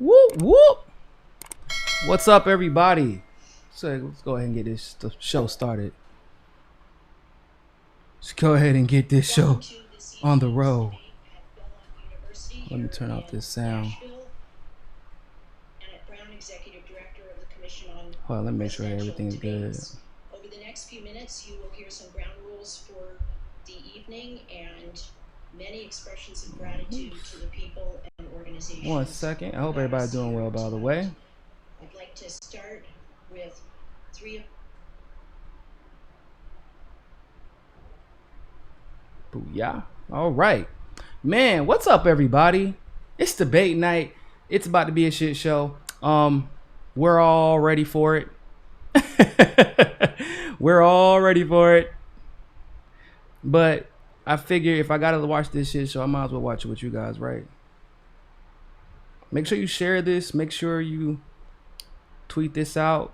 Whoop, whoop. What's up, everybody? So let's go ahead and get this show started. Let's go ahead and get this show on the road. Let me turn off this sound. Hold on, let me make sure everything's good. Over the next few minutes, you will hear some ground rules for the evening and many expressions of gratitude to the people and organizations. 1 second. I hope everybody's doing well, by the way. I'd like to start with three. Booyah. All right. Man, what's up, everybody? It's debate night. It's about to be a shit show. We're all ready for it. We're all ready for it. But I figure if I gotta watch this shit show, I might as well watch it with you guys, right? Make sure you share this. Make sure you tweet this out.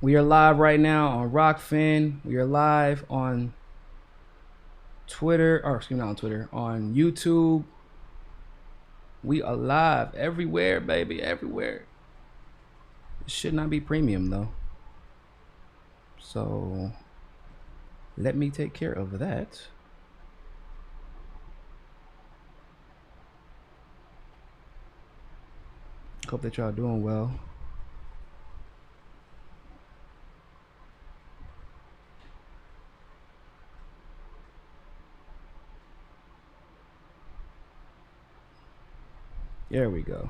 We are live right now on Rockfin. We are live on Twitter, or excuse me, not on Twitter, on YouTube. We are live everywhere, baby, everywhere. It should not be premium though. So let me take care of that. Hope that y'all doing well. There we go.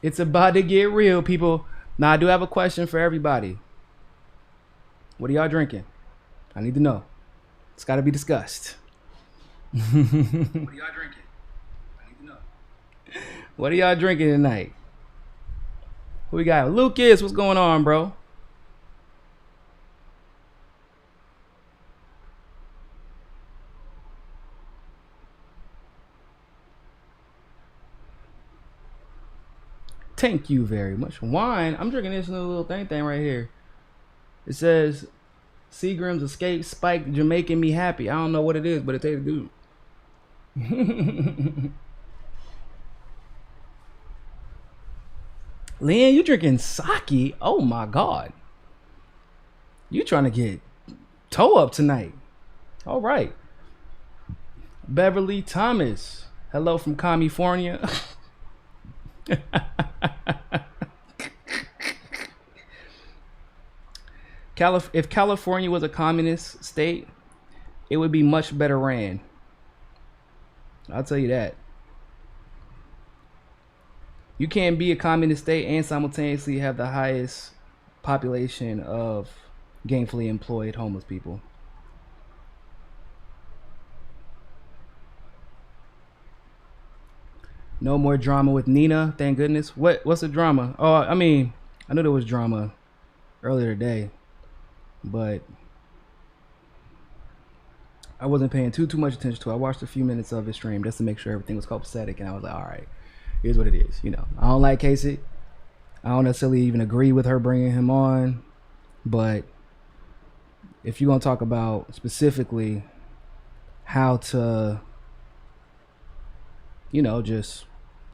It's about to get real, people. Now, I do have a question for everybody. What are y'all drinking? I need to know. It's got to be discussed. What are y'all drinking? I need to know. What are y'all drinking tonight? Who we got? Lucas, what's going on, bro? Thank you very much. Wine. I'm drinking this little thing right here. It says Seagram's Escape Spike Jamaican Me Happy. I don't know what it is, but it tastes good. Lynn, you drinking sake? Oh my God. You trying to get toe up tonight. All right. Beverly Thomas. Hello from California. If California was a communist state, it would be much better ran. I'll tell you that. You can't be a communist state and simultaneously have the highest population of gainfully employed homeless people. No more drama with Nina, thank goodness. What's the drama? Oh, I mean, I knew there was drama earlier today, but I wasn't paying too much attention to it. I watched a few minutes of his stream just to make sure everything was copacetic, and I was like, all right, here's what it is. You know, I don't like Casey. I don't necessarily even agree with her bringing him on, but if you're gonna talk about specifically how to, you know, just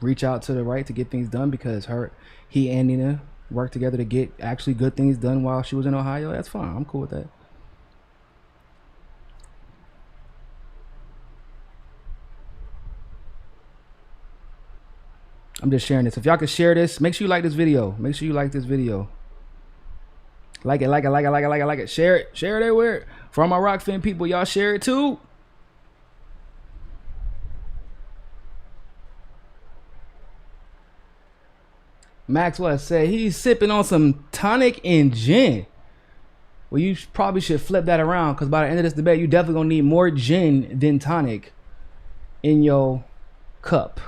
reach out to the right to get things done, because he and Nina worked together to get actually good things done while she was in Ohio, that's fine. I'm cool with that. I'm just sharing this. If y'all could share this, make sure you like this video. Make sure you like this video. Like it. Share it everywhere. For all my Rockfin people, y'all share it too. Maxwell said he's sipping on some tonic and gin. Well, you probably should flip that around, because by the end of this debate, you definitely gonna need more gin than tonic in your cup.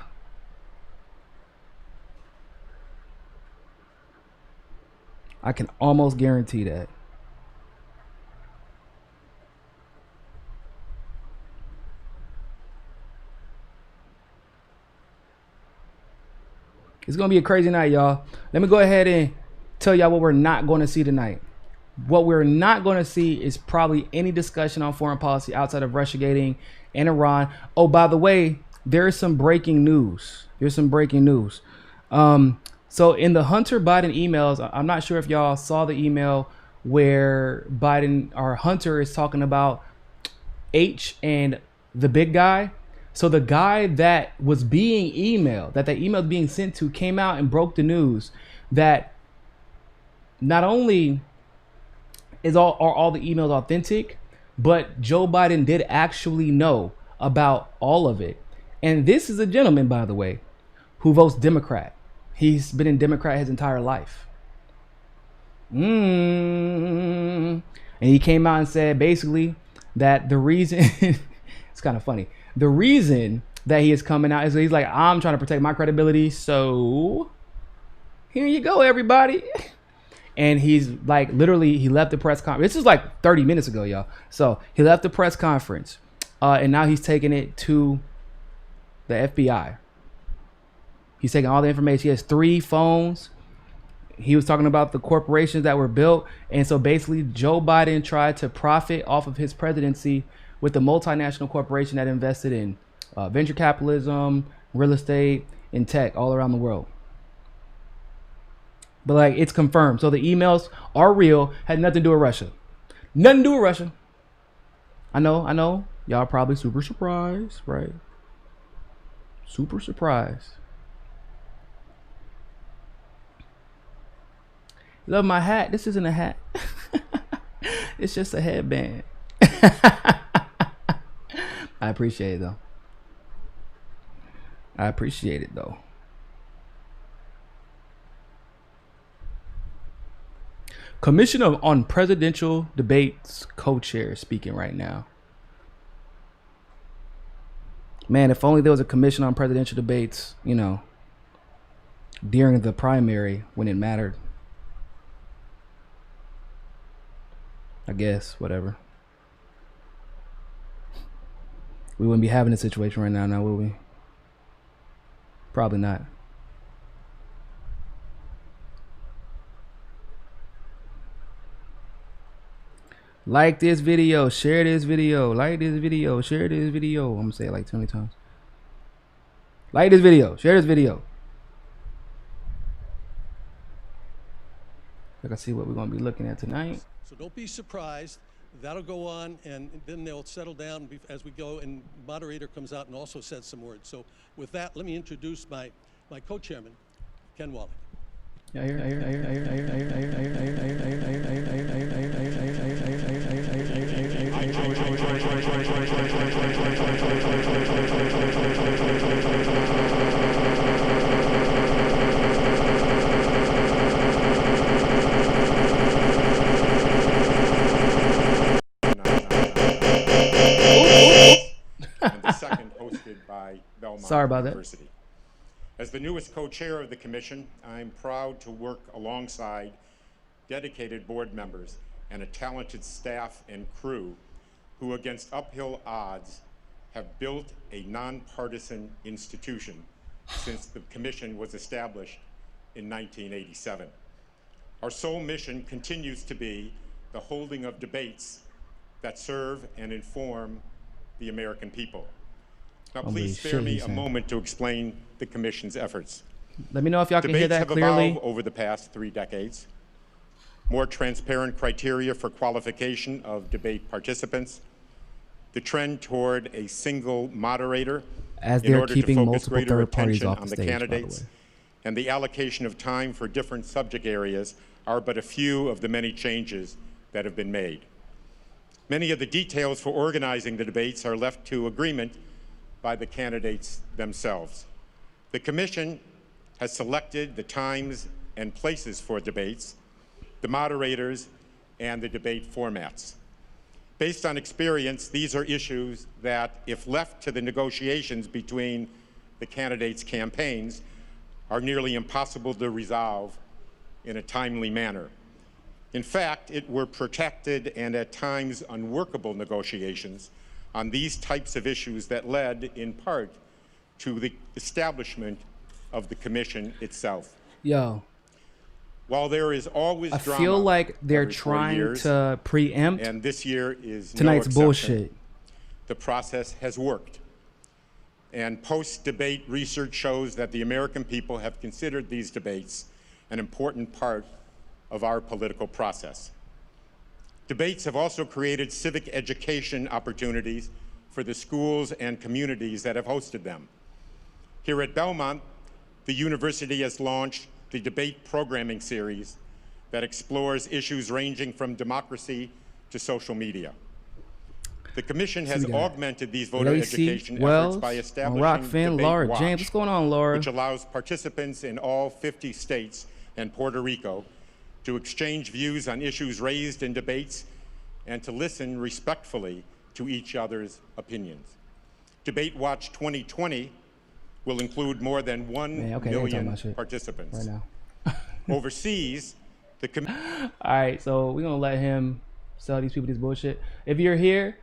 I can almost guarantee that. It's going to be a crazy night, y'all. Let me go ahead and tell y'all what we're not going to see tonight. What we're not going to see is probably any discussion on foreign policy outside of Russiagating and Iran. Oh, by the way, there is some breaking news. So in the Hunter Biden emails, I'm not sure if y'all saw the email where Biden or Hunter is talking about H and the big guy. So the guy that was being emailed, that email being sent to, came out and broke the news that not only are all the emails authentic, but Joe Biden did actually know about all of it. And this is a gentleman, by the way, who votes Democrat. He's been in Democrat his entire life. And he came out and said basically that the reason it's kind of funny. The reason that he is coming out is he's like, I'm trying to protect my credibility. So here you go, everybody. And he's like, literally, he left the press conference. This is like 30 minutes ago, y'all. So he left the press conference and now he's taking it to the FBI. He's taking all the information. He has 3 phones. He was talking about the corporations that were built. And so basically, Joe Biden tried to profit off of his presidency with a multinational corporation that invested in venture capitalism, real estate, and tech all around the world. But like, it's confirmed. So the emails are real. Had nothing to do with Russia. Nothing to do with Russia. I know. Y'all probably super surprised, right? Super surprised. Love my hat. This isn't a hat. It's just a headband. I appreciate it though. Commission on Presidential Debates co-chair speaking right now. Man, if only there was a commission on presidential debates, during the primary when it mattered. I guess, whatever. We wouldn't be having this situation right now, would we? Probably not. Like this video, share this video, like this video, share this video. I'm gonna say it like 20 times. Like this video, share this video. I can see what we're gonna be looking at tonight. So don't be surprised. That'll go on, and then they'll settle down as we go, and moderator comes out and also says some words. So with that, let me introduce my co-chairman, Ken Wally. And the second hosted by Belmont University. As the newest co-chair of the commission, I'm proud to work alongside dedicated board members and a talented staff and crew who, against uphill odds, have built a nonpartisan institution since the commission was established in 1987. Our sole mission continues to be the holding of debates that serve and inform the American people. Now, please spare me a moment to explain the Commission's efforts. Let me know if y'all can hear that clearly. Debates have evolved over the past 3 decades. More transparent criteria for qualification of debate participants, the trend toward a single moderator in order to focus greater attention on the candidates, and the allocation of time for different subject areas are but a few of the many changes that have been made. Many of the details for organizing the debates are left to agreement by the candidates themselves. The Commission has selected the times and places for debates, the moderators, and the debate formats. Based on experience, these are issues that, if left to the negotiations between the candidates' campaigns, are nearly impossible to resolve in a timely manner. In fact, it were protracted and at times unworkable negotiations on these types of issues that led, in part, to the establishment of the commission itself. Yo, While there is always I drama feel like they're every 4 trying years, to preempt and this year is tonight's no exception, bullshit. the process has worked. And post-debate research shows that the American people have considered these debates an important part of our political process. Debates have also created civic education opportunities for the schools and communities that have hosted them. Here at Belmont, the university has launched the debate programming series that explores issues ranging from democracy to social media. The commission has augmented these voter Lacey education Wells efforts by on establishing Rockfin, Debate Laura Watch, James. What's going on, Laura? which allows participants in all 50 states and Puerto Rico to exchange views on issues raised in debates and to listen respectfully to each other's opinions. Debate Watch 2020 will include more than 1 million participants. Right now. Overseas, the All right, so we're gonna let him sell these people this bullshit. If you're here,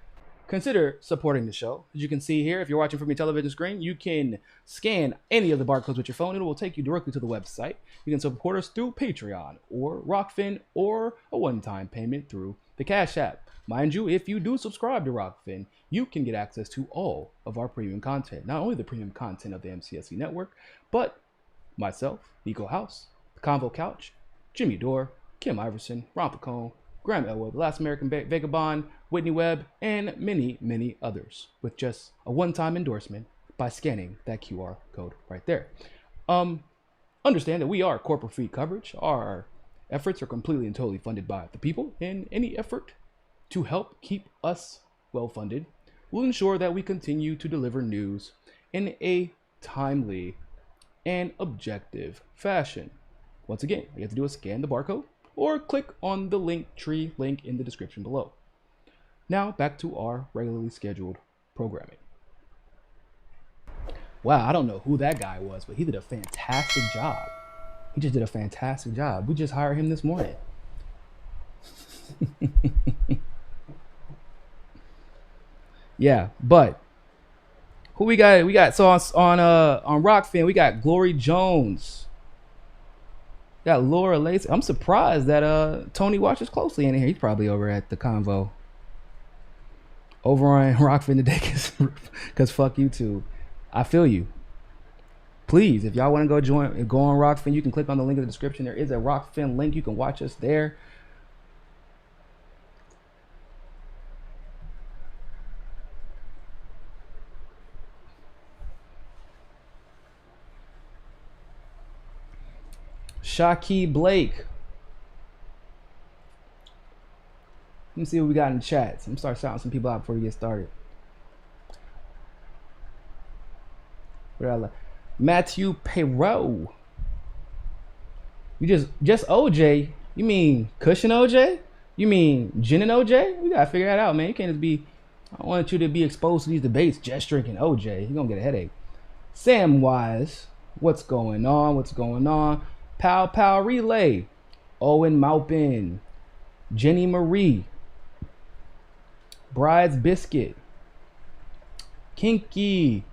consider supporting the show. As you can see here, if you're watching from your television screen, you can scan any of the barcodes with your phone. It will take you directly to the website. You can support us through Patreon or Rockfin or a one-time payment through the Cash App. Mind you, if you do subscribe to Rockfin, you can get access to all of our premium content. Not only the premium content of the MCSC network, but myself, Niko House, The Convo Couch, Jimmy Dore, Kim Iverson, Ron Pacone, Graham Elwood, The Last American Vagabond, Whitney Webb, and many, many others with just a one-time endorsement by scanning that QR code right there. Understand that we are corporate-free coverage. Our efforts are completely and totally funded by the people, and any effort to help keep us well-funded will ensure that we continue to deliver news in a timely and objective fashion. Once again, all you have to do is scan the barcode or click on the Linktree link in the description below. Now back to our regularly scheduled programming. Wow, I don't know who that guy was, but he did a fantastic job. He just did a fantastic job. We just hired him this morning. Yeah, but who we got? We got so on Rockfin, we got Glory Jones. Got Laura Lacey. I'm surprised that Tony watches closely in here. He's probably over at the Convo. Over on Rockfin today, cause fuck YouTube. I feel you. Please, if y'all want to go on Rockfin, you can click on the link in the description. There is a Rockfin link. You can watch us there. Shaki Blake. Let me see what we got in the chats. I'm gonna start shouting some people out before we get started. Matthew Perot. You just OJ? You mean Cushion OJ? You mean Gin and OJ? We gotta figure that out, man. You can't just be. I don't want you to be exposed to these debates just drinking OJ. You're gonna get a headache. Sam Wise. What's going on? What's going on? Pow Pow Relay. Owen Maupin. Jenny Marie. Bride's Biscuit. Kinky.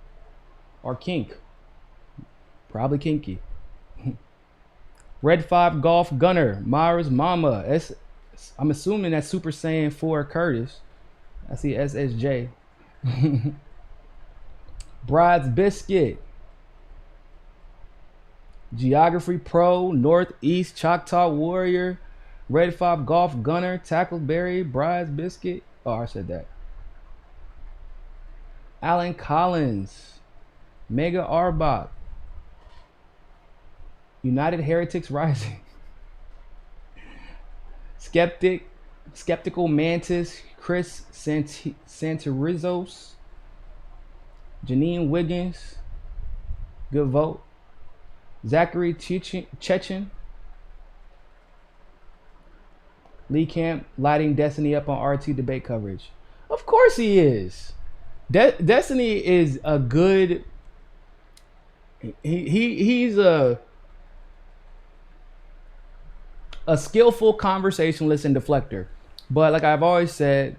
Or Kink. Probably Kinky. Red 5 Golf Gunner. Myra's Mama. I'm assuming that's Super Saiyan 4 Curtis. I see SSJ. Bride's Biscuit. Geography Pro. Northeast Choctaw Warrior. Red 5 Golf Gunner. Tackleberry. Bride's Biscuit. Oh, I said that. Alan Collins. Mega Arbach. United Heretics Rising. Skeptical Mantis. Chris Santarizos. Janine Wiggins. Good vote. Zachary Chechen. Lee Camp lighting Destiny up on RT debate coverage. Of course he is. Destiny is a good. He's a skillful conversationalist and deflector. But like I've always said,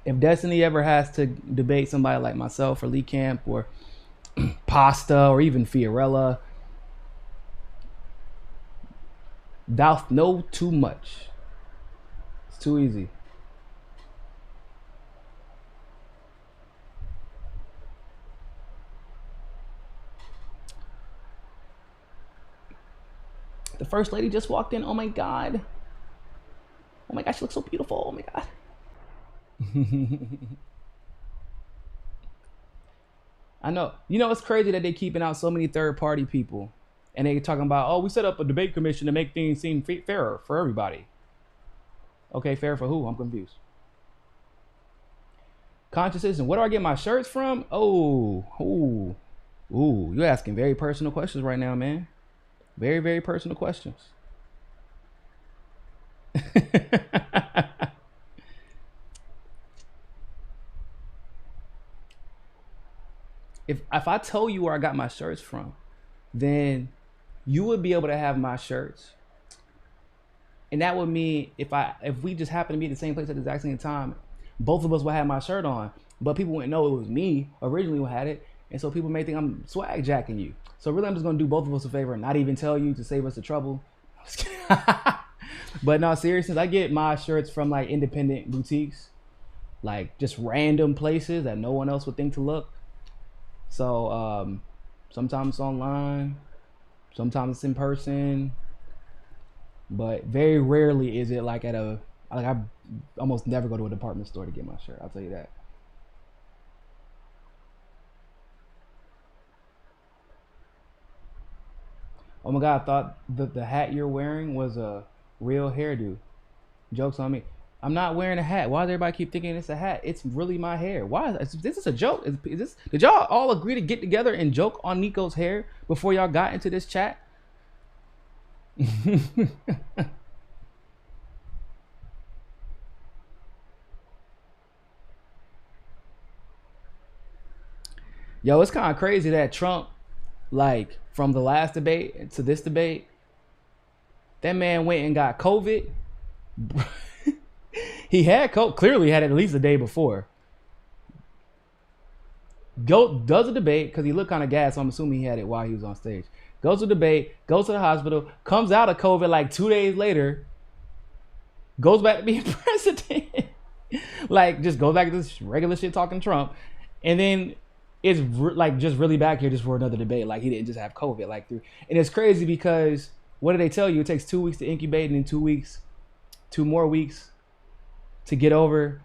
if Destiny ever has to debate somebody like myself or Lee Camp or Pasta or even Fiorella, Thou know too much. It's too easy. The first lady just walked in. Oh my God. Oh my gosh, she looks so beautiful. Oh my God. I know. You know, it's crazy that they keeping out so many third party people. And they talking about, oh, we set up a debate commission to make things seem fairer for everybody. Okay, fair for who? I'm confused. Conscious citizen, where do I get my shirts from? Ooh, you're asking very personal questions right now, man. Very, very personal questions. If I tell you where I got my shirts from, then you would be able to have my shirts. And that would mean if we just happen to be at the same place at the exact same time, both of us would have my shirt on, but people wouldn't know it was me originally who had it. And so people may think I'm swag jacking you. So really I'm just gonna do both of us a favor and not even tell you to save us the trouble. I'm just kidding. But no, seriously, I get my shirts from like independent boutiques, like just random places that no one else would think to look. So sometimes it's online, sometimes it's in person, but very rarely is it like I almost never go to a department store to get my shirt. I'll tell you that. Oh my God, I thought the hat you're wearing was a real hairdo. Joke's on me. I'm not wearing a hat. Why does everybody keep thinking it's a hat? It's really my hair. Why? Is this a joke? Did y'all all agree to get together and joke on Niko's hair before y'all got into this chat? Yo, it's kind of crazy that Trump, like from the last debate to this debate, that man went and got COVID. He had clearly had it at least a day before. Does a debate because he looked kind of gassed, so I'm assuming he had it while he was on stage. Goes to debate, goes to the hospital, comes out of COVID like 2 days later, goes back to being president. Like just goes back to this regular shit talking Trump, and then is like just really back here just for another debate. Like he didn't just have COVID like through. And it's crazy because what do they tell you? It takes 2 weeks to incubate, and in 2 more weeks to get over.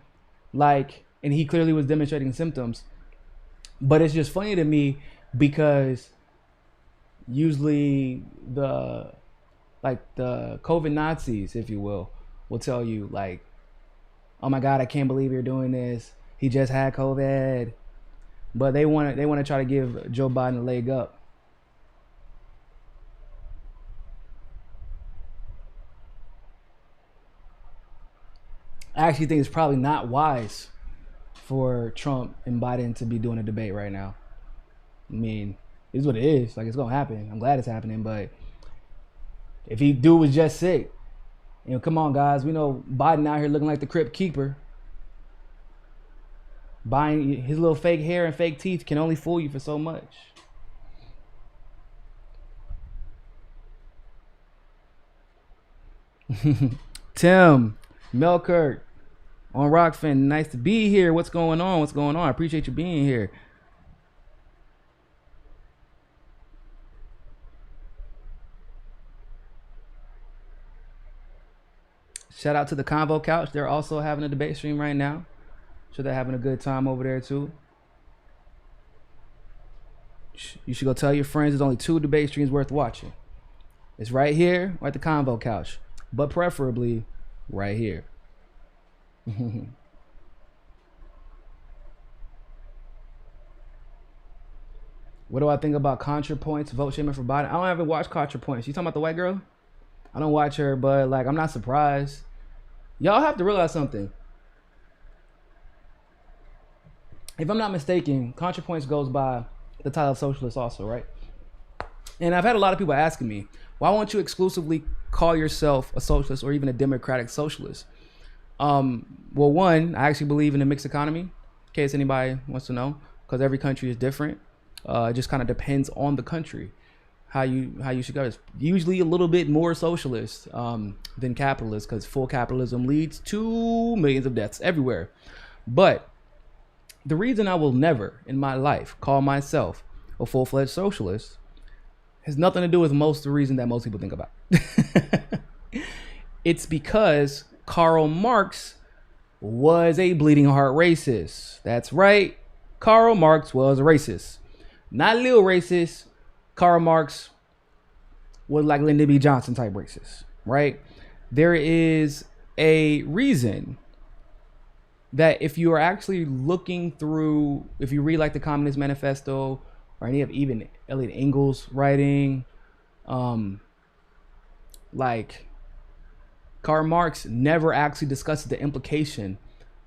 Like, and he clearly was demonstrating symptoms. But it's just funny to me because usually the COVID Nazis, if you will tell you like, oh my God, I can't believe you're doing this. He just had COVID. But they want to try to give Joe Biden a leg up. I actually think it's probably not wise for Trump and Biden to be doing a debate right now. I mean, it is what it is. Like, it's gonna happen. I'm glad it's happening. But if he dude was just sick, you know, come on, guys. We know Biden out here looking like the Crypt Keeper. Buying his little fake hair and fake teeth can only fool you for so much. Tim, Melkert on Rockfin, nice to be here. What's going on? What's going on? I appreciate you being here. Shout out to the Convo Couch. They're also having a debate stream right now. Sure they're having a good time over there too. You should go tell your friends there's only 2 debate streams worth watching. It's right here or at the Convo Couch, but preferably right here. What do I think about ContraPoints vote shaming for Biden? I don't ever watch ContraPoints. You talking about the white girl? I don't watch her, but like I'm not surprised. Y'all have to realize something. If I'm not mistaken, ContraPoints goes by the title of Socialist also, right? And I've had a lot of people asking me, why won't you exclusively call yourself a socialist or even a democratic socialist? Well, one, I actually believe in a mixed economy, in case anybody wants to know, because every country is different. It just kind of depends on the country. how you should go. It's usually a little bit more socialist than capitalist, because full capitalism leads to millions of deaths everywhere. But the reason I will never in my life call myself a full-fledged socialist has nothing to do with most of the reason that most people think about. It's because Karl Marx was a bleeding heart racist. That's right. Karl Marx was a racist. Not a little racist. Karl Marx was like Lyndon B. Johnson type racist, right? There is a reason that if you are actually looking through, if you read like the Communist Manifesto or any of even Elliot Engel's writing, like Karl Marx never actually discusses the implication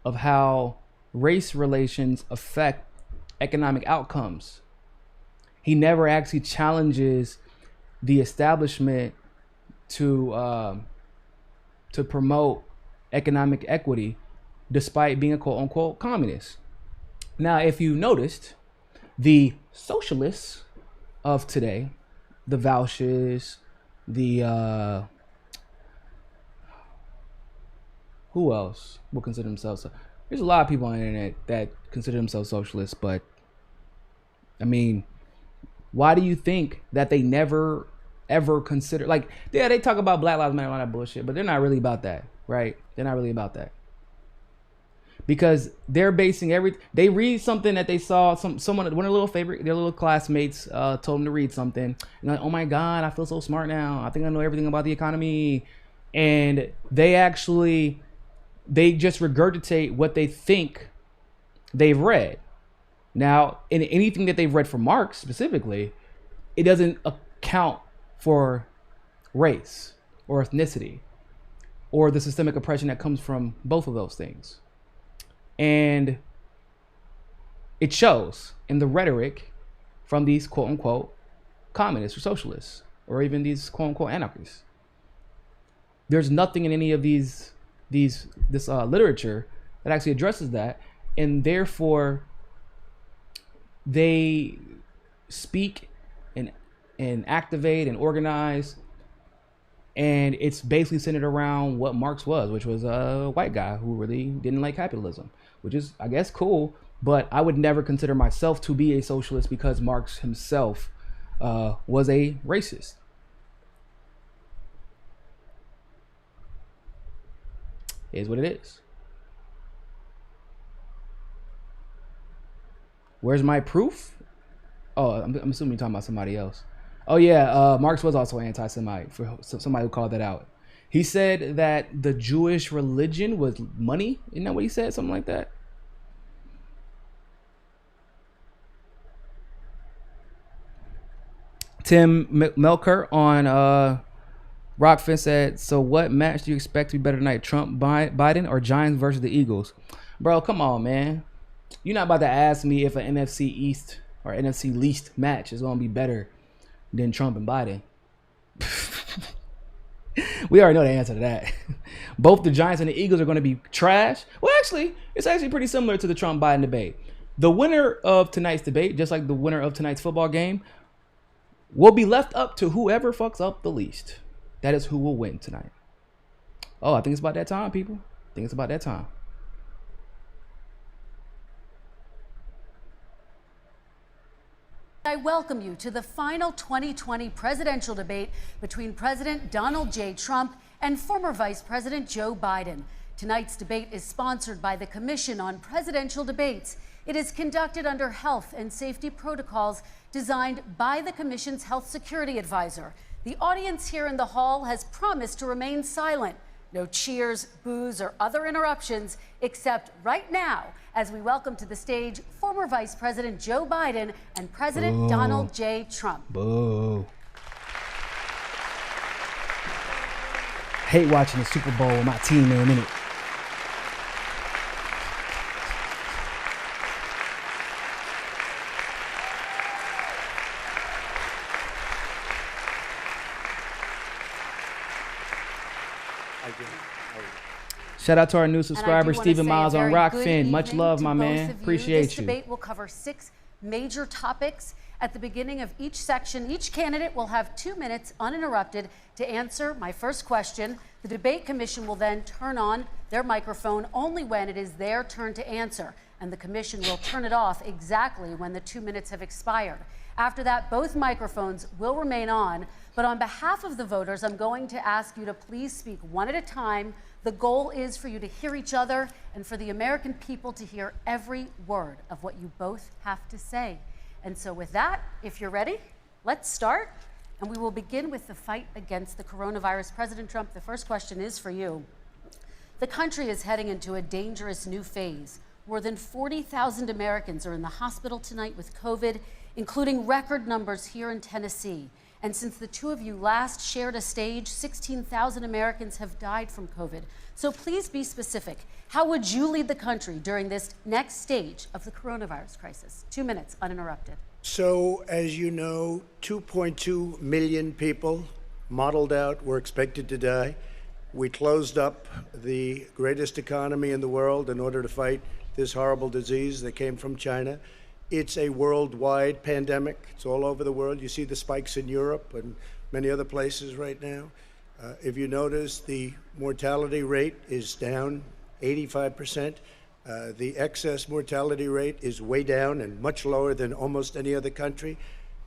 of how race relations affect economic outcomes. He never actually challenges the establishment to promote economic equity, despite being a quote unquote communist. Now, if you noticed, the socialists of today, the Vouches, the who else will consider themselves? There's a lot of people on the internet that consider themselves socialists, but I mean, why do you think that they never ever consider, like, yeah, they talk about Black Lives Matter and all that bullshit, but they're not really about that, right? They're not really about that. Because they're basing they read something that they saw, someone, one of their little classmates told them to read something, and like, oh my God, I feel so smart now. I think I know everything about the economy. And they just regurgitate what they think they've read. Now, in anything that they've read from Marx specifically, it doesn't account for race or ethnicity or the systemic oppression that comes from both of those things. And it shows in the rhetoric from these quote unquote communists or socialists, or even these quote unquote anarchists. There's nothing in any of this literature that actually addresses that, and therefore they speak and activate and organize, and it's basically centered around what Marx was, which was a white guy who really didn't like capitalism, which is, I guess, cool, but I would never consider myself to be a socialist because Marx himself was a racist. It is what it is. Where's my proof? Oh, I'm assuming you're talking about somebody else. Oh yeah, Marx was also anti-Semite, for somebody who called that out. He said that the Jewish religion was money. Isn't that what he said? Something like that. Tim Melker on Rockfin said, so what match do you expect to be better tonight? Trump, Biden, or Giants versus the Eagles? Bro, come on, man. You're not about to ask me if an NFC East or NFC least match is going to be better than Trump and Biden. We already know the answer to that. Both the Giants and the Eagles are going to be trash. Well, actually, it's actually pretty similar to the Trump-Biden debate. The winner of tonight's debate, just like the winner of tonight's football game, will be left up to whoever fucks up the least. That is who will win tonight. Oh, I think it's about that time, people. I think it's about that time. I welcome you to the final 2020 presidential debate between President Donald J. Trump and former Vice President Joe Biden. Tonight's debate is sponsored by the Commission on Presidential Debates. It is conducted under health and safety protocols designed by the Commission's health security advisor. The audience here in the hall has promised to remain silent. No cheers, boos, or other interruptions, except right now, as we welcome to the stage former Vice President Joe Biden and President Donald J. Trump. Boo. Hate watching the Super Bowl with my team in a minute. Shout out to our new subscriber, Stephen Miles on Rockfin. Much love, my man. Appreciate you. This debate will cover 6 major topics, At the beginning of each section, each candidate will have 2 minutes uninterrupted to answer my first question. The debate commission will then turn on their microphone only when it is their turn to answer, and the commission will turn it off exactly when the 2 minutes have expired. After that, both microphones will remain on, but on behalf of the voters, I'm going to ask you to please speak one at a time. The goal is for you to hear each other and for the American people to hear every word of what you both have to say. And so with that, if you're ready, let's start. And we will begin with the fight against the coronavirus. President Trump, the first question is for you. The country is heading into a dangerous new phase. More than 40,000 Americans are in the hospital tonight with COVID, including record numbers here in Tennessee. And since the two of you last shared a stage, 16,000 Americans have died from COVID. So please be specific. How would you lead the country during this next stage of the coronavirus crisis? 2 minutes, uninterrupted. So, as you know, 2.2 million people modeled out were expected to die. We closed up the greatest economy in the world in order to fight this horrible disease that came from China. It's a worldwide pandemic. It's all over the world. You see the spikes in Europe and many other places right now. If you notice, the mortality rate is down 85%. The excess mortality rate is way down and much lower than almost any other country.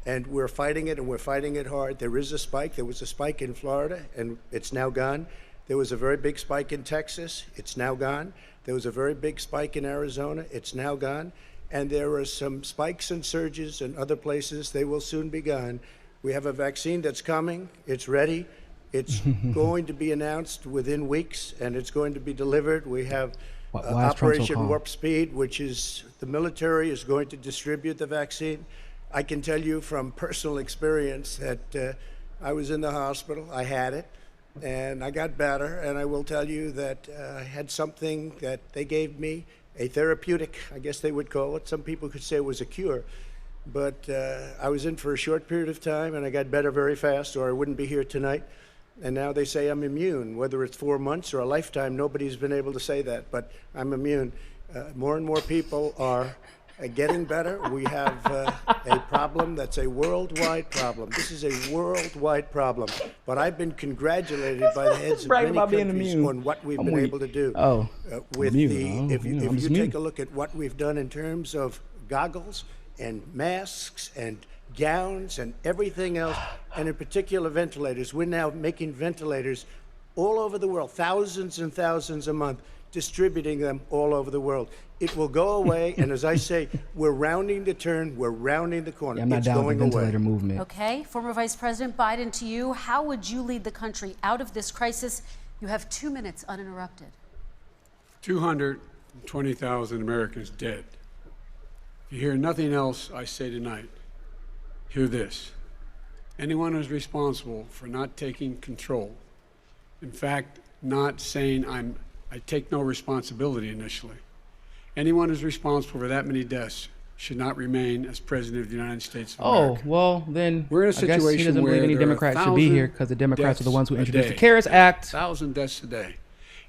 And we're fighting it, and we're fighting it hard. There is a spike. There was a spike in Florida, and it's now gone. There was a very big spike in Texas. It's now gone. There was a very big spike in Arizona. It's now gone. And there are some spikes and surges in other places. They will soon be gone. We have a vaccine that's coming. It's ready. It's going to be announced within weeks, and it's going to be delivered. We have Operation Warp Speed, which is the military is going to distribute the vaccine. I can tell you from personal experience that I was in the hospital. I had it, and I got better. And I will tell you that I had something that they gave me, a therapeutic, I guess they would call it. Some people could say it was a cure. But I was in for a short period of time, and I got better very fast, or I wouldn't be here tonight. And now they say I'm immune. Whether it's 4 months or a lifetime, nobody's been able to say that, but I'm immune. More and more people are getting better. We have a problem that's a worldwide problem. This is a worldwide problem. But I've been congratulated by the heads of many countries on what we've been able to do. If you take a look at what we've done in terms of goggles and masks and gowns and everything else, and in particular ventilators. We're now making ventilators all over the world, thousands and thousands a month, distributing them all over the world. It will go away, and as I say, we're rounding the turn, we're rounding the corner. Yeah, I'm not down with the ventilator movement. Okay, former Vice President Biden, to you, how would you lead the country out of this crisis? You have 2 minutes uninterrupted. 220,000 Americans dead. If you hear nothing else I say tonight, hear this. Anyone who's responsible for not taking control, in fact, not saying I take no responsibility initially, anyone who's responsible for that many deaths should not remain as President of the United States of America. Oh, well, then we're in a I guess situation he doesn't where believe any there are Democrats should be here because the Democrats are the ones who introduced the CARES Act. 1,000 deaths a day.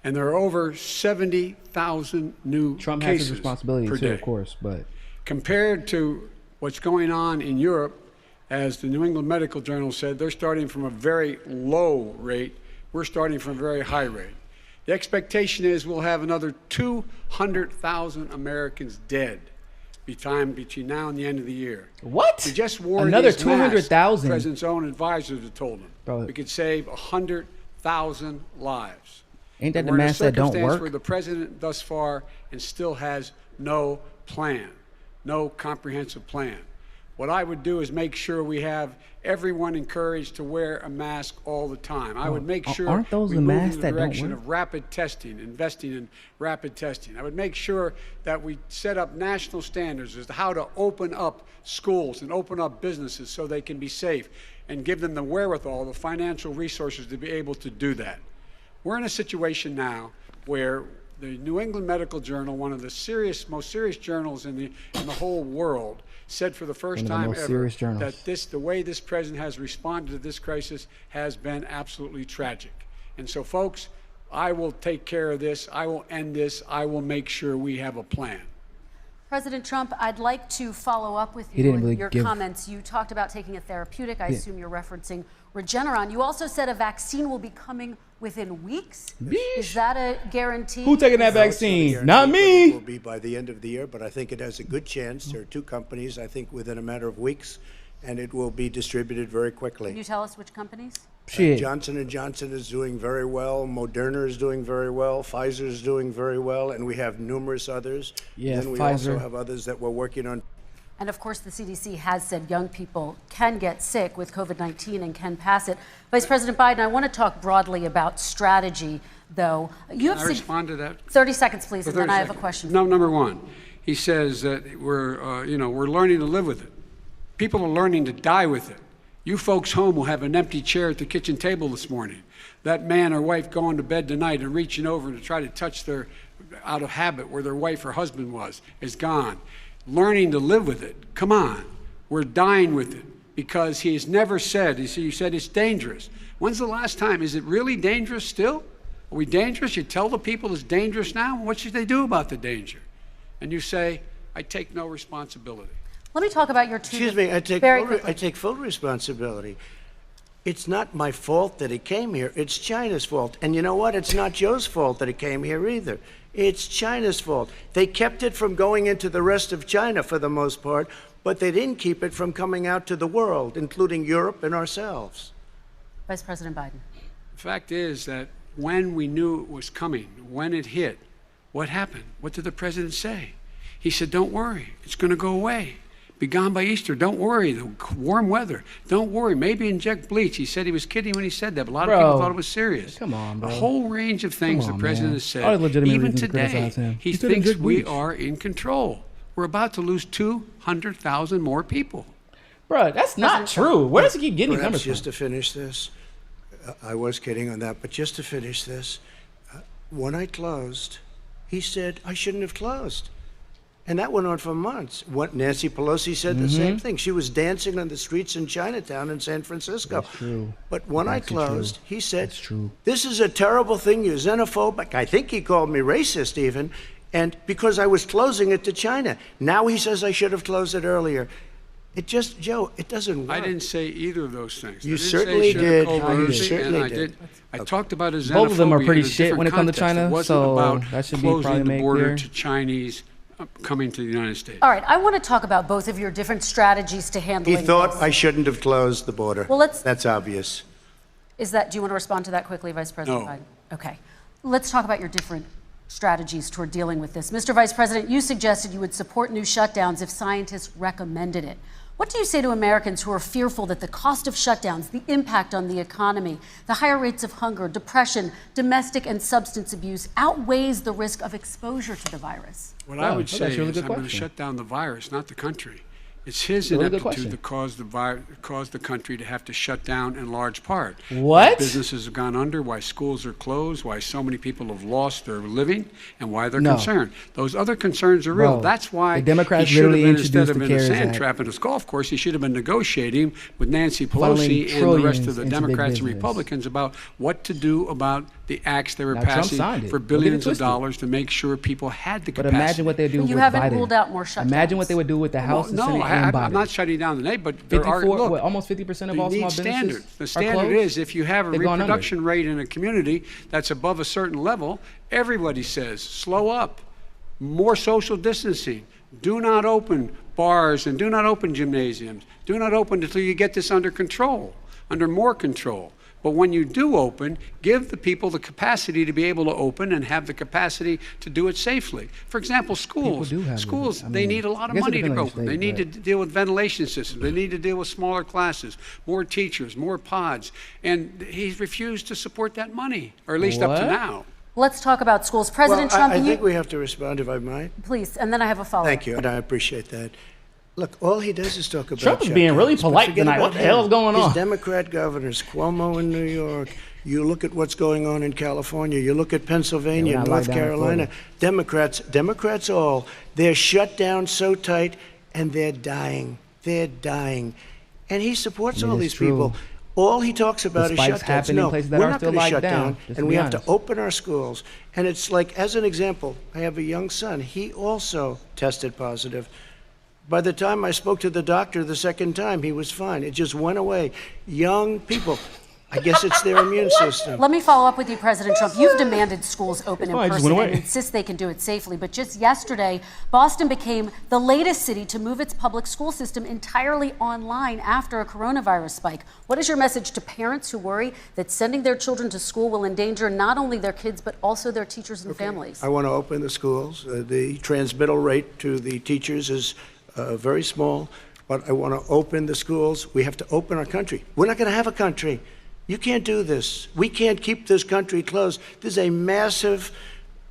And there are over 70,000 new Trump cases has his responsibility per too, day. of course, but compared to what's going on in Europe, as the New England Medical Journal said, they're starting from a very low rate. We're starting from a very high rate. The expectation is we'll have another 200,000 Americans dead between now and the end of the year. What? We just wore another these masks. 200,000. The president's own advisors have told him Bro. we could save 100,000 lives. Ain't that And the we're in a mask that don't circumstance work? where the president thus far and still has no plan, no comprehensive plan. What I would do is make sure we have everyone encouraged to wear a mask all the time. I would make sure aren't those we the move masks in the that don't direction work? of rapid testing, investing in rapid testing. I would make sure that we set up national standards as to how to open up schools and open up businesses so they can be safe and give them the wherewithal, the financial resources to be able to do that. We're in a situation now where the New England Medical Journal, one of the most serious journals in the whole world, said for the first time ever that the way this president has responded to this crisis has been absolutely tragic. And so, folks, I will take care of this. I will end this. I will make sure we have a plan. President Trump, I'd like to follow up with He you didn't on really your give- comments. You talked about taking a therapeutic. I assume you're referencing Regeneron. You also said a vaccine will be coming within weeks. Is that a guarantee? Who taking that No, it's not a vaccine? guarantee, Not but me. It will be by the end of the year, but I think it has a good chance. There are two companies, I think, within a matter of weeks, and it will be distributed very quickly. Can you tell us which companies? Shit. Johnson & Johnson is doing very well. Moderna is doing very well. Pfizer is doing very well, and we have numerous others. Yeah, Then we Pfizer. also have others that we're working on. And of course, the CDC has said young people can get sick with COVID-19 and can pass it. Vice President Biden, I want to talk broadly about strategy, though. You Can I respond to that? 30 seconds, please, For and then 30 I have a seconds. question. No, number one, he says that we're learning to live with it. People are learning to die with it. You folks home will have an empty chair at the kitchen table this morning. That man or wife going to bed tonight and reaching over to try to touch their, out of habit, where their wife or husband was, is gone. Learning to live with it. Come on. We're dying with it because he has never said, you said it's dangerous. When's the last time? Is it really dangerous still? Are we dangerous? You tell the people it's dangerous now? What should they do about the danger? And you say, I take no responsibility. Let me talk about your two. Excuse me, I take full responsibility. It's not my fault that it came here. It's China's fault. And you know what? It's not Joe's fault that it came here either. It's China's fault. They kept it from going into the rest of China for the most part, but they didn't keep it from coming out to the world, including Europe and ourselves. Vice President Biden. The fact is that when we knew it was coming, when it hit, what happened? What did the president say? He said, don't worry, it's going to go away. Be gone by Easter. Don't worry. The warm weather. Don't worry. Maybe inject bleach. He said he was kidding when he said that, but a lot of people thought it was serious. Come on, bro. A whole range of things the president has All the said. legitimate Even reasons to today, criticize him. he He said thinks inject we bleach. are in control. We're about to lose 200,000 more people. Bro, that's not true. Where does he keep getting Perhaps numbers from? just to finish this, I was kidding on that, but just to finish this, when I closed, he said I shouldn't have closed. And that went on for months. What Nancy Pelosi said the same thing. She was dancing on the streets in Chinatown in San Francisco. That's true. But when I That's true. closed, he said, That's true. this is a terrible thing. You're xenophobic. I think he called me racist even. And because I was closing it to China. Now he says I should have closed it earlier. It just, Joe, it doesn't work. I didn't say either of those things. You I didn't say certainly sugar did. cold You roasting, certainly and I did. I talked about his xenophobia. Both of them are pretty in a shit when it different comes to context. China, It wasn't so about that should be closing probably the made border clear. to Chinese coming to the United States. All right, I want to talk about both of your different strategies to handling He thought this. I shouldn't have closed the border. Well, That's obvious. Do you want to respond to that quickly, Vice President No. Biden? Okay. Let's talk about your different strategies toward dealing with this. Mr. Vice President, you suggested you would support new shutdowns if scientists recommended it. What do you say to Americans who are fearful that the cost of shutdowns, the impact on the economy, the higher rates of hunger, depression, domestic and substance abuse outweighs the risk of exposure to the virus? What I would that's say actually a really is good I'm going to question. shut down the virus, not the country. It's his Really good ineptitude question. that caused the country to have to shut down in large part. What? Why businesses have gone under, why schools are closed, why so many people have lost their living, and why they're No. concerned. Those other concerns are real. Bro, That's why the Democrats he should have literally been, instead introduced of the in a CARES sand Act. trap in his golf course, he should have been negotiating with Nancy Funneling Pelosi and the rest of trillions the into big Democrats and business. Republicans about what to do about the acts they were Now, Trump passing signed it. for Don't get it billions of twisted. dollars to make sure people had the But capacity. imagine what they do You with haven't Biden. ruled out more shutdowns. Imagine what they would do with the House, the no, Senate, and Biden. I'm not shutting down the name, but there are 54, look, almost 50% of you all small need businesses standards. The are standard closed. is if you have a They've gone under. reproduction rate in a community that's above a certain level, everybody says slow up, more social distancing. Do not open bars and do not open gymnasiums. Do not open until you get this under control, under more control. But when you do open, give the people the capacity to be able to open and have the capacity to do it safely. For example, schools. do have it. Schools, I they mean, need a lot I of guess it money to depends on open. the They state, need to deal with ventilation systems. They need to deal with smaller classes, more teachers, more pods. And he's refused to support that money, or at least up to What? now. Let's talk about schools. President Trump, I think we have to respond, if I might. please, and then I have a follow-up. Thank you, and I appreciate that. Look, all he does is talk about Trump is being really shutdowns, but polite forget tonight. about What the hell is going His on? Democrat governors, Cuomo in New York. You look at what's going on in California. You look at Pennsylvania, Yeah, we're not North locked down in Carolina. Democrats all. They're shut down so tight, and they're dying. They're dying. And he supports all It is these true. people. All he talks about is spikes shutdowns. happen in No, places that we're are not still going to locked shut down, down, just to and be we have to honest. open our schools. And it's like, as an example, I have a young son. He also tested positive. By the time I spoke to the doctor the second time, he was fine. It just went away. Young people, I guess it's their immune system. Let me follow up with you, President Trump. You've demanded schools open in Oh, it just person went and away. insist they can do it safely. But just yesterday, Boston became the latest city to move its public school system entirely online after a coronavirus spike. What is your message to parents who worry that sending their children to school will endanger not only their kids, but also their teachers and families? I want to open the schools. The transmittal rate to the teachers is very small, but I want to open the schools. We have to open our country. We're not going to have a country. You can't do this. We can't keep this country closed. This is a massive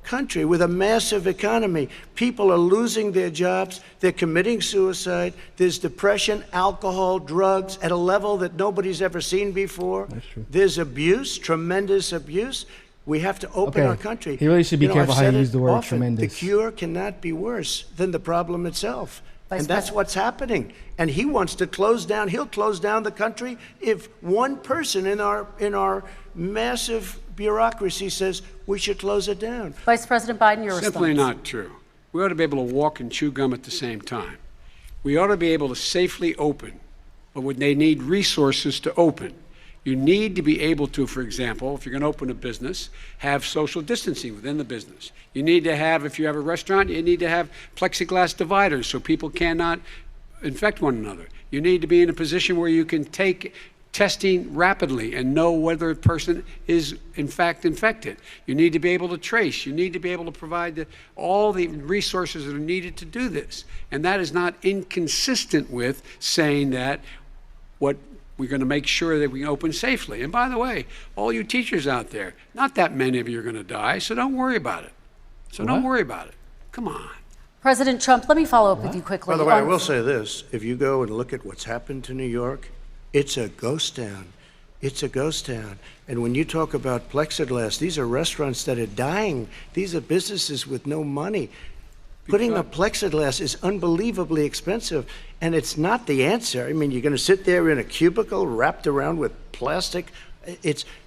country with a massive economy. People are losing their jobs. They're committing suicide. There's depression, alcohol, drugs at a level that nobody's ever seen before. That's true. There's abuse, tremendous abuse. We have to open Okay. our country. He really should be careful I've how he said it used the word often, tremendous. The cure cannot be worse than the problem itself. Vice And that's President. what's happening. And he wants to close down. He'll close down the country if one person in our massive bureaucracy says we should close it down. Vice President Biden, your Simply response. not true. We ought to be able to walk and chew gum at the same time. We ought to be able to safely open, but when they need resources to open. You need to be able to, for example, if you're going to open a business, have social distancing within the business. You need to have, if you have a restaurant, you need to have plexiglass dividers so people cannot infect one another. You need to be in a position where you can take testing rapidly and know whether a person is in fact infected. You need to be able to trace. You need to be able to provide all the resources that are needed to do this. And that is not inconsistent with saying that what we're going to make sure that we can open safely. And by the way, all you teachers out there, not that many of you are going to die, so don't worry about it. Don't worry about it. Come on. President Trump, let me follow up with you quickly. By the way, I will say this. If you go and look at what's happened to New York, it's a ghost town. It's a ghost town. And when you talk about plexiglass, these are restaurants that are dying. These are businesses with no money. Putting up plexiglass is unbelievably expensive, and it's not the answer. I mean, you're going to sit there in a cubicle wrapped around with plastic.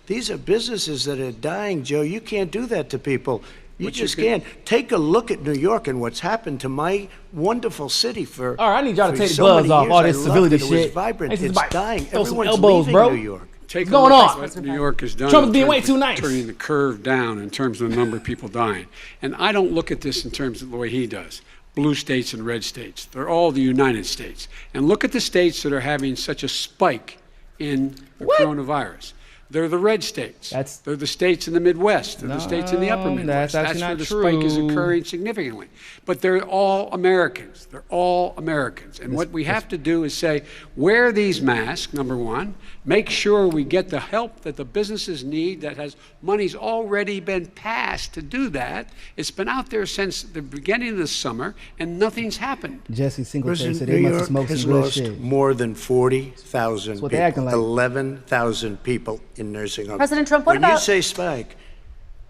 These are businesses that are dying, Joe. You can't do that to people. You just can't. Take a look at New York and what's happened to my wonderful city for. All right, I need y'all to for take the so buzz many off years. all this I loved civility it. It was shit. vibrant. This is It's about- dying. throw some Everyone's elbows, leaving bro. New York. Take What's going a look on? at what New York has done. Trump's in being terms way of too nice. Turning the curve down in terms of the number of people dying. And I don't look at this in terms of the way he does. Blue states and red states. They're all the United States. And look at the states that are having such a spike in the coronavirus. They're the red states. They're the states in the Midwest. They're the states in the upper No, Midwest. that's actually where not the spike is true. occurring significantly. But they're all Americans. They're all Americans. And what we have to do is say, wear these masks, number one. Make sure we get the help that the businesses need that has money's already been passed to do that. It's been out there since the beginning of the summer, and nothing's happened. Jesse Singletary President, said New they must have York smoked has some good lost shit. more than 40,000 what they people, acting like. 11,000 people in nursing homes. President Trump, what when you about- say spike,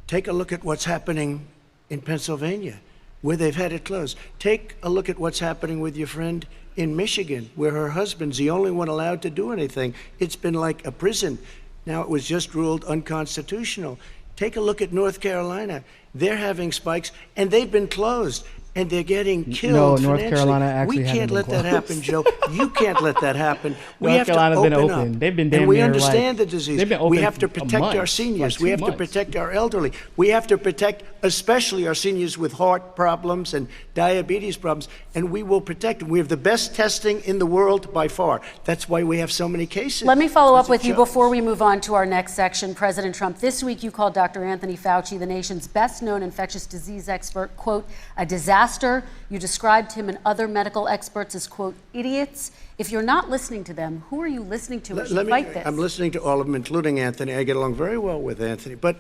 take a look at what's happening in Pennsylvania, where they've had it closed. Take a look at what's happening with your friend in Michigan, where her husband's the only one allowed to do anything. It's been like a prison. Now it was just ruled unconstitutional. Take a look at North Carolina. They're having spikes, and they've been closed, and they're getting killed North financially. Carolina actually We hasn't can't been let that closed. happen, Joe. You can't let that happen. We North have Carolina's to been open open. up. They've been damn and we near, understand like- the disease. they've been We open have to a protect month, our seniors. like We 2 have to months. protect our elderly. We have to protect especially our seniors with heart problems and diabetes problems. And we will protect them. We have the best testing in the world by far. That's why we have so many cases. Let me follow up That's with a you joke. before we move on to our next section. President Trump, this week you called Dr. Anthony Fauci, the nation's best-known infectious disease expert, quote, a disaster. You described him and other medical experts as, quote, idiots. If you're not listening to them, who are you listening to as you fight this? I'm listening to all of them, including Anthony. I get along very well with Anthony. But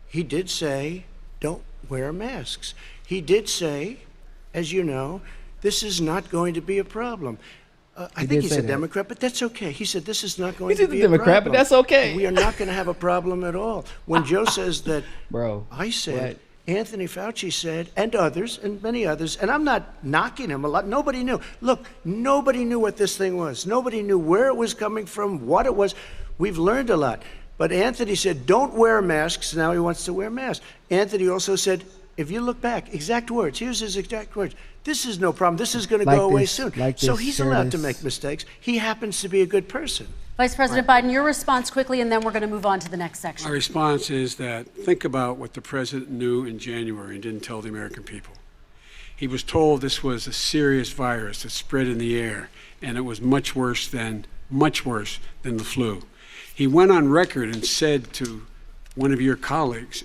he did say, don't wear masks. He did say, as you know, this is not going to be a problem. I think did he's say a that. Democrat, but that's okay. He said this is not going He's to a be Democrat, a but problem. that's okay. We are not going to have a problem at all. When Joe says that, Bro, I said, Anthony Fauci said, and others, and many others, and I'm not knocking him a lot. Nobody knew. Look, nobody knew what this thing was. Nobody knew where it was coming from, what it was. We've learned a lot. But Anthony said, don't wear masks. Now he wants to wear masks. Anthony also said, if you look back, exact words, here's his exact words. This is no problem. This is going to go away soon. So he's allowed to make mistakes. He happens to be a good person. Vice President Biden, your response quickly, and then we're going to move on to the next section. My response is that think about what the president knew in January and didn't tell the American people. He was told this was a serious virus that spread in the air, and it was much worse than the flu. He went on record and said to one of your colleagues,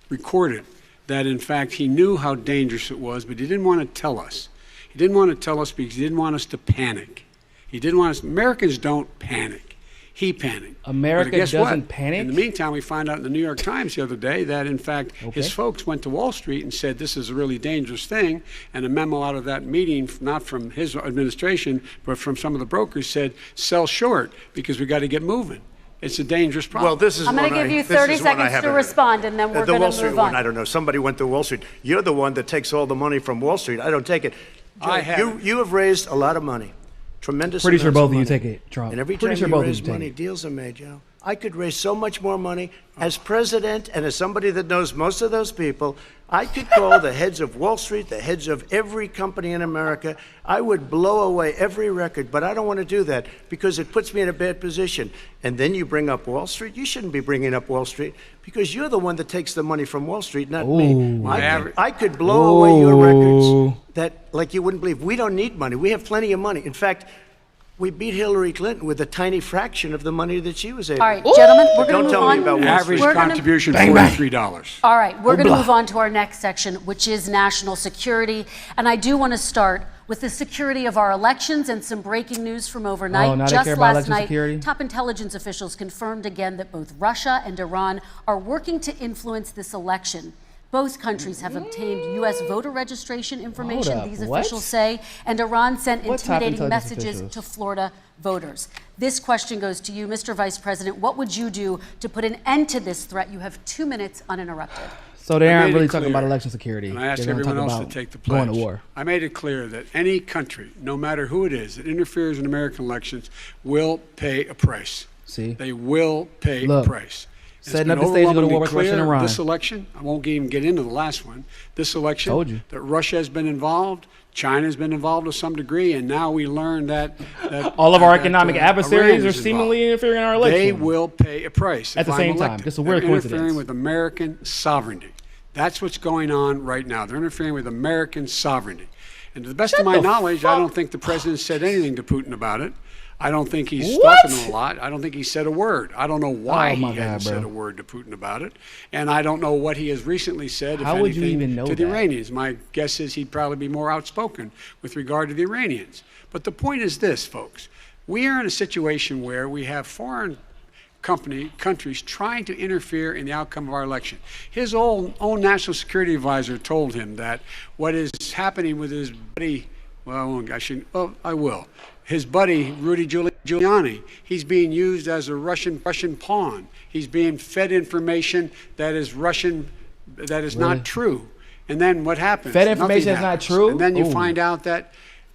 recorded, that in fact he knew how dangerous it was, but he didn't want to tell us. He didn't want to tell us because he didn't want us to panic. He didn't want us. Americans don't panic. He panicked. America doesn't panic? In the meantime, we find out in the New York Times the other day that, in fact, his folks went to Wall Street and said this is a really dangerous thing. And a memo out of that meeting, not from his administration, but from some of the brokers, said sell short because we got to get moving. It's a dangerous problem. Well, this is I'm going to give you 30 seconds to respond, and then we're going to move on. The Wall Street one, I don't know. Somebody went to Wall Street. You're the one that takes all the money from Wall Street. I don't take it. You have raised a lot of money. Tremendous. Pretty sure both of you take it, Trump. And every time you raise money, deals are made, Joe. I could raise so much more money as president and as somebody that knows most of those people. I could call the heads of Wall Street, the heads of every company in America. I would blow away every record, but I don't want to do that because it puts me in a bad position. And then you bring up Wall Street. You shouldn't be bringing up Wall Street because you're the one that takes the money from Wall Street, not me. I could blow away your records that like you wouldn't believe. We don't need money. We have plenty of money. In fact, we beat Hillary Clinton with a tiny fraction of the money that she was able. All right, gentlemen, we're going to move on. Don't tell me about Wall Street. Average contribution, $43. All right, we're going to move on to our next section, which is national security. And I do want to start with the security of our elections and some breaking news from overnight. Just last night, top intelligence officials confirmed again that both Russia and Iran are working to influence this election. Both countries have obtained U.S. voter registration information, these officials say, and Iran sent intimidating messages to Florida voters. This question goes to you, Mr. Vice President. What would you do to put an end to this threat? You have 2 minutes uninterrupted. So they aren't really talking about election security. And I asked everyone else to take the pledge. Going to war. I made it clear that any country, no matter who it is, that interferes in American elections will pay a price. See? They will pay a price. Setting up the stage to go to war with Russia and Iran. This election, I won't even get into the last one. This election, that Russia has been involved, China has been involved to some degree, and now we learn that all of our economic adversaries are seemingly interfering in our election. They will pay a price at the same time. Just a weird coincidence. Interfering with American sovereignty. That's what's going on right now. They're interfering with American sovereignty. And to the best of my knowledge, I don't think the president said anything to Putin about it. I don't think he's spoken a lot. I don't think he said a word. I don't know why he hadn't said a word to Putin about it. And I don't know what he has recently said, if anything, to the Iranians. My guess is he'd probably be more outspoken with regard to the Iranians. But the point is this, folks. We are in a situation where we have foreign countries trying to interfere in the outcome of our election. His own national security advisor told him that what is happening with his buddy, I will. His buddy, Rudy Giuliani, he's being used as a Russian pawn. He's being fed information that is Russian, that is not true. And then what happens? Fed information is not true? And then you find out that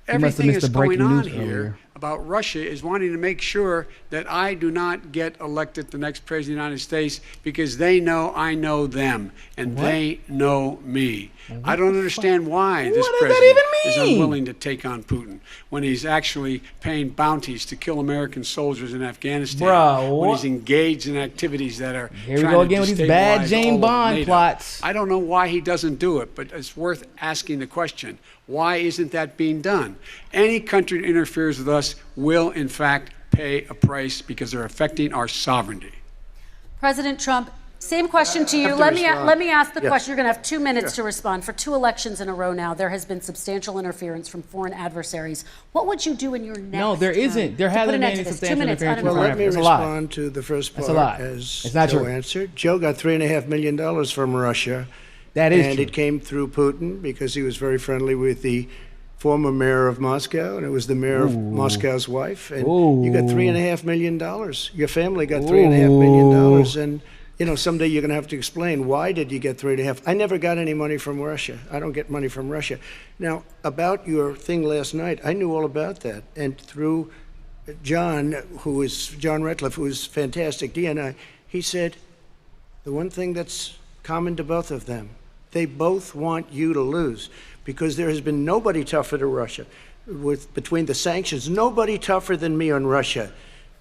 everything that's going on here about Russia is wanting to make sure that I do not get elected the next president of the United States because they know I know them and they know me. I don't understand why this president is unwilling to take on Putin when he's actually paying bounties to kill American soldiers in Afghanistan, when he's engaged in activities that are Here we go again with these bad James Bond plots. I don't know why he doesn't do it, but it's worth asking the question. Why isn't that being done? Any country that interferes with us will, in fact, pay a price because they're affecting our sovereignty. President Trump, same question to you. Let me ask the question. You're going to have 2 minutes to respond. For 2 elections in a row now, there has been substantial interference from foreign adversaries. What would you do in your next No, there isn't. There hasn't been any substantial interference from Well, foreign let me adversaries. respond to the first part. That's a lie. As it's not Joe true. answered. Joe got $3.5 million from Russia. That is and true. It came through Putin because he was very friendly with the former mayor of Moscow, and it was the mayor of Moscow's wife. And you got $3.5 million. Your family got $3.5 million, and You know, someday you're going to have to explain, why did you get 3.5? I never got any money from Russia. I don't get money from Russia. Now, about your thing last night, I knew all about that. And through John Ratcliffe, who is fantastic, DNI, he said, the one thing that's common to both of them, they both want you to lose, because there has been nobody tougher to Russia. Between the sanctions, nobody tougher than me on Russia.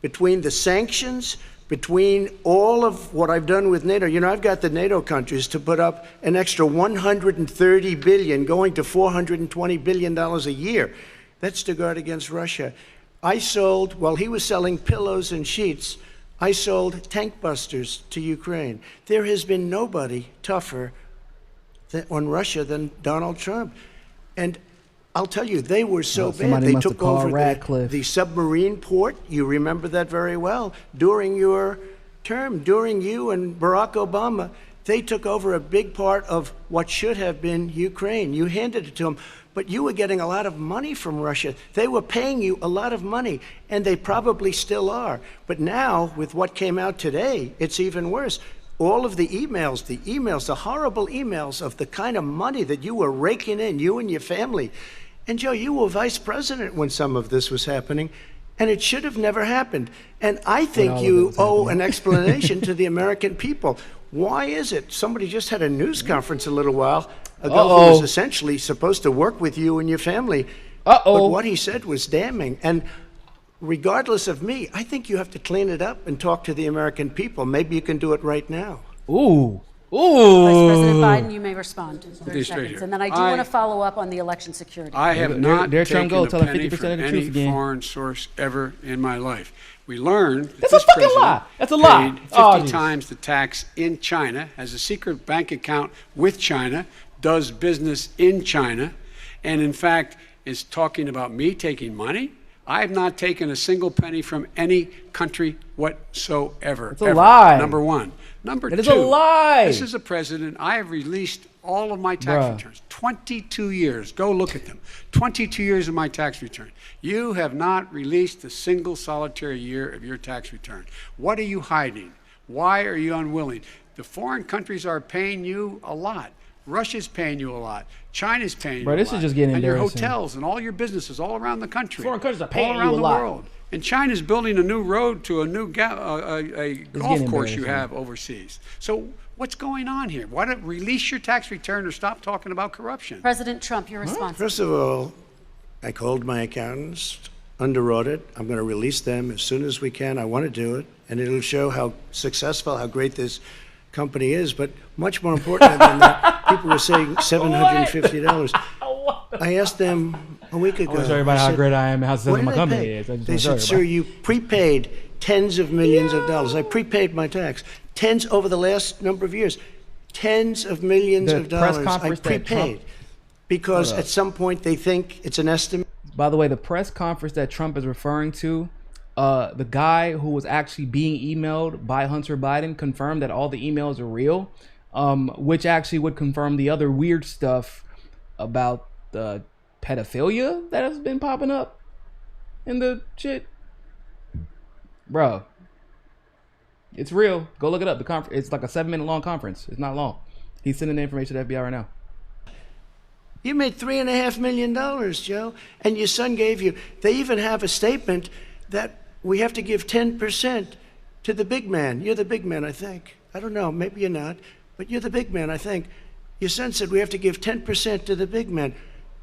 Between the sanctions, between all of what I've done with NATO, you know, I've got the NATO countries to put up an extra $130 billion, going to $420 billion a year. That's to guard against Russia. I sold, while he was selling pillows and sheets, I sold tank busters to Ukraine. There has been nobody tougher on Russia than Donald Trump. And I'll tell you, they were so bad. They took over the submarine port. You remember that very well. During your term, during you and Barack Obama, they took over a big part of what should have been Ukraine. You handed it to them, but you were getting a lot of money from Russia. They were paying you a lot of money, and they probably still are. But now, with what came out today, it's even worse. All of the emails, the horrible emails of the kind of money that you were raking in, you and your family. And Joe, you were vice president when some of this was happening, and it should have never happened. And I think you owe an explanation to the American people. Why is it? Somebody just had a news conference a little while ago who was essentially supposed to work with you and your family. But what he said was damning. And regardless of me, I think you have to clean it up and talk to the American people. Maybe you can do it right now. Ooh. Vice President Biden, you may respond in 30 seconds. And then I do want to follow up on the election security. I have not taken a penny from any foreign source ever in my life. We learned that this president paid 50 times the tax in China, has a secret bank account with China, does business in China, and in fact is talking about me taking money. I have not taken a single penny from any country whatsoever. It's a lie. Number one. Number two. It is a lie. This is a president. I have released all of my tax returns. 22 years. Go look at them. 22 years of my tax return. You have not released a single solitary year of your tax return. What are you hiding? Why are you unwilling? The foreign countries are paying you a lot. Russia's paying you a lot. China's paying you a lot. This is just getting embarrassing. And your hotels and all your businesses all around the country. Foreign countries are paying all around you a the lot. world. And China's building a new road to a new golf course you have overseas. So what's going on here? Why don't release your tax return or stop talking about corruption? President Trump, your response. First of all, I called my accountants under audit. I'm going to release them as soon as we can. I want to do it, and it'll show how successful, how great this company is. But much more important than that, people were saying $750. I asked them a week ago. I want to show everybody how great I am and how successful my company is. They said, sir, you prepaid tens of millions of dollars. I prepaid my tax. Tens over the last number of years. Tens of millions of dollars I prepaid. Because at some point they think it's an estimate. By the way, the press conference that Trump is referring to, the guy who was actually being emailed by Hunter Biden confirmed that all the emails are real, which actually would confirm the other weird stuff about the pedophilia that has been popping up in the shit. Bro, it's real. Go look it up. The conference, it's like a 7-minute long conference. It's not long. He's sending the information to the FBI right now. You made $3.5 million, Joe, and your son gave you. They even have a statement that we have to give 10% to the big man. You're the big man, I think. I don't know, maybe you're not, but you're the big man, I think. Your son said we have to give 10% to the big man.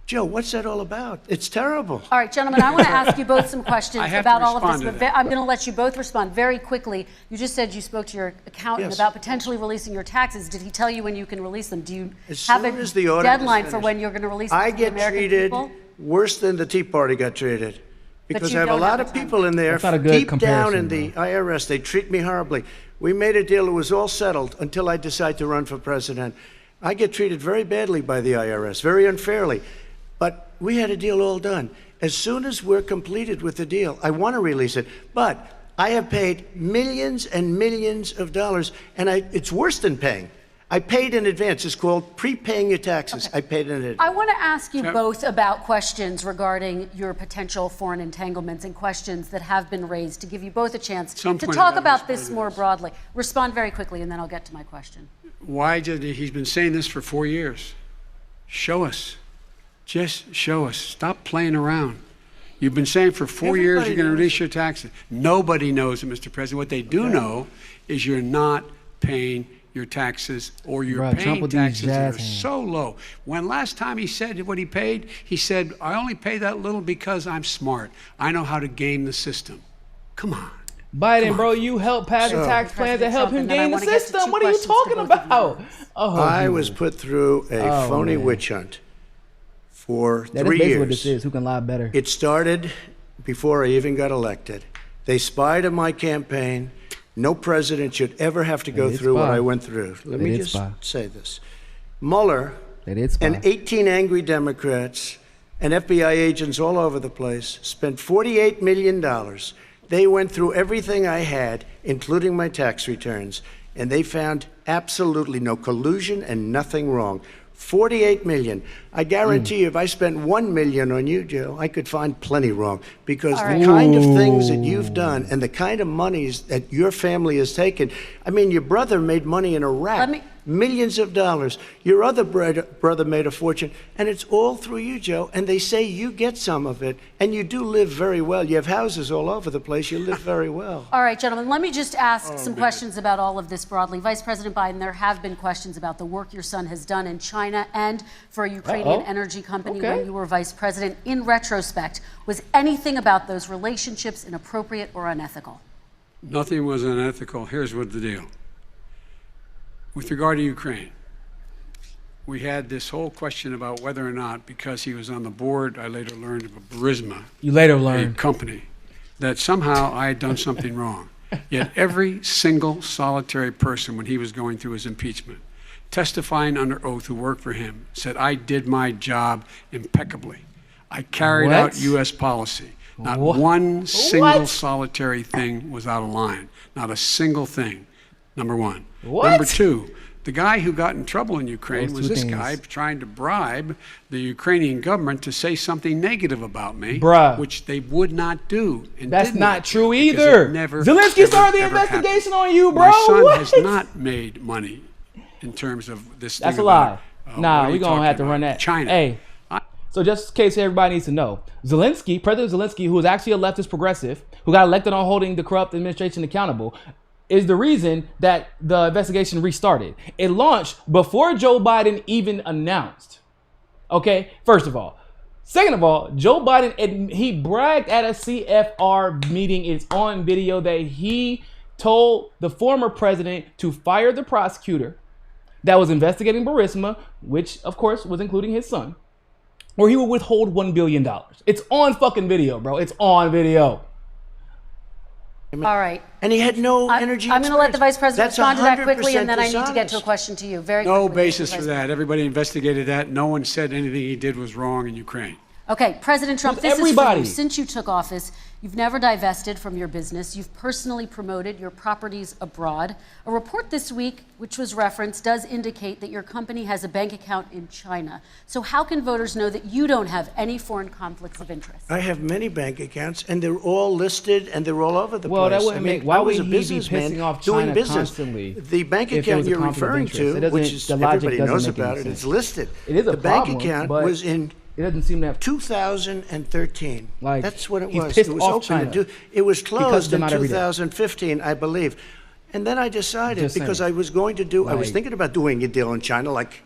Joe, what's that all about? It's terrible. All right, gentlemen, I want to ask you both some questions about all of this, but I'm going to let you both respond very quickly. You just said you spoke to your accountant about potentially releasing your taxes. Did he tell you when you can release them? Do you have a deadline for when you're going to release them to the American people? I get treated worse than the Tea Party got treated. Because I have a lot of people in there deep down in the IRS. They treat me horribly. We made a deal. It was all settled until I decide to run for president. I get treated very badly by the IRS, very unfairly. But we had a deal all done. As soon as we're completed with the deal, I want to release it. But I have paid millions and millions of dollars, and it's worse than paying. I paid in advance. It's called prepaying your taxes. I paid in advance. I want to ask you both about questions regarding your potential foreign entanglements and questions that have been raised to give you both a chance to talk about this more broadly. Respond very quickly, and then I'll get to my question. Why did he's been saying this for 4 years? Show us. Just show us. Stop playing around. You've been saying for 4 years you're going to reduce your taxes. Nobody knows it, Mr. President. What they do know is you're not paying your taxes, or you're paying taxes that are so low. When last time he said what he paid, he said, I only pay that little because I'm smart. I know how to game the system. Come on. Biden, bro, you helped pass a tax plan to help him game the system. What are you talking about? I was put through a phony witch hunt for 3 years. That's basically what this is. Who can lie better? It started before I even got elected. They spied on my campaign. No president should ever have to go through what I went through. Let me just say this. Mueller and 18 angry Democrats and FBI agents all over the place spent $48 million. They went through everything I had, including my tax returns, and they found absolutely no collusion and nothing wrong. 48 million. I guarantee you, if I spent 1 million on you, Joe, I could find plenty wrong, because the kind of things that you've done and the kind of monies that your family has taken. I mean, your brother made money in Iraq, millions of dollars. Your other brother made a fortune, and it's all through you, Joe. And they say you get some of it, and you do live very well. You have houses all over the place. You live very well. All right, gentlemen, let me just ask some questions about all of this broadly. Vice President Biden, there have been questions about the work your son has done in China and for a Ukrainian energy company when you were vice president. In retrospect, was anything about those relationships inappropriate or unethical? Nothing was unethical. Here's what the deal. With regard to Ukraine, we had this whole question about whether or not, because he was on the board, I later learned of a Burisma, a company, that somehow I had done something wrong. Yet every single solitary person, when he was going through his impeachment, testifying under oath who worked for him, said, I did my job impeccably. I carried out U.S. policy. Not one single solitary thing was out of line. Not a single thing. Number one. Number two, the guy who got in trouble in Ukraine was this guy trying to bribe the Ukrainian government to say something negative about me, which they would not do. And that's not true either. Zelensky started the investigation on you, bro. My son has not made money in terms of this. That's a lie. Nah, we're going to have to run that. China. Hey. So just in case everybody needs to know, Zelensky, President Zelensky, who is actually a leftist progressive, who got elected on holding the corrupt administration accountable, is the reason that the investigation restarted. It launched before Joe Biden even announced. Okay, first of all. Second of all, Joe Biden, he bragged at a CFR meeting, it's on video, that he told the former president to fire the prosecutor that was investigating Burisma, which of course was including his son, or he would withhold $1 billion. It's on fucking video, bro. It's on video. All right. And he had no energy. I'm going to let the Vice President respond to that quickly, and then I need to get to a question to you. Very quickly. No basis for that. Everybody investigated that. No one said anything he did was wrong in Ukraine. Okay, President Trump, this is for you. Since you took office, you've never divested from your business. You've personally promoted your properties abroad. A report this week, which was referenced, does indicate that your company has a bank account in China. So how can voters know that you don't have any foreign conflicts of interest? I have many bank accounts, and they're all listed, and they're all over the place. Well, that wouldn't make. Why would he be pissing off China constantly? The bank account you're referring to, which is everybody knows about it, it's listed. It is a the bank account was in. It doesn't seem to have 2013. Like, that's what it he's was. pissed It was off open. China It was closed in 2015, I believe. And then I decided, because I was going to do, I was thinking about doing a deal in China, like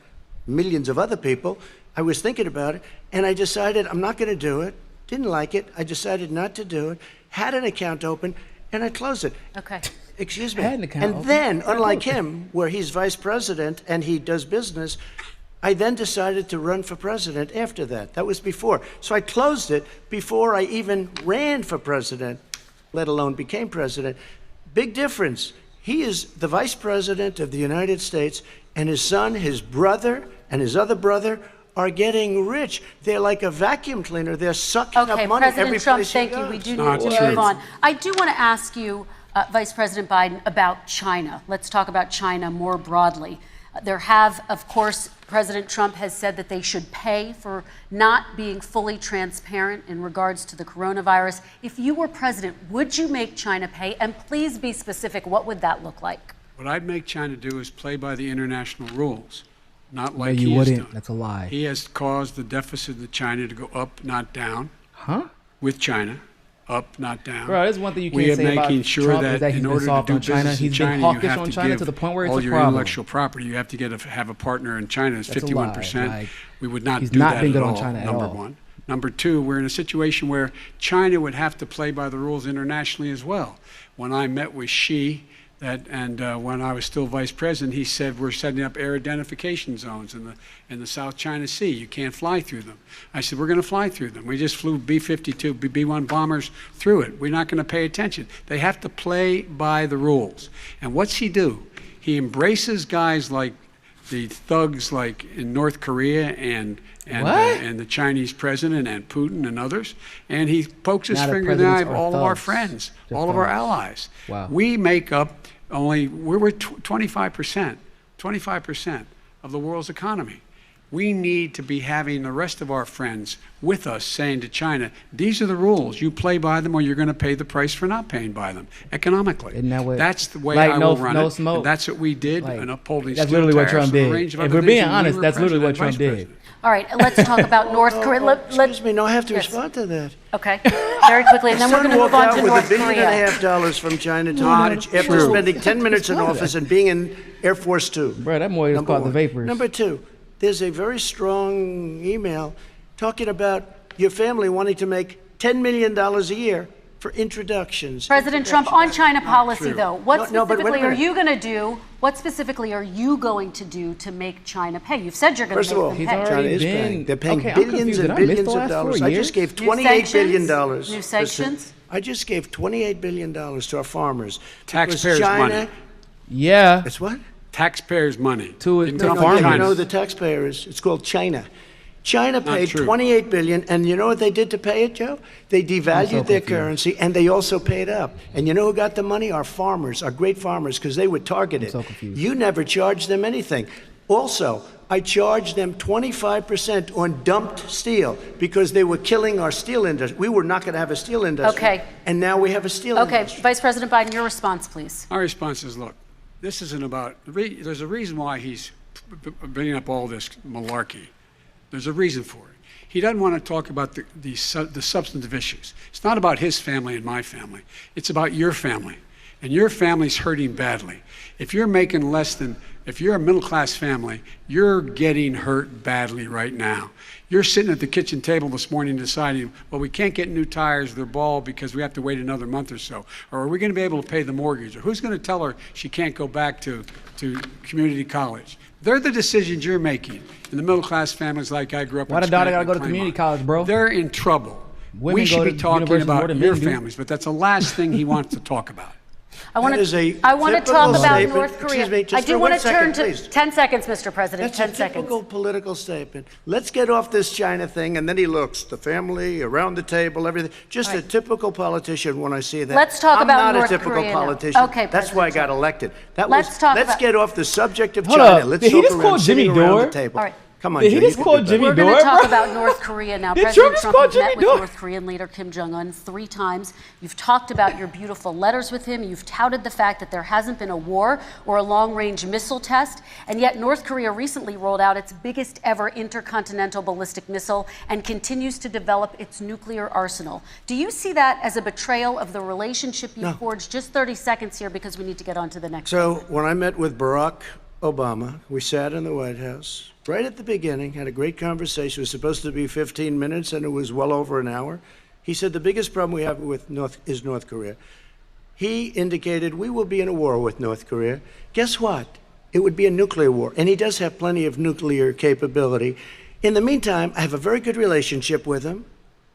millions of other people. I was thinking about it, and I decided I'm not going to do it. Didn't like it. I decided not to do it. Had an account open, and I closed it. Okay. Excuse me. And then, unlike him, where he's vice president and he does business, I then decided to run for president after that. That was before. So I closed it before I even ran for president, let alone became president. Big difference. He is the vice president of the United States, and his son, his brother, and his other brother are getting rich. They're like a vacuum cleaner. They're sucking up money every place he goes. Thank you. We do need to move on. I do want to ask you, Vice President Biden, about China. Let's talk about China more broadly. There have, of course, President Trump has said that they should pay for not being fully transparent in regards to the coronavirus. If you were president, would you make China pay? And please be specific. What would that look like? What I'd make China do is play by the international rules, not like you he has wouldn't. done. That's a lie. He has caused the deficit of China to go up, not down. Huh? With China, up, not down. Bro, there's one thing you We can't are say about making sure Trump that is that he's in been order to soft do on China. business in He's been China, you hawkish have on to China give to the point where it's all a your problem. intellectual property. You have to have a partner in China. It's That's a lie. 51%. Like, We would not he's do not that been at good on all, China at number all. one. Number two, we're in a situation where China would have to play by the rules internationally as well. When I met with Xi, when I was still vice president, he said we're setting up air identification zones in the South China Sea. You can't fly through them. I said we're going to fly through them. We just flew B-52, B-1 bombers through it. We're not going to pay attention. They have to play by the rules. And what's he do? He embraces guys like the thugs like in North Korea and the Chinese president and Putin and others, and he pokes his finger in the eye of all of our friends, all of our allies. Wow. We make up we're 25% of the world's economy. We need to be having the rest of our friends with us saying to China, these are the rules. You play by them or you're going to pay the price for not paying by them economically. Isn't that what, that's the way like, I no, will run no it. smoke. And that's what we did Like, in upholding that's steel literally what tariffs Trump and a did. range of If other we're things being when we honest, were that's literally what president, Trump vice did. president. All right, let's talk about North Korea. Excuse me, no, I have to Yes. respond to that. Okay, very quickly, and then we're going to move on to North with $1.5 Korea. billion from China to Not manage after true. spending 10 minutes in office and being in Air Force Two. Bro, that boy is Number called the one. Vapors. Number two, there's a very strong email talking about your family wanting to make $10 million a year for introductions. President Trump, on China policy, true. though, what No, but wait a specifically are minute. you going to do? What specifically are you going to do to make China pay? You've said you're going First to of make all, them He's pay. already China is been- paying. They're paying Okay, I'm billions confused. and Did I miss billions the of last 4 dollars. I years? just gave New $28 billion. sanctions? New sanctions? I just gave $28 billion to our farmers. Taxpayers' Because China, money. Yeah. It's what? Taxpayers' money. To Didn't the come No, from farmers. you China. know the taxpayer is, it's called China. China paid true. $28 billion, and you know what they did to pay it, Joe? They devalued their confused. currency, and they also paid up. And you know who got the money? Our farmers, our great farmers, because they were targeted. so confused. You never charged them anything. Also, I charged them 25% on dumped steel because they were killing our steel industry. We were not going to have a steel industry. Okay. And now we have a steel Okay, industry. Vice President Biden, your response, please. Our response is, look, this isn't about, there's a reason why he's bringing up all this malarkey. There's a reason for it. He doesn't want to talk about the substantive issues. It's not about his family and my family. It's about your family. And your family's hurting badly. If you're making less than, if you're a middle-class family, you're getting hurt badly right now. You're sitting at the kitchen table this morning deciding, well, we can't get new tires, they're bald because we have to wait another month or so. Or are we going to be able to pay the mortgage? Or who's going to tell her she can't go back to community college? They're the decisions you're making. In the middle-class families like I grew up in. Why the daughter Scranton gotta go to and community Claymont, college, bro? They're in trouble. Women We go should to be talking university more about than your men do. families, but that's the last thing he wants to talk about. I want That is a to talk typical about statement. North Korea. Excuse me, just I do for want 1 to turn second, to please. 10 seconds, Mr. President. That's 10 a seconds. typical political statement. Let's get off this China thing, and then he looks, the family, around the table, everything. Just a typical politician when I see that. Let's talk I'm about not North a typical Korea now. politician. Okay, That's why I got President elected. Let's talk let's about- get off the subject of Hold China. up. Let's Did he talk just around call sitting Jimmy around Dore? the table. All right. Come on, Did he Jimmy, just you call can do Jimmy better. We're going to Dore, talk bro? about North Korea now. Did President Trump just Trump, call you've met Jimmy with Dore? North Korean leader Kim Jong-un 3 times. You've talked about your beautiful letters with him. You've touted the fact that there hasn't been a war or a long-range missile test. And yet North Korea recently rolled out its biggest ever intercontinental ballistic missile and continues to develop its nuclear arsenal. Do you see that as a betrayal of the relationship you forged? Just 30 seconds here because we need to get on to the next. So when I met with Barack Obama, we sat in the White House right at the beginning, had a great conversation. It was supposed to be 15 minutes, and it was well over an hour. He said the biggest problem we have with North Korea. He indicated we will be in a war with North Korea. Guess what? It would be a nuclear war, and he does have plenty of nuclear capability. In the meantime, I have a very good relationship with him.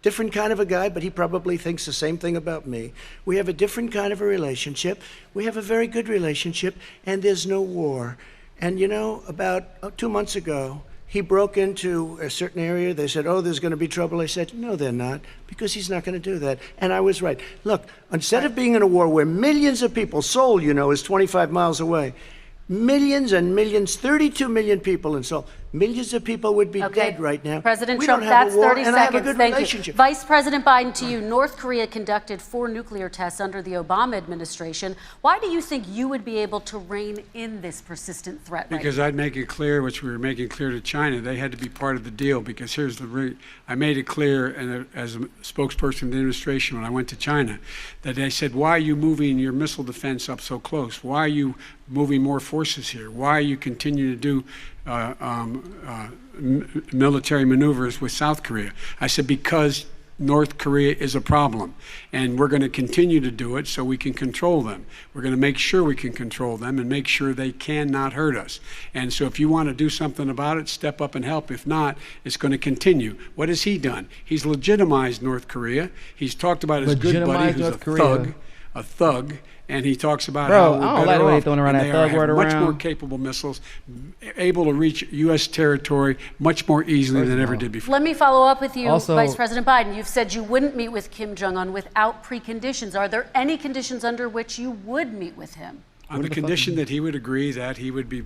Different kind of a guy, but he probably thinks the same thing about me. We have a different kind of a relationship. We have a very good relationship, and there's no war. And you know, about 2 months ago, he broke into a certain area. They said, oh, there's going to be trouble. I said, no, they're not, because he's not going to do that. And I was right. Look, instead of being in a war where millions of people, Seoul, you know, is 25 miles away, Millions and millions, 32 million people in Seoul. Millions of people would be dead right now. President we Trump, don't have that's a war, 30 and seconds. I have a good Thank relationship. you. Vice President Biden, to you. North Korea conducted 4 nuclear tests under the Obama administration. Why do you think you would be able to rein in this persistent threat? Because I'd make it clear, which we were making clear to China, they had to be part of the deal. Because here's I made it clear, and as a spokesperson of the administration when I went to China, that they said, why are you moving your missile defense up so close? Why are you moving more forces here? Why are you continuing to do military maneuvers with South Korea? I said, because North Korea is a problem, and we're going to continue to do it so we can control them. We're going to make sure we can control them and make sure they cannot hurt us. And so if you want to do something about it, step up and help. If not, it's going to continue. What has he done? He's legitimized North Korea. He's talked about his good buddy who's a thug, and he talks about how we're I don't like the way they're throwing around that thug word around. much more capable missiles, able to reach U.S. territory much more easily than ever did before. Let me follow up with you, Also, Vice President Biden. You've said you wouldn't meet with Kim Jong-un without preconditions. Are there any conditions under which you would meet with him? On the condition that he would agree that he would be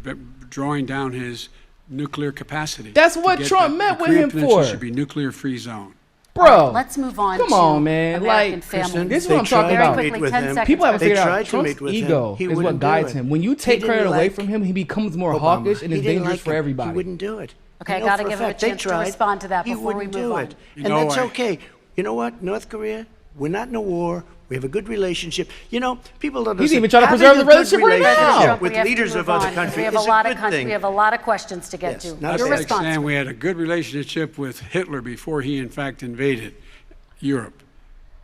drawing down his nuclear capacity. That's what Trump met with him for. Should be nuclear-free zone. Bro, right, let's move on. Come to on, man. American Like, families. this is what I'm talking Very about. quickly, 10 seconds. People haven't figured out tried to Trump's meet with ego him. is what guides him. When you take credit away from him, he becomes more hawkish and it's dangerous for everybody. He wouldn't do it. Okay, I got to give him a chance to respond to that before we move on. And that's okay. You know what, North Korea, we're not in a war. We have a good relationship. You know, people don't. He's even trying to preserve the relationship right now with leaders of other countries. We have a lot of countries. We have a lot of questions to get to. That's like saying we had a good relationship with Hitler before he, in fact, invaded Europe,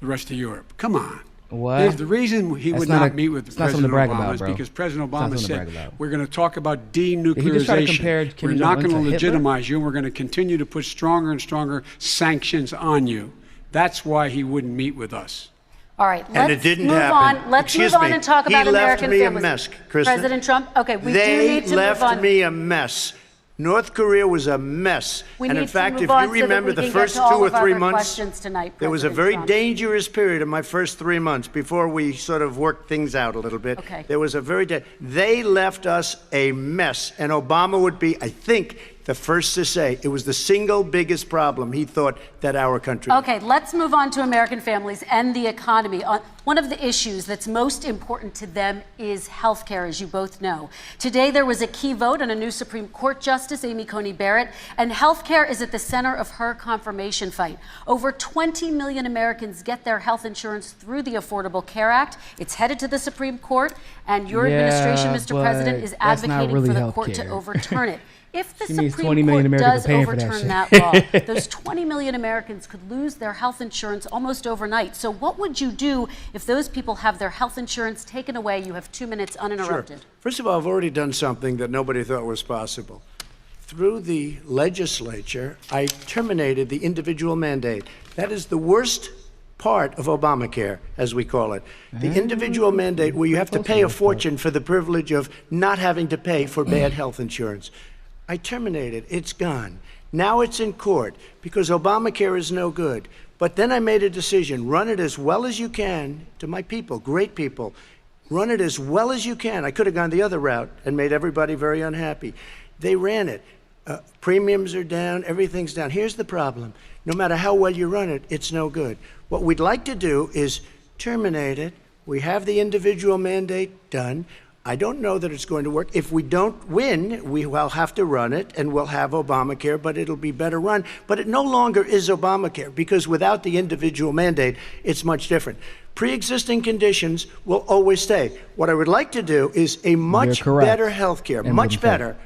the rest of Europe. Come on. What? The reason he would not meet with President Obama is because President Obama said, we're going to talk about denuclearization. We're not going to legitimize you, and we're going to continue to put stronger and stronger sanctions on you. That's why he wouldn't meet with us. All right, and it didn't happen. Let's move on and talk about American families. He left me a mess, Kristen. President Trump, okay, we do need to move on. They left me a mess. North Korea was a mess. And in fact, if you remember the first 2 or 3 months, there was a very dangerous period in my first 3 months before we sort of worked things out a little bit. Okay. There was a they left us a mess. And Obama would be, I think, the first to say it was the single biggest problem he thought that our country had. Okay, let's move on to American families and the economy. One of the issues that's most important to them is health care, as you both know. Today, there was a key vote on a new Supreme Court Justice, Amy Coney Barrett, and health care is at the center of her confirmation fight. Over 20 million Americans get their health insurance through the Affordable Care Act. It's headed to the Supreme Court, and your administration, Mr. President, is advocating for the court to overturn it. If the Supreme Court does overturn that law, those 20 million Americans could lose their health insurance almost overnight. So what would you do if those people have their health insurance taken away? You have 2 minutes uninterrupted. Sure. First of all, I've already done something that nobody thought was possible. Through the legislature, I terminated the individual mandate. That is the worst part of Obamacare, as we call it. The individual mandate where you have to pay a fortune for the privilege of not having to pay for bad health insurance. I terminated. It's gone. Now it's in court because Obamacare is no good. But then I made a decision. Run it as well as you can to my people, great people. Run it as well as you can. I could have gone the other route and made everybody very unhappy. They ran it. Premiums are down. Everything's down. Here's the problem. No matter how well you run it, it's no good. What we'd like to do is terminate it. We have the individual mandate done. I don't know that it's going to work. If we don't win, we will have to run it, and we'll have Obamacare, but it'll be better run. But it no longer is Obamacare, because without the individual mandate, it's much different. Pre-existing conditions will always stay. What I would like to do is a much better health care, much better,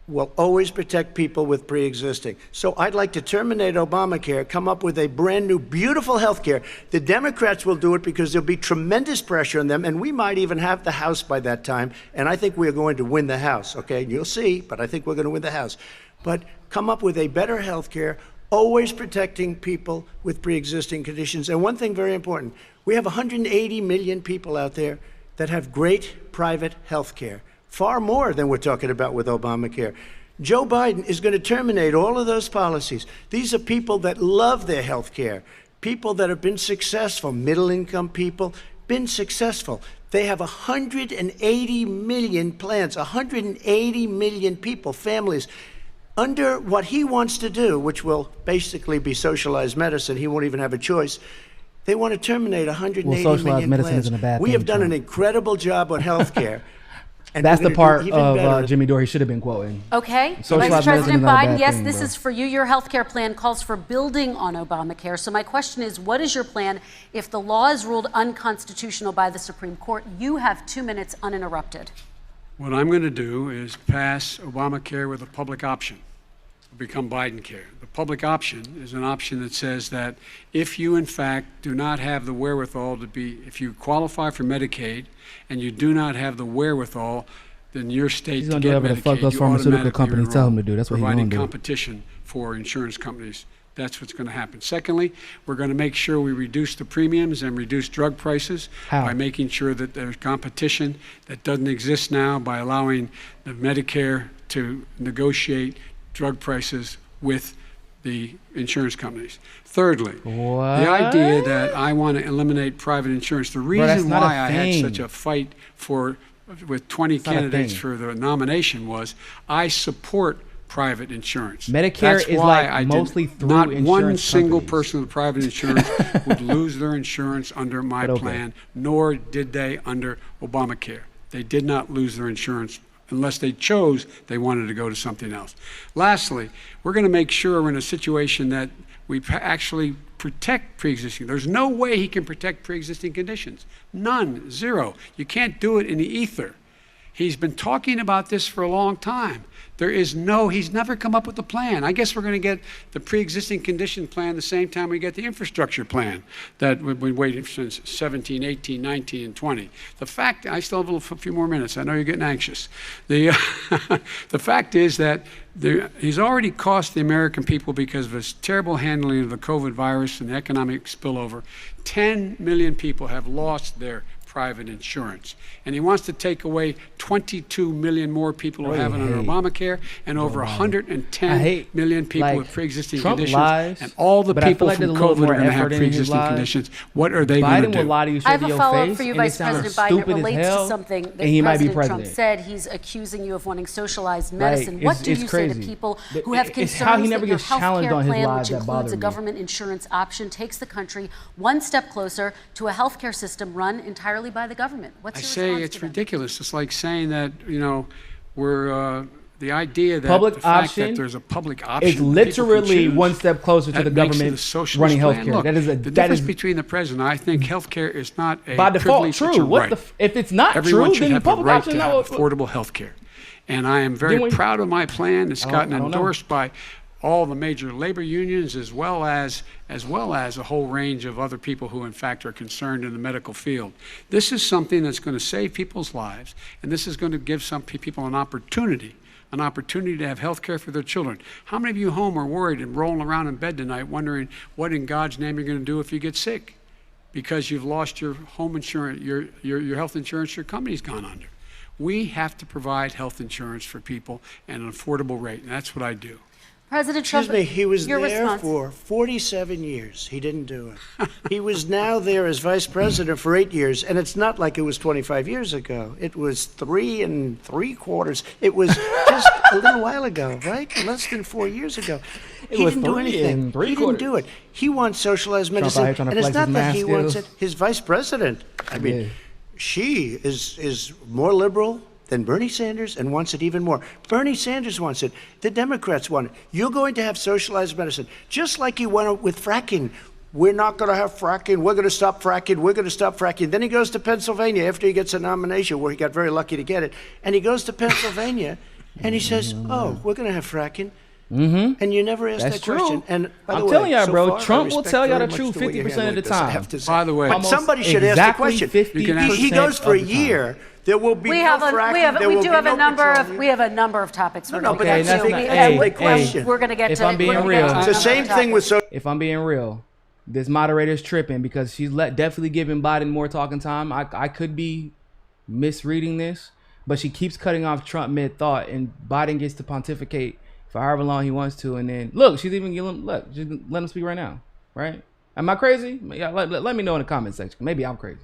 will always protect people with pre-existing. So I'd like to terminate Obamacare, come up with a brand new, beautiful health care. The Democrats will do it because there'll be tremendous pressure on them, and we might even have the House by that time, and I think we're going to win the House, okay? You'll see, but I think we're going to win the House. But come up with a better health care, always protecting people with pre-existing conditions. And one thing very important, we have 180 million people out there that have great private health care. Far more than we're talking about with Obamacare. Joe Biden is going to terminate all of those policies. These are people that love their health care, people that have been successful, middle-income people, been successful. They have 180 million plans, 180 million people, families, under what he wants to do, which will basically be socialized medicine. He won't even have a choice. They want to terminate 180 million medicine plans. isn't a bad We thing, have done Trump. an incredible job on health care. And That's we're the gonna part do even better. of Jimmy Dore he should have been quoting. Okay, Socialized Vice medicine President is not a Biden, bad yes, thing, this bro. is for you. Your health care plan calls for building on Obamacare. So my question is, what is your plan if the law is ruled unconstitutional by the Supreme Court? You have 2 minutes uninterrupted. What I'm going to do is pass Obamacare with a public option. It'll become Biden care. The public option is an option that says that if you, in fact, do not have the wherewithal to be, if you qualify for Medicaid and you do not have the wherewithal, then your state He's to gonna do get whatever the fuck Medicaid, those you pharmaceutical automatically companies tell him to enroll, do. That's what he's providing gonna do. competition for insurance companies. That's what's going to happen. Secondly, we're going to make sure we reduce the premiums and reduce drug prices How? by making sure that there's competition that doesn't exist now by allowing the Medicare to negotiate drug prices with the insurance companies. Thirdly, What? the idea that I want to eliminate private insurance. The that's reason not a why I had thing. such a fight with 20 not a candidates thing. for the nomination was I support private insurance. Medicare That's is why like I did mostly through not one insurance single companies. person with private insurance would lose their insurance under my But okay. plan, nor did they under Obamacare. They did not lose their insurance unless they chose they wanted to go to something else. Lastly, we're going to make sure we're in a situation that we actually protect pre-existing. There's no way he can protect pre-existing conditions. None, zero. You can't do it in the ether. He's been talking about this for a long time. He's never come up with a plan. I guess we're going to get the pre-existing condition plan the same time we get the infrastructure plan that we've been waiting since 17, 18, 19, and 20. The fact, I still have a few more minutes. I know you're getting anxious. The fact is that he's already cost the American people, because of his terrible handling of the COVID virus and the economic spillover, 10 million people have lost their private insurance. And he wants to take away 22 million more people who have it under Obamacare, and over 110 million people with pre-existing Trump conditions. lies, And all the but I feel people like from there's a little COVID more are going to have effort in his pre-existing lies. conditions. What are they going to Biden do? will lie to you I straight have to a your follow-up face, for you, and it Vice sounds President Biden. It stupid as relates hell, to something that and he might be President Trump president. said. He's accusing you of wanting socialized medicine. What do it's you say to crazy. people who have It's concerns how he never that your gets health challenged care on his plan, lies which that includes bother a me. government insurance option, takes the country one step closer to a health care system run entirely by the government? What's I your say response it's to them? ridiculous. It's like saying that, we're the idea that Public the fact option that there's a public option It's that people literally can choose, one step closer to that the makes it government a socialist running plan. healthcare. Look, That is the difference between the president. I think healthcare is not a by default privilege, it's true. a What right. if it's not Everyone true? should Then the have the public right option to is have not affordable health care. And I am very Then we- proud of my plan. It's gotten I don't know. endorsed by all the major labor unions, as well as a whole range of other people who, in fact, are concerned in the medical field. This is something that's going to save people's lives, and this is going to give some people an opportunity to have health care for their children. How many of you home are worried and rolling around in bed tonight wondering what in God's name you're going to do if you get sick because you've lost your home insurance, your health insurance, your company's gone under? We have to provide health insurance for people at an affordable rate, and that's what I do. President Trump, Excuse me, he was your there response. for 47 years. He didn't do it. He was now there as vice president for 8 years, and it's not like it was 25 years ago. It was 3 3/4. It was just a little while ago, right? Less than 4 years ago. He was didn't do 3 anything. He didn't do it. He wants socialized out medicine, here trying to and it's flex not his that math he wants skills. it. His vice president, I mean, Yeah. she is more liberal than Bernie Sanders and wants it even more. Bernie Sanders wants it. The Democrats want it. You're going to have socialized medicine, just like you went with fracking. We're not going to have fracking. We're going to stop fracking. We're going to stop fracking. Then he goes to Pennsylvania after he gets a nomination, where he got very lucky to get it. And he goes to Pennsylvania and he says, oh, we're going to have fracking. Mm-hmm. And you never ask That's that true. question. And by the I'm way, telling y'all, so bro, far, I Trump will respect tell y'all very the much truth the way you're 50% of the handling this, I time. have to say. By the way, But Almost somebody should ask the exactly question. 50% He goes for a of the time. year. There will be We no have fracking. there we will do be have no a number of petroleum. topics. No, we're no, gonna but get that's to. not- We- that's and the question. We're going to get If to. I'm being we're gonna real. get to It's the another same thing with topic. If I'm being real, this moderator's tripping because she's definitely giving Biden more talking time. I could be misreading this, but she keeps cutting off Trump mid-thought, and Biden gets to pontificate for however long he wants to, and then look, she's even giving just let him speak right now, right? Am I crazy? Yeah, let me know in the comment section. Maybe I'm crazy.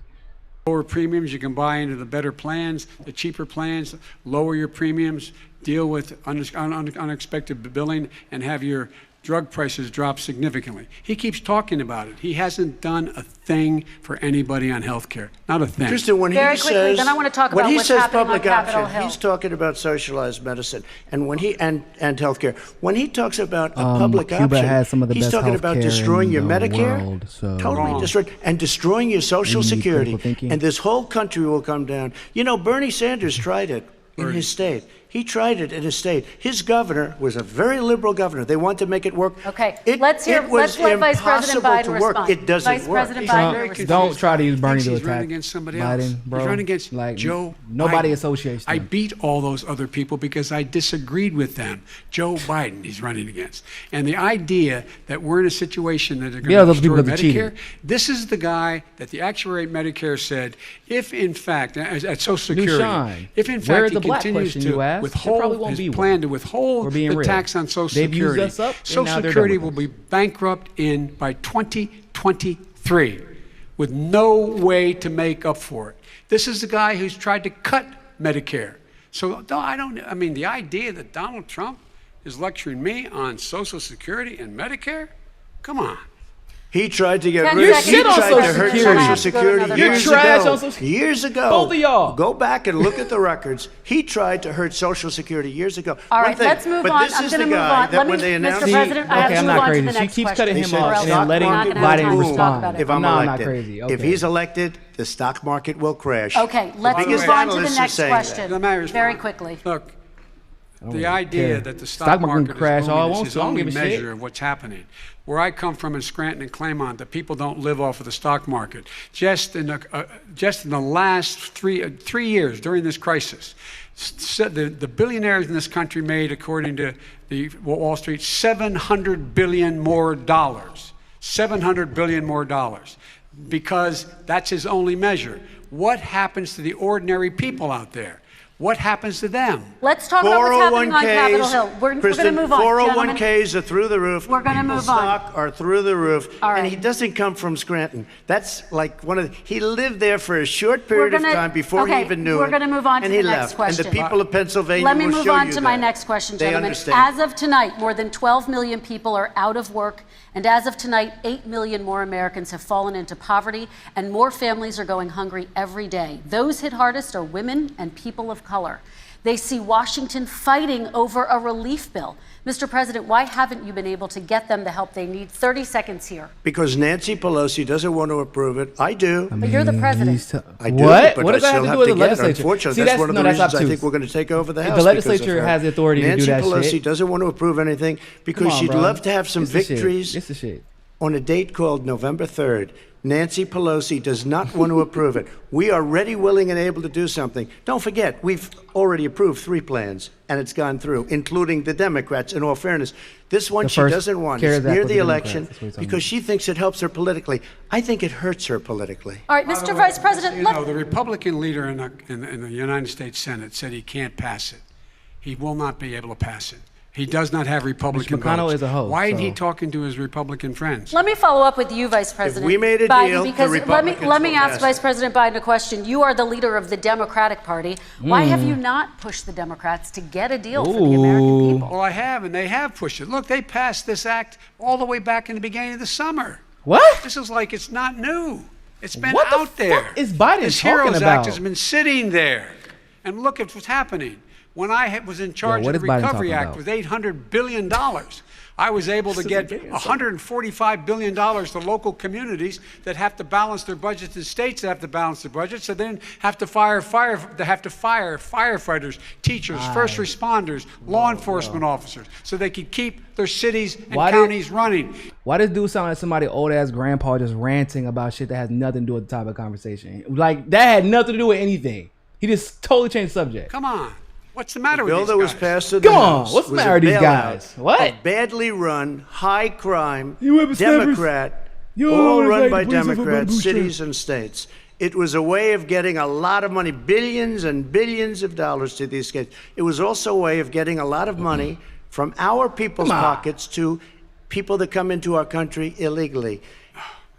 lower premiums, you can buy into the better plans, the cheaper plans, lower your premiums, deal with unexpected billing, and have your drug prices drop significantly. He keeps talking about it. He hasn't done a thing for anybody on health care. Not a thing. Tristan, when Very he quickly, says, then I want to talk when about he what's says happening on public Capitol option, Hill. he's talking about socialized medicine, and when he and healthcare. When he talks about a public Cuba option, has some of the he's best talking about healthcare destroying in your the Medicare, world, so- totally Wrong. destroyed, and destroying your Social You need Security, critical thinking. and this whole country will come down. You know, Bernie Sanders tried it in his state. He tried it in his state. His governor was a very liberal governor. They wanted to make it work. Okay, It let's was let Vice President impossible Biden to work. respond. It doesn't Vice work. President He's Biden very respond. Don't try to use Bernie Thinks to he's attack running against somebody else. Biden, bro. He's running against like Joe Nobody Biden. associates I them. beat all those other people because I disagreed with them. Joe Biden he's running against. And the idea that we're in a situation that they're going Yeah, to those destroy people that Medicare, cheated. this is the guy that the actuary at Medicare said, if in fact, at Social Security, Shine. if in Where fact is he the black continues question you to asked? There probably withhold won't his be one. plan to withhold We're being the real. tax on Social They've used Security, us up, and now Social they're done Security with will us. be bankrupt by 2023 with no way to make up for it. This is the guy who's tried to cut Medicare. So no, I mean, the idea that Donald Trump is lecturing me on Social Security and Medicare? Come on. He tried to get 10 rid of. seconds. He You're shit on tried to Social hurt Security. Social Security You're years trash ago. on Social- Years ago. Both of y'all. Go back and look at the records. He tried to hurt Social Security years ago. All One right, thing, let's move but on. This I'm is going to the move guy on. that Let me, when they announced Mr. President, I have okay, to I'm move not on crazy. to the She next keeps question. cutting him They off said and then stock letting market We're not gonna Biden have time to talk respond. about it. If I'm No, I'm not elected, crazy. if Okay. he's elected, the stock market will crash. Okay, let's The biggest move on to the analysts are next saying question. Let me respond. Very quickly. Look, the really idea care. that the stock market can crash is all it booming wants is to. I don't only give a shit. measure of what's happening. Where I come from in Scranton and Claymont, the people don't live off of the stock market. Just in the last three years during this crisis, the billionaires in this country made, according to the Wall Street, $700 billion more dollars. $700 billion more dollars, because that's his only measure. What happens to the ordinary people out there? What happens to them? Let's talk about what's happening on Capitol Hill. We're going to Kristen, move on, gentlemen. 401ks are through the roof. We're gonna People's move on. stock are through the roof. All right. And he doesn't come from Scranton. That's like he lived there for a short period of time before he even knew it. We're going to move on to and the he next left. question. And the people of Pennsylvania Let me will move show on you to my that. next question, They gentlemen. understand. As of tonight, more than 12 million people are out of work. And as of tonight, 8 million more Americans have fallen into poverty, and more families are going hungry every day. Those hit hardest are women and people of color. They see Washington fighting over a relief bill. Mr. President, why haven't you been able to get them the help they need? 30 seconds here. Because Nancy Pelosi doesn't want to approve it. I do. But you're the president. I do, What? but What does I that still have to do with the get it. legislature? Unfortunately, See, that's one of the that's reasons I obtuse. think we're going to take over the The House. because legislature of her. has the authority to do Nancy that Pelosi shit. doesn't want to approve anything because Come on, she'd bro. love to have some It's the shit. victories It's the shit. on a date called November 3rd. Nancy Pelosi does not want to approve it. We are ready, willing, and able to do something. Don't forget, we've already approved 3 plans, and it's gone through, including the Democrats, in all fairness. This one The she first doesn't want. CARES It's Act near with the the election Democrats. That's what he's talking because she thinks it helps her politically. I think it hurts her politically. All right, Mr. Vice President, You let know, the Republican leader in the United States Senate said he can't pass it. He will not be able to pass it. He does not have Republican Mitch McConnell votes. is a host, Why isn't he so- talking to his Republican friends? Let me follow up with you, Vice President we made a Biden, deal, the because Republicans let me will ask pass Vice it. President Biden a question. You are the leader of the Democratic Party. Why have you not pushed the Democrats to get a deal for the American people? Well, I have, and they have pushed it. Look, they passed this act all the way back in the beginning of the summer. What? This is like it's not new. It's been What the out there. fuck is Biden this talking HEROES about? Act has been sitting there. And look at what's happening. When I was in charge what of the is Biden Recovery talking Act about? with $800 billion, I was able to get $145 billion to local communities that have to balance their budgets and states that have to balance their budgets, so then have to fire firefighters, teachers, first responders, law enforcement officers, so they could keep their cities and counties running. Why does dude sound like somebody old ass grandpa just ranting about shit that has nothing to do with the topic of conversation? Like that had nothing to do with anything. He just totally changed the subject. Come on. What's the matter with bill these that was guys? passed in the Come on, House what's the was matter a with these bailout guys? What? of badly run, high crime, You whippersnappers. Democrat, You all always run like by the police of a Democrats, bamboo cities and states. It was a way of getting a lot of money, billions and billions of dollars to these states. It was also a way of getting a lot of money from our people's Come on. pockets to people that come into our country illegally.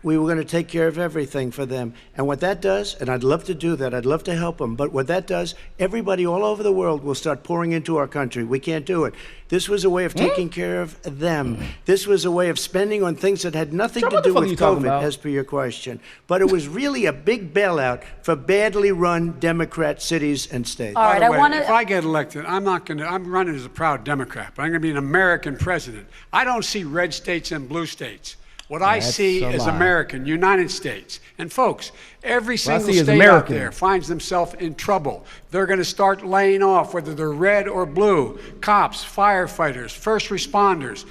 we were going to take care of everything for them. And what that does, and I'd love to do that, I'd love to help them, but what that does, everybody all over the world will start pouring into our country. We can't do it. This was a way of taking care of them. This was a way of spending on things that had nothing to do with COVID, as per your question. But it was really a big bailout for badly run Democrat cities and states. All right, If I get elected, I'm running as a proud Democrat, but I'm going to be an American president. I don't see red states and blue states. What I see is American, United States. And folks, every single state out there finds themselves in trouble. They're going to start laying off, whether they're red or blue, cops, firefighters, first responders,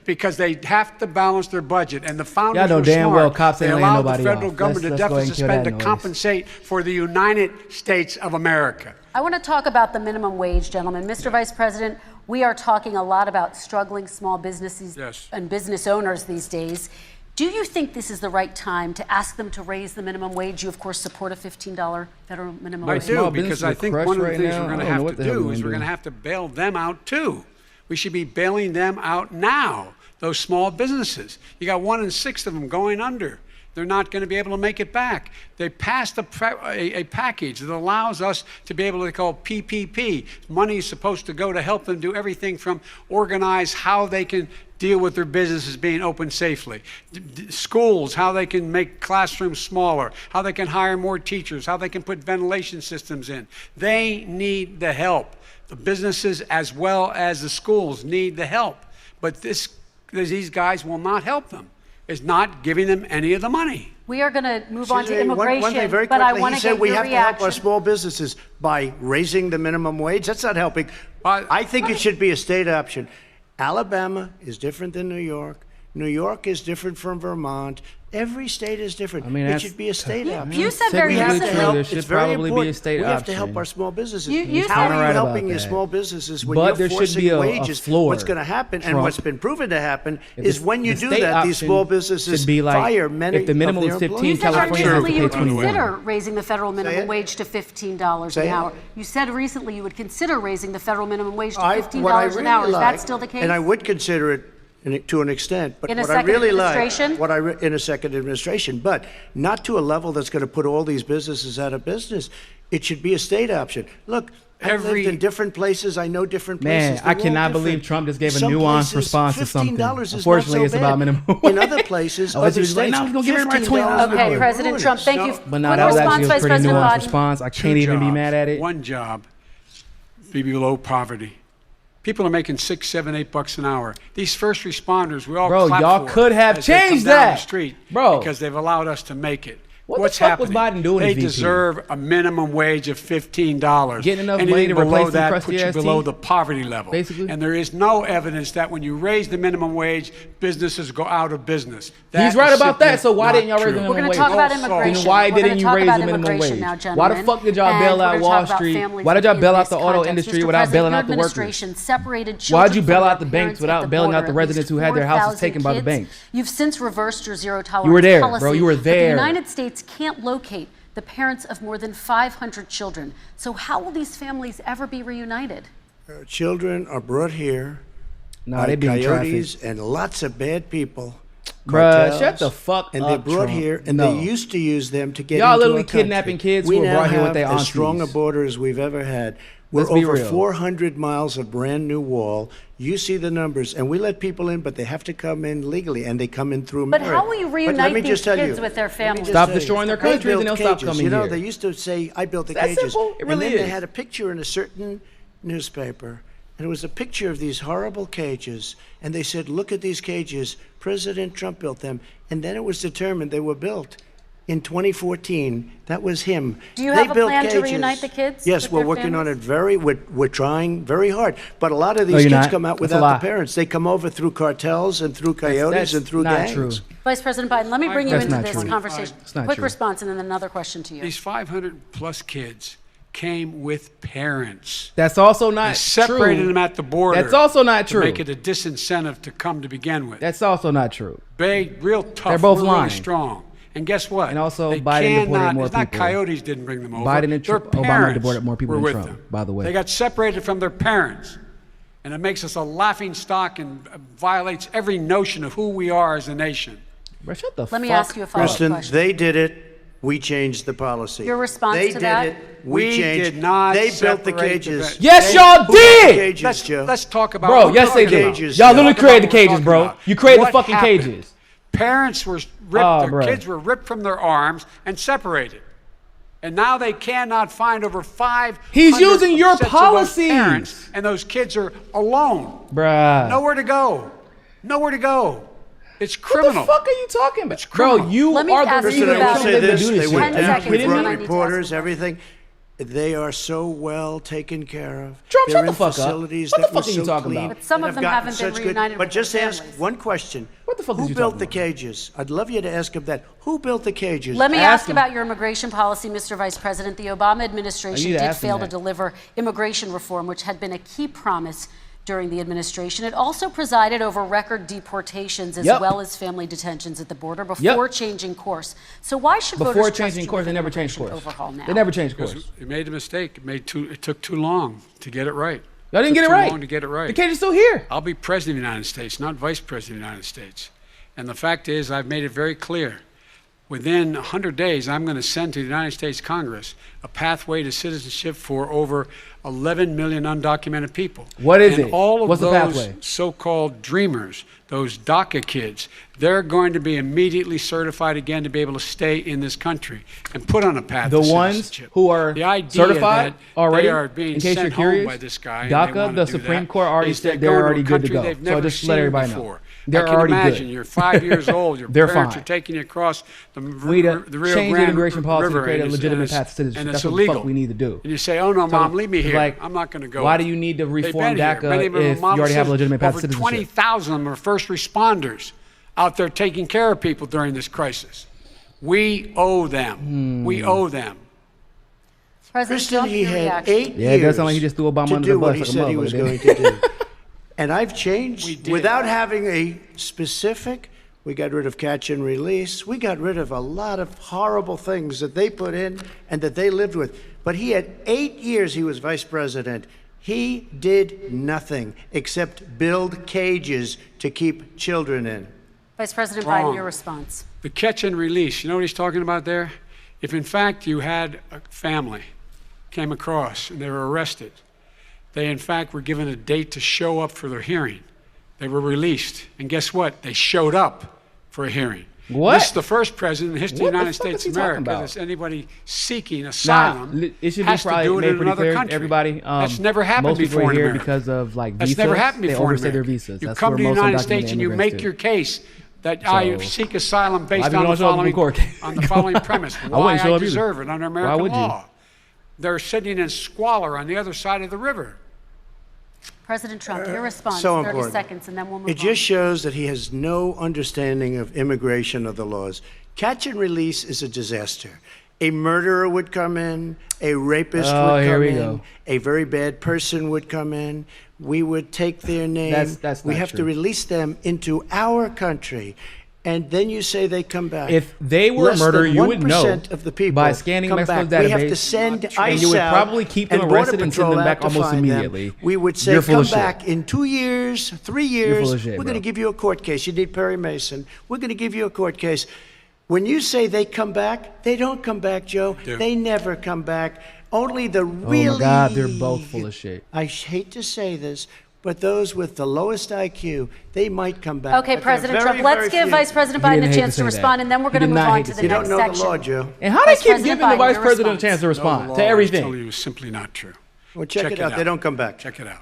because they have to balance their budget. And the founders were smart. They allowed the federal government to deficit spend to compensate for the United States of America. I want to talk about the minimum wage, gentlemen. Mr. Vice President, we are talking a lot about struggling small businesses and business owners these days. Do you think this is the right time to ask them to raise the minimum wage? You, of course, support a $15 federal minimum wage. I do, because I think one of the things we're going to have to do is we're going to have to bail them out, too. We should be bailing them out now, those small businesses. You got 1 in 6 of them going under. They're not going to be able to make it back. They passed a package that allows us to be able to call PPP. Money is supposed to go to help them do everything from organize how they can deal with their businesses being open safely. Schools, how they can make classrooms smaller, how they can hire more teachers, how they can put ventilation systems in. They need the help. The businesses as well as the schools need the help. But these guys will not help them. Is not giving them any of the money. We are going to move on to immigration, one thing very but I quickly, want he to said get we your have to help our reaction. small businesses by raising the minimum wage. That's not helping. I think it should be a state option. Alabama is different than New York. New York is different from Vermont. Every state is different. I mean, it should be a state option. You said very recently there should probably be a state we option. have to help our small businesses. You How said are you right helping about your that. small businesses when But you're there should forcing be a wages? floor, What's going to happen, and Trump. what's been proven to happen, If is the- when you the do state that, these option small businesses should be like, fire many if the minimum of is their 15, employees. You said California recently has you to would pay 21. consider raising the federal minimum wage to $15 Say an it. hour. You said recently you would consider raising the federal minimum wage to What I $15 an hour. really Is that like, still the case? and I would consider it to an extent, but In a what I second really administration? like, in a second administration, but not to a level that's going to put all these businesses out of business. It should be a state option. Look, I've lived in different places. I know different places. Man, I cannot believe Trump just gave a nuanced response to something. Unfortunately, it's about minimum wage. In other places, I was just like, no, he's going to give everybody $20. Okay, President Trump, thank you. But no, Quick that was response, actually a Vice pretty President nuanced Biden. response. I 2 can't even be jobs, mad at it. One job, be below poverty. People are making $6, $7, $8 an hour. These first responders, we all Bro, clap y'all for could have as they come changed down that. the street, Bro. because they've allowed us to make it. What What's the fuck was happening? Biden doing They as VP? deserve a minimum wage of $15. Getting enough Anything money to below replace some that crusty puts you ass below teeth? the poverty level. Basically. And there is no evidence that when you raise the minimum wage, businesses go out of business. That He's right is about that. simply So why not didn't y'all raise true. the We're minimum going wage? to talk about Also, immigration. Then why We're gonna didn't you talk raise about the minimum immigration wage? now, Why the gentlemen. fuck did y'all And bail we're out gonna Wall talk about Street? families Why did y'all in bail out this the auto context. industry Mr. without President, bailing your out the workers? administration separated Why'd children you from bail their out the banks parents at without the bailing out border? the At residents least who had their houses 4,000 taken by the kids. banks? You've since reversed your zero tolerance You were there, policy. bro. You were But there. the United States can't locate the parents of more than 500 children. So how will these families ever be reunited? Children are brought here No, by they being coyotes trafficked. and lots of bad people. Bruh, cartels, shut the fuck and up, they're brought Trump. here, and No. they used to use them to get Y'all into literally our country. kidnapping kids we who were now brought here with have their as strong a aunties. border as we've ever had. We're Let's be over real. 400 miles of brand new wall. You see the numbers, and we let people in, but they have to come in legally, and they come in through But merit. how will you But reunite let me these just tell kids you, with their let me families? just Stop tell you, destroying their they countries and built they'll stop cages. coming You know, here. they used to say, I built the That's cages. simple. It really and then is. they had a picture in a certain newspaper, and it was a picture of these horrible cages, and they said, look at these cages. President Trump built them. And then it was determined they were built in 2014. That was him. Do you They have a built plan to cages. reunite the kids Yes, with we're their working on families? it we're trying very hard. But a lot of these you're kids not. come out That's a without lie. the parents. They come over through cartels and through coyotes That's and through not gangs. true. Vice President Biden, let me bring you That's into not this true. conversation. It's not Quick true. response and then another question to you. These 500 plus kids came with parents. That's also not They separated true. them at the border. That's also not to true. make it a disincentive to come to begin with. That's also not true. Big, real tough. They're both really lying. strong. And guess what? And also, they Biden deported more it's not people. coyotes didn't bring them over. Biden and Their Obama parents deported more people were than with Trump, them. by the way. They got separated from their parents. And it makes us a laughing stock and violates every notion of who we are as a nation. Bro, shut the fuck. Let me ask you a follow-up Kristen, question. they did it. We changed the policy. Your response they to that? They did it. We changed. did not They built the separate cages. the- Yes, They- y'all Who built the did. cages, Joe? Let's talk about Bro, what yes, we're they talking did. about. Cages, Y'all Joe. literally Talk created the about what we're cages, talking bro. about. You created the What fucking happened? cages. Parents were ripped, their bruh. kids were ripped from their arms and separated. And now they cannot find over 500 He's using your sets of those policies. parents, and those kids are alone. Bruh. Nowhere to go. Nowhere to go. It's What criminal. the fuck are you talking about? criminal. Bro, you Let me are ask the you reason Kristen, I they about- will don't say live to this. do They this went shit. 10 Are you down. seconds, We kidding and then brought I me? need to reporters, ask you. everything. They are so well taken care of. Trump, They're shut the in fuck up. facilities What the that were fuck are you so talking clean about? But some and of them have gotten haven't been such good- reunited But with just their ask families. one question. What the fuck is Who you built talking the about? cages? I'd love you to ask him that. Who built the cages? Let me Ask ask him. about your immigration policy, Mr. Vice President. The Obama administration I need to did ask him fail to that. deliver immigration reform, which had been a key promise during the administration. It also presided over record deportations as Yep. well as family detentions at the border before changing course. So why should Before voters trust changing you course, with they an never changed immigration course. overhaul now? They never changed Because course. you made a mistake. It took too long to get it right. Y'all didn't Took get it too right. long to get it right. The cage is still here. I'll be president of the United States, not vice president of the United States. And the fact is, I've made it very clear. Within 100 days, I'm going to send to the United States Congress a pathway to citizenship for over 11 million undocumented people. What is and it? all of What's the those pathway? so-called dreamers, those DACA kids, they're going to be immediately certified again to be able to stay in this country and put on a path The to ones citizenship. who are the idea certified that already, they are being in case sent you're curious, home by this guy, and they DACA, wanna the do Supreme that, Court already is said they're they're going already to a good to country go. they've So never just let seen everybody know. before. They're I can already imagine good. you're 5 years old, your They're parents fine. are taking you across the We need to the Rio change the Grande immigration policy to River, create a and legitimate it's- path to citizenship. and That's it's what the illegal. fuck we need to do. And you say, "Oh no, So, Mom, leave me here. like, I'm not going to go." why do you need to They've reform been here. DACA Many of them are if you already have a model legitimate path to Over citizenship? 20,000 of them are first responders out there taking care of people during this crisis. We owe them. We owe them. President Kristen, Trump, he your had reaction. 8 Yeah, it does years sound like he just threw Obama to under the do what bus he like a said he was motherfucker, going didn't to do. And I've We changed did. without having a specific. We got rid of catch and release. We got rid of a lot of horrible things that they put in and that they lived with. But he had 8 years he was vice president. He did nothing except build cages to keep children in. Vice President Wrong. Biden, your response. The catch and release, you know what he's talking about there? If in fact you had a family came across and they were arrested, they in fact were given a date to show up for their hearing. They were released. And guess what? They showed up for a hearing. What? This is the first president in the history What of the the United fuck States is of he talking America about? that's anybody seeking Nah, asylum it should be has to probably do it made in pretty another clear to country. everybody. That's never happened most people before are in here America. because of like That's visas. never happened They before in overstay their America. visas. You That's come where to the most United undocumented States and you immigrants make do. your case that I So- seek asylum based people on don't the show up in following, court. on the following premise. I Why wouldn't show I up either. deserve it under Why American would you? law. They're sitting in squalor on the other side of the river. President Trump, your response, So 30 important. seconds, and then we'll move It on. just shows that he has no understanding of immigration or the laws. Catch and release is a disaster. A murderer would come in, a rapist Oh, would here come we in, go. a very bad person would come in. We would take their name. That's we not have to true. release them into our country. And then you say they come back. If they were a Less murderer, than you would know 1% of the people by scanning come Mexico's back. We have to database, send Not true. ICE and you would out probably keep them and Border arrested and send Patrol them back out to almost find them. immediately. We would say, You're full come of shit. back in 2 years, 3 years. full of shit, We're bro. going to give you a court case. You need Perry Mason. We're going to give you a court case. When you say they come back, they don't come back, Joe. do. They never come back. Only the really... Oh my God, they're both full of shit. I hate to say this, but those with the lowest IQ, they might come back. Okay, But they're President very, Trump, let's very give few. Vice President He Biden didn't a hate to chance to say respond, that. and then we're He going to did move not on hate to to the say You next don't know section. the law, Joe. And how they Vice keep President giving the Biden, vice your president a response. chance to No, respond the to law, I tell everything? you, is simply not true. Well, check it out. They don't come back. Check it out.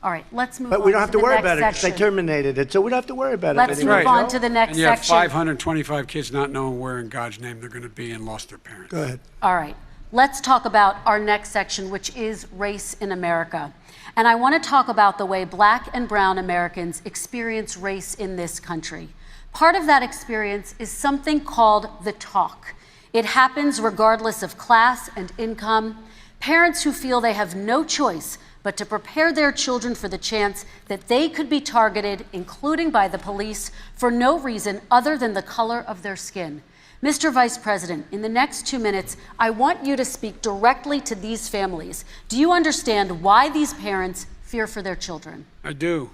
All right, let's move on But we don't have to the worry next about it because they section. terminated it, so we don't have to worry about Let's it move anymore. on to the next And you have section. 525 kids not knowing where in God's name they're going to be and lost their parents. Go ahead. All right, let's talk about our next section, which is race in America. And I want to talk about the way Black and brown Americans experience race in this country. Part of that experience is something called the talk. It happens regardless of class and income. Parents who feel they have no choice but to prepare their children for the chance that they could be targeted, including by the police, for no reason other than the color of their skin. Mr. Vice President, in the next 2 minutes, I want you to speak directly to these families. Do you understand why these parents fear for their children? I do.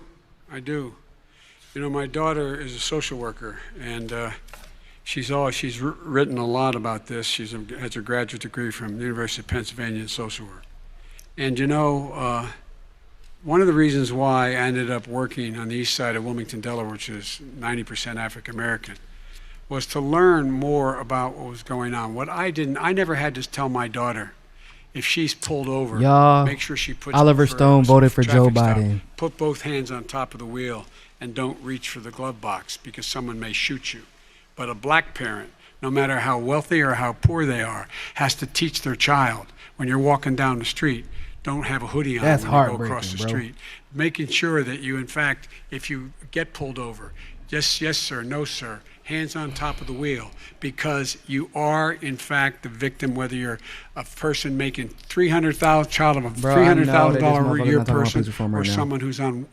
I do. You know, my daughter is a social worker, and she's written a lot about this. She has a graduate degree from the University of Pennsylvania in social work. And you know, one of the reasons why I ended up working on the east side of Wilmington, Delaware, which is 90% African American, was to learn more about what was going on. What I never had to tell my daughter, if she's pulled over, make sure she puts Oliver Stone voted for Joe Biden. Put both hands on top of the wheel and don't reach for the glove box because someone may shoot you. But a black parent, no matter how wealthy or how poor they are, has to teach their child when you're walking down the street, don't have a hoodie on when you go across the street. Making sure that you, in fact, if you get pulled over, just yes sir, no sir, hands on top of the wheel, because you are in fact the victim, whether you're a person making $300,000 a year person or someone who's on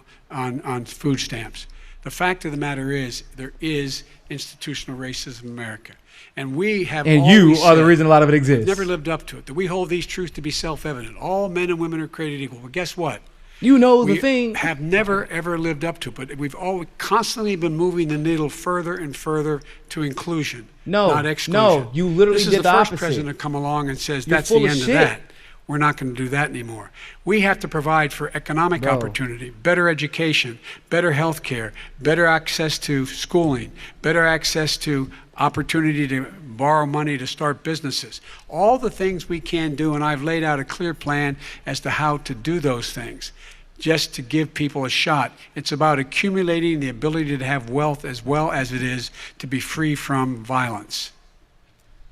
food stamps. The fact of the matter is there is institutional racism in America. And we have and you are the reason a lot of it exists. Never lived up to it. That we hold these truths to be self-evident. All men and women are created equal. But guess what? You know the we thing. Have never ever lived up to it. But we've always constantly been moving the needle further and further to inclusion, not exclusion. No, you literally did the opposite. This is the first president to come along and says that's the end of that. We're not going to do that anymore. We have to provide for economic opportunity, better education, better health care, better access to schooling, better access to opportunity to borrow money to start businesses. All the things we can do, and I've laid out a clear plan as to how to do those things, just to give people a shot. It's about accumulating the ability to have wealth as well as it is to be free from violence.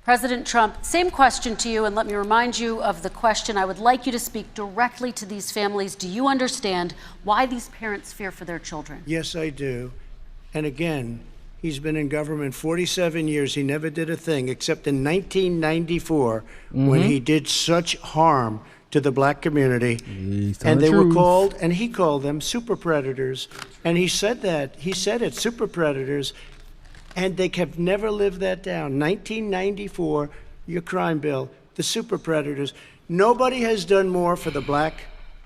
President Trump, same question to you, and let me remind you of the question. I would like you to speak directly to these families. Do you understand why these parents fear for their children? Yes, I do. And again, he's been in government 47 years. He never did a thing except in 1994 when he did such harm to the black community. And they were called, and he called them super predators. And he said that. He said it, super predators. And they have never lived that down. 1994, your crime bill, the super predators. Nobody has done more for the black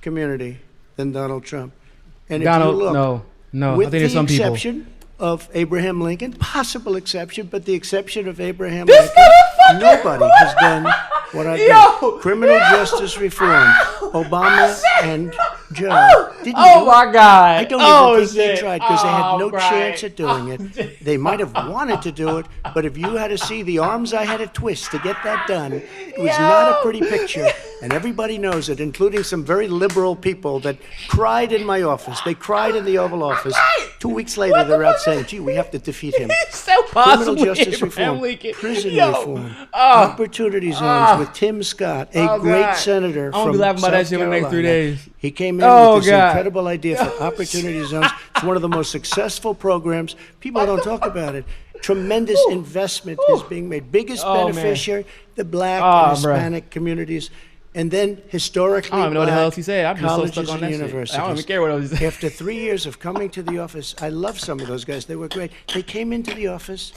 community than Donald Trump. And Donald, if you look, no, with I think there's some the people. exception of Abraham Lincoln, possible exception, but the exception of Abraham Lincoln, nobody has done what I've done. Criminal justice reform, Obama and Joe didn't do it. My God. I don't even think they tried because they had no chance at doing it. They might have wanted to do it, but if you had to see the arms I had to twist to get that done, it was not a pretty picture. And everybody knows it, including some very liberal people that cried in my office. They cried in the Oval Office. 2 weeks later, they're out saying, gee, we have to defeat him. Criminal justice reform, prison reform, opportunity zones with Tim Scott, a great senator from South Carolina. He came in with this incredible idea for opportunity zones. It's one of the most successful programs. People don't talk about it. Tremendous investment is being made. Biggest beneficiary, the black and Hispanic communities. And then historically, I don't even know what the hell else he said. I'm just so stuck on that universities. shit. I don't even care what else he said. After 3 years of coming to the office, I love some of those guys. They were great. They came into the office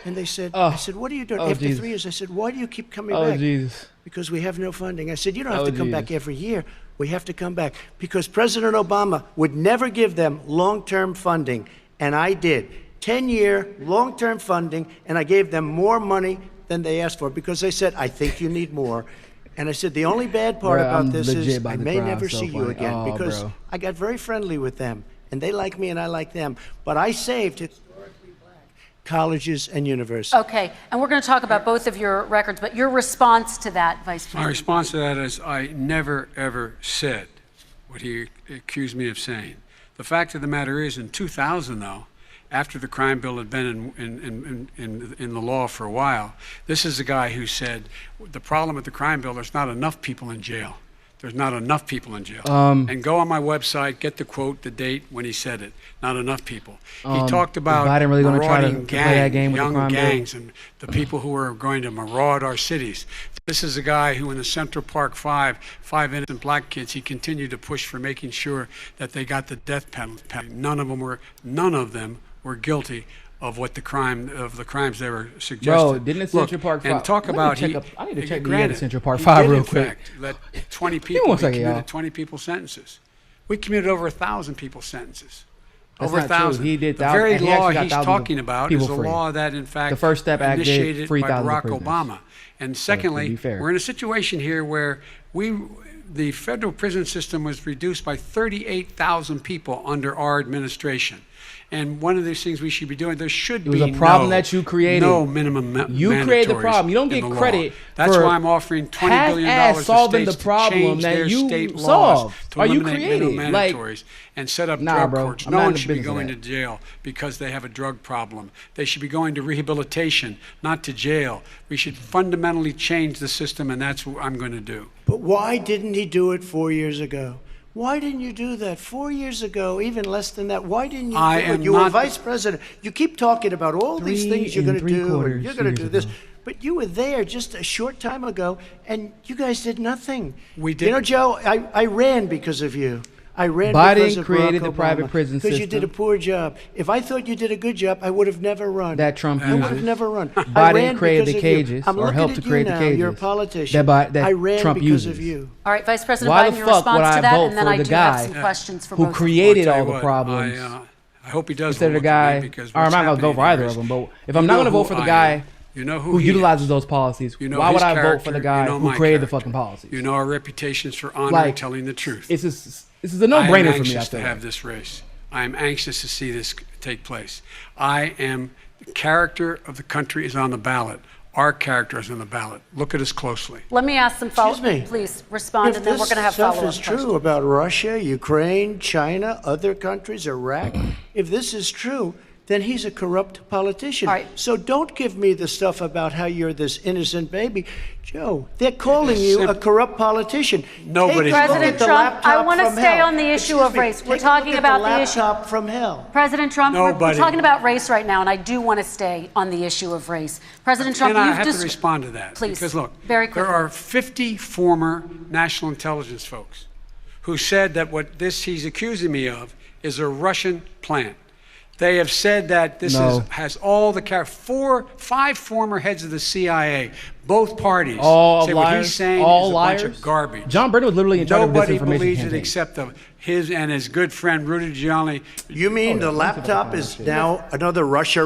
and they said, I said, what are you doing? After 3 years, I said, why do you keep coming back? Jesus. Because we have no funding. I said, you don't have to come back every year. We have to come back because President Obama would never give them long-term funding, and I did. 10-year long-term funding, and I gave them more money than they asked for because they said, I think you need more. And I said, the only bad part about this is I may never see you again because I got very friendly with them, and they like me and I like them. But I saved historically black colleges and universities. Okay, and we're going to talk about both of your records, but your response to that, Vice President? My response to that is I never, ever said what he accused me of saying. The fact of the matter is, in 2000, though, after the crime bill had been in the law for a while, this is a guy who said, the problem with the crime bill, there's not enough people in jail. There's not enough people in jail. And go on my website, get the quote, the date when he said it. Not enough people. He talked about marauding young gangs and the people who are going to maraud our cities. This is a guy who in the Central Park five innocent black kids, he continued to push for making sure that they got the death penalty. None of them were guilty of the crimes they were suggesting. Bro, didn't Central Park 5? And talk about I need to check the Central Park 5 real quick. Let 20 people, we commuted 20 people sentences. We commuted over 1,000 people sentences. That's over not true. 1,000. He did the thousands, very and he law actually got he's thousands of talking about is people a free. law that, in fact, The First Step Act gave initiated free by thousands of Barack prisoners. Obama. And to secondly, be fair. we're in a situation here where the federal prison system was reduced by 38,000 people under our administration. And one of these things we should be doing, there should be It was a problem that you created. no minimum You created the problem. You don't get credit That's for why I'm offering $20 billion half-ass to solving states the problem to change that their you state solved. laws to Are you eliminate creating? minimum Like, mandatories and set up nah, drug bro. courts. I'm No not in one the should be business of going to that. jail because they have a drug problem. They should be going to rehabilitation, not to jail. We should fundamentally change the system, and that's what I'm going to do. But why didn't he do it 4 years ago? Why didn't you do that 4 years ago, even less than that? Why didn't you do it? You were vice president. You keep talking about all these things you're going to do, and you're going to do this. But you were there just a short time ago, and you guys did nothing. We did. You know, Joe, I ran because of you. I ran Biden because of created Barack the Obama, private prison because you did a system. poor job. If I thought you did a good job, I would have never run. That Trump I would have uses. never run. I Biden ran created because the of you. cages, I'm or looking helped at to create you the now. You're a cages politician. that I ran Trump because uses. of you. All right, Vice President Why Biden, the your fuck would response to I that, vote and then for I the do have guy some questions for who both created I'll tell all you the what, problems? I hope he does. Instead of the vote for me, guy, because or I'm what's not going to vote for happening either here of them, but if you I'm not know going to vote who for the I guy am. You know who he utilizes is. those policies, You know why would his I vote for the character. guy You know who my created the character. fucking policies? You know our reputations for honor Like, and telling the truth. This is a no-brainer for me. I anxious to feel have like. this race. I am anxious to see this take place. The character of the country is on the ballot. Our character is on the ballot. Look at us closely. Let me ask some Excuse follow-up. me. Please respond, If and then we're going to have this stuff follow-up is true questions. about Russia, Ukraine, China, other countries, Iraq, if this is true, then he's a corrupt politician. All right. So don't give me the stuff about how you're this innocent baby. Joe, they're calling you a corrupt politician. Nobody's Take a look President at the Trump, I laptop wanna from stay hell. on the issue Excuse of me, race. We're take a talking look at about the the issue- laptop from hell. President Trump, we're Nobody. talking about race right now, and I do want to stay on the issue of race. President Trump, And I you've have to just respond to that. Please, Because look, very there quickly. are 50 former national intelligence folks who said that what he's accusing me of is a Russian plant. They have said that this has all the five former heads of the CIA, both parties. All say liars? what he's saying All is a liars? bunch of garbage. John Brennan was literally in charge of this Nobody information believes it campaign. except his and his good friend Rudy Giuliani. You mean the laptop is now another Russia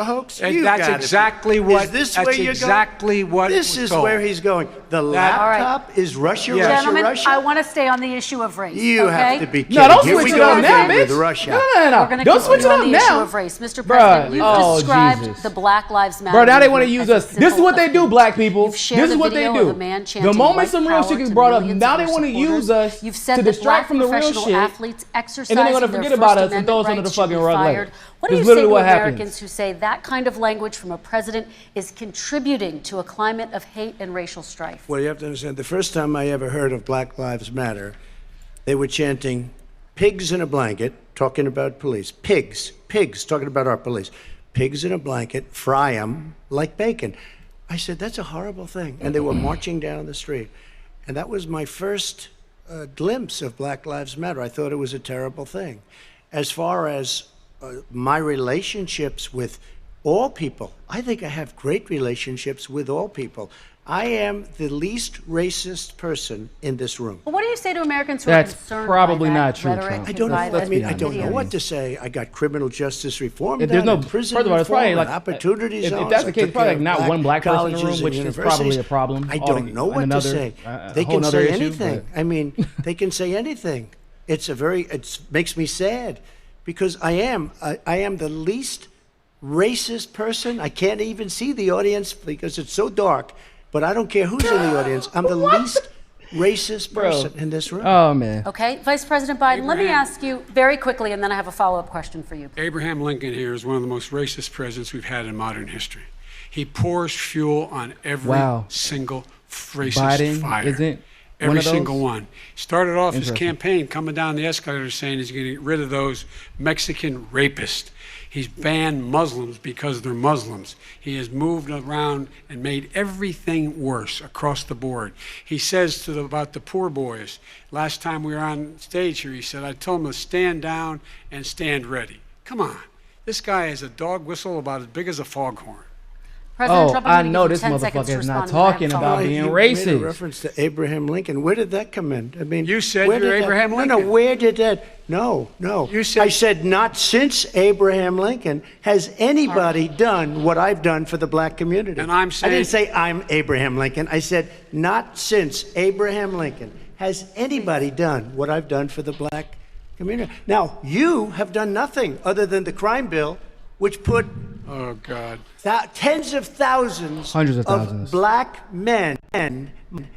hoax? And You that's gotta be- exactly what. Is this that's where you're exactly going? what. This was is told. where he's going. The right. laptop is Russia, Yes. Gentlemen, Russia. I want to stay on the issue of race. You okay? have to be kidding. No, don't Here switch we it go up now, again with bitch. Russia. No. We're going to Don't switch it continue up on the issue now. of race. Mr. Bruh. President, you've Oh, described Jesus. the Black Lives Matter Bro, now they want to movement use as a us. This is symbol what they of do, hate. black people. You've shared This is a what they video do. of a man The chanting moment white some real power shit gets to brought up, millions now of they their want to supporters. use us You've said to that distract black from the real professional shit. athletes And then they're exercising going to their forget First about us and Amendment throw us under the rights should be fucking rug fired. later. What do That's you say literally to what Americans happens. who say that kind of language from a president is contributing to a climate of hate and racial strife? Well, you have to understand, the first time I ever heard of Black Lives Matter, they were chanting pigs in a blanket, talking about police. Pigs, talking about our police. Pigs in a blanket, fry them like bacon. I said, that's a horrible thing. And they were marching down the street. And that was my first glimpse of Black Lives Matter. I thought it was a terrible thing. As far as my relationships with all people, I think I have great relationships with all people. I am the least racist person in this room. Well, what do you say to Americans who That's are concerned probably by that not true, rhetoric Trump. I don't know. and I mean, I violent don't know videos? what to say. I got criminal justice reform If there's done, no, and prison first of all, it's reform, probably and like opportunity if zones. that's the I case, took probably care like of not one black person in the colleges room, and which is universities. probably a problem. I don't know what to say. They can say anything. I mean, they can say anything. It makes me sad because I am the least racist person. I can't even see the audience because it's so dark, but I don't care who's in the audience. I'm the least racist person in this room. Oh, man. Okay, Vice President Biden, let me Abraham. ask you very quickly, and then I have a follow-up question for you. Abraham Lincoln here is one of the most racist presidents we've had in modern history. He pours fuel on every single racist Biden fire. isn't Every one of those? single one. Started off his Interesting. campaign coming down the escalator saying he's going to get rid of those Mexican rapists. He's banned Muslims because they're Muslims. He has moved around and made everything worse across the board. He says about the poor boys, last time we were on stage here, he said, I told them to stand down and stand ready. Come on. This guy has a dog whistle about as big as a foghorn. President Trump, I'm I gonna know give you this 10 seconds to motherfucker is not respond, and then I have talking a about follow-up. being You racist. made a reference to Abraham Lincoln. Where did that come in? I mean, You said where you're did that- Abraham No, Lincoln. where did that? No. You said- I said not since Abraham Lincoln has anybody done what I've done for the black community. And I'm I saying- didn't say I'm Abraham Lincoln. I said not since Abraham Lincoln has anybody done what I've done for the black community. Now, you have done nothing other than the crime bill, which put Oh, God. tens of thousands Hundreds of thousands. black men,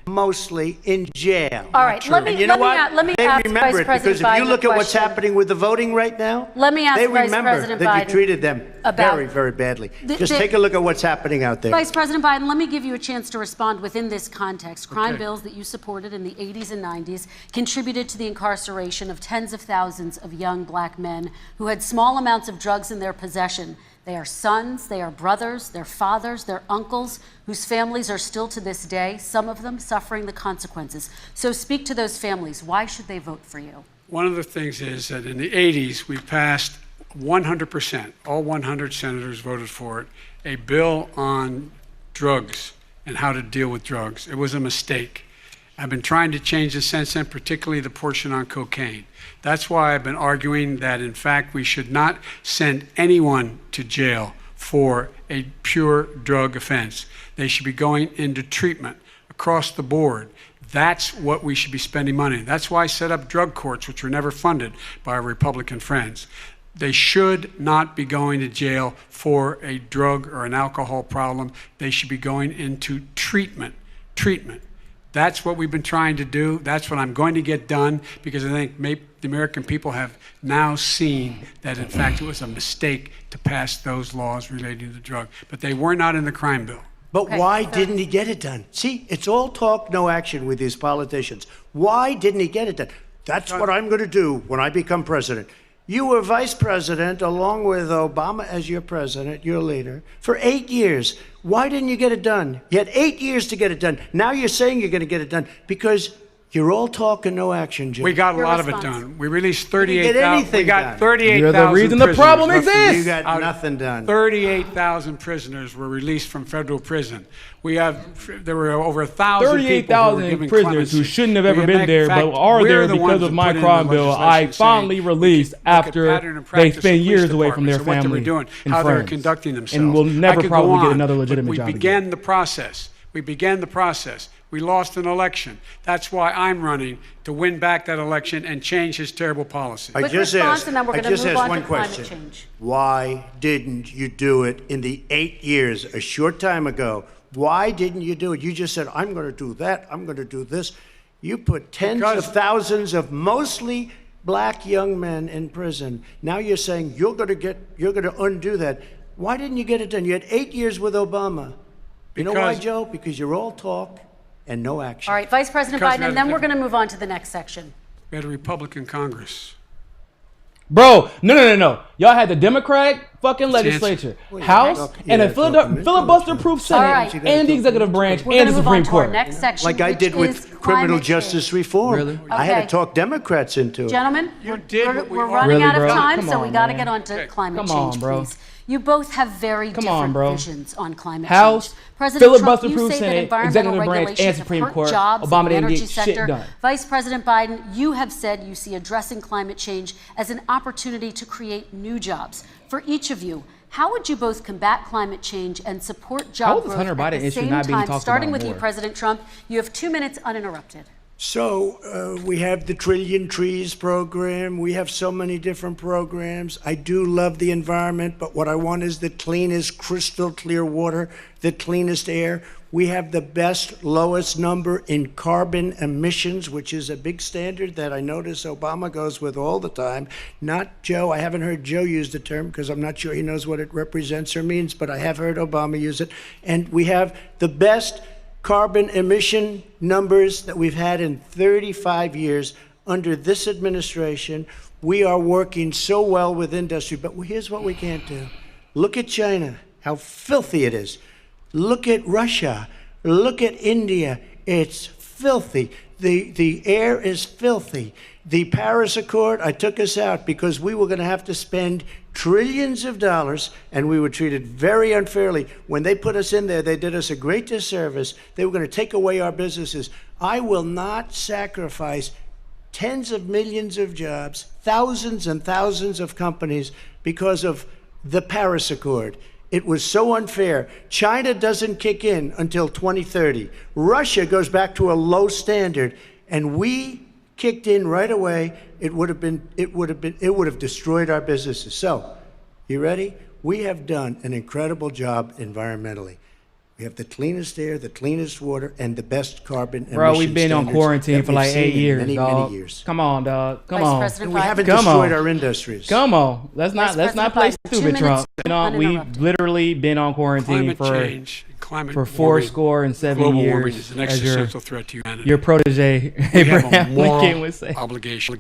mostly in jail. All right, let me And you know what? let me They ask remember Vice it President because if Biden you look a at what's question. happening with the voting right now, Let me ask they Vice remember President that Biden you treated them about- very, very badly. The- Just the- take a look at what's happening out there. Vice President Biden, let me give you a chance to respond within this context. Crime bills that you supported in the 80s and 90s contributed to the incarceration of tens of thousands of young black men who had small amounts of drugs in their possession. They are sons, they are brothers, they're fathers, they're uncles, whose families are still to this day, some of them suffering the consequences. So speak to those families. Why should they vote for you? One of the things is that in the 80s, we passed 100%, all 100 senators voted for it, a bill on drugs and how to deal with drugs. It was a mistake. I've been trying to change the since then, particularly the portion on cocaine. That's why I've been arguing that, in fact, we should not send anyone to jail for a pure drug offense. They should be going into treatment across the board. That's what we should be spending money. That's why I set up drug courts, which were never funded by our Republican friends. They should not be going to jail for a drug or an alcohol problem. They should be going into treatment. That's what we've been trying to do. That's what I'm going to get done, because I think the American people have now seen that, in fact, it was a mistake to pass those laws relating to the drug. But they were not in the crime bill. But Okay, why so- didn't he get it done? See, it's all talk, no action with these politicians. Why didn't he get it done? That's what I'm going to do when I become president. You were vice president along with Obama as your president, your leader, for 8 years. Why didn't you get it done? You had 8 years to get it done. Now you're saying you're going to get it done because you're all talk and no action, Jim. We got a Your lot of it response. done. We released didn't get 38,000. We anything got done. 38,000 You're the reason the prisoners problem left from the- exists. You got out of nothing done. 38,000 prisoners were released from federal prison. There were over 1,000 people who were 38,000 given prisoners who clemency. shouldn't have ever We- been in there, fact, but are we're there the because ones of that my put in crime the bill I legislation finally saying, released look at after pattern and they practice spent of years police away from their departments and what they were family doing, and how they were friends. conducting themselves. And will never I could probably go get on, another but legitimate we job began again. the process. We began the process. We lost an election. That's why I'm running to win back that election and change his terrible policy. I Quick just response, asked, and then we're I gonna just move asked on one to climate question. change. Why didn't you do it in the 8 years, a short time ago? Why didn't you do it? You just said, I'm going to do that, I'm going to do this. You put tens Because- of thousands of mostly black young men in prison. Now you're saying you're going to undo that. Why didn't you get it done? You had 8 years with Obama. You know why, Because- Joe? Because you're all talk and no action. All right, Vice President Because Biden, and then we're going to move on to the next section. We had a Republican Congress. Bro, no. Y'all had the Democratic fucking legislature, House, Yeah, and a it's open. filibuster-proof Senate, All right. and the executive branch, We're and going the to move on Supreme to our Court. next section, Like I which did is with criminal climate justice change. reform. Really? I had Okay. to talk Democrats into it. Gentlemen, You did we're what we we're all- running Really, out of bro? time, Come so we on, got to man. get on to climate Come change, on, bro. please. You both have very Come different on, bro. visions on climate House, change. President Trump, filibuster-proof you say that Senate, environmental executive branch, regulations and have Supreme hurt Court. jobs Obama in the didn't energy get shit sector. done. Vice President Biden, you have said you see addressing climate change as an opportunity to create new jobs. For each of you, how would you both combat climate change and support job How is this growth Hunter at Biden the issue same not being time? talked Starting about with you, more? President Trump, you have 2 minutes uninterrupted. So we have the Trillion Trees program. We have so many different programs. I do love the environment, but what I want is the cleanest, crystal clear water, the cleanest air. We have the best, lowest number in carbon emissions, which is a big standard that I notice Obama goes with all the time. Not Joe. I haven't heard Joe use the term because I'm not sure he knows what it represents or means, but I have heard Obama use it. And we have the best carbon emission numbers that we've had in 35 years under this administration. We are working so well with industry, but here's what we can't do. Look at China, how filthy it is. Look at Russia. Look at India. It's filthy. The air is filthy. The Paris Accord, I took us out because we were going to have to spend trillions of dollars, and we were treated very unfairly. When they put us in there, they did us a great disservice. They were going to take away our businesses. I will not sacrifice tens of millions of jobs, thousands and thousands of companies because of the Paris Accord. It was so unfair. China doesn't kick in until 2030. Russia goes back to a low standard, and we kicked in right away. It would have destroyed our businesses. So, you ready? We have done an incredible job environmentally. We have the cleanest air, the cleanest water, and the best carbon emission Bro, we've been on standards quarantine that for we've like 8 seen in years, many, dog. many years. Come on, dog. Come Vice on. President And we Biden. haven't Come destroyed on. our industries. Come on. Let's not President play Biden, 2 stupid, minutes Trump. You know, we've uninterrupted. literally been on quarantine Climate change, climate for warming, 70 global years. warming is an as existential threat to humanity. your protege, We have Abraham a moral Lincoln, would say. obligation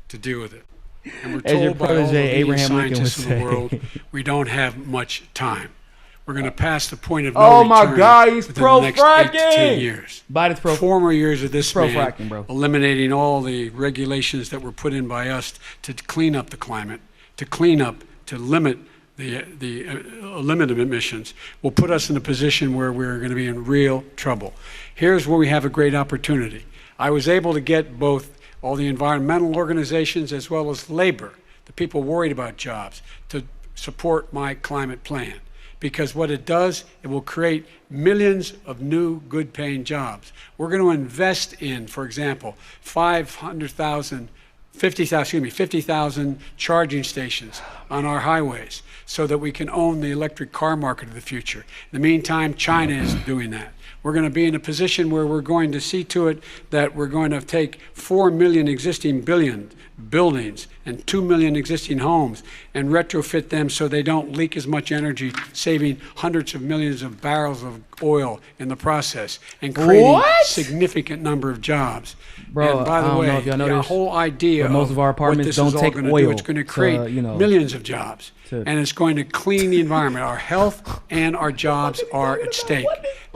to deal with it. And we're As your told by all the protege, leading Abraham Lincoln, would scientists in the say. world, we don't have much time. We're going to pass the point of no Oh my return God, he's within the next 8 to 10 pro-fracking. years. Biden's pro. Former years of this man pro-fracking, bro. eliminating all the regulations that were put in by us to clean up the climate, to limit limit emissions, will put us in a position where we're going to be in real trouble. Here's where we have a great opportunity. I was able to get both all the environmental organizations as well as labor, the people worried about jobs, to support my climate plan. Because what it does, it will create millions of new good-paying jobs. We're going to invest in, for example, 50,000 charging stations on our highways so that we can own the electric car market of the future. In the meantime, China is doing that. We're going to be in a position where we're going to see to it that we're going to take 4 million existing buildings and 2 million existing homes and retrofit them so they don't leak as much energy, saving hundreds of millions of barrels of oil in the process and creating significant number of jobs. Bro, and by the I don't way, know if y'all know the this, whole idea but most of our what apartments this don't is all take going to oil do, it's going to to, create you know, millions of jobs. to- And it's going to clean the environment. Our health and our jobs are at stake.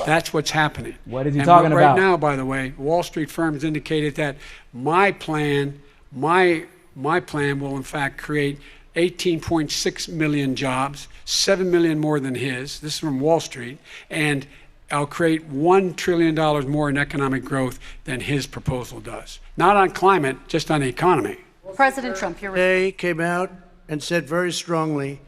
That's what's happening. What is he And talking right about? now, by the way, Wall Street firms indicated that my plan will in fact create 18.6 million jobs, 7 million more than his. This is from Wall Street. And I'll create $1 trillion more in economic growth than his proposal does. Not on climate, just on the economy. President Trump, your Today came out and said very strongly,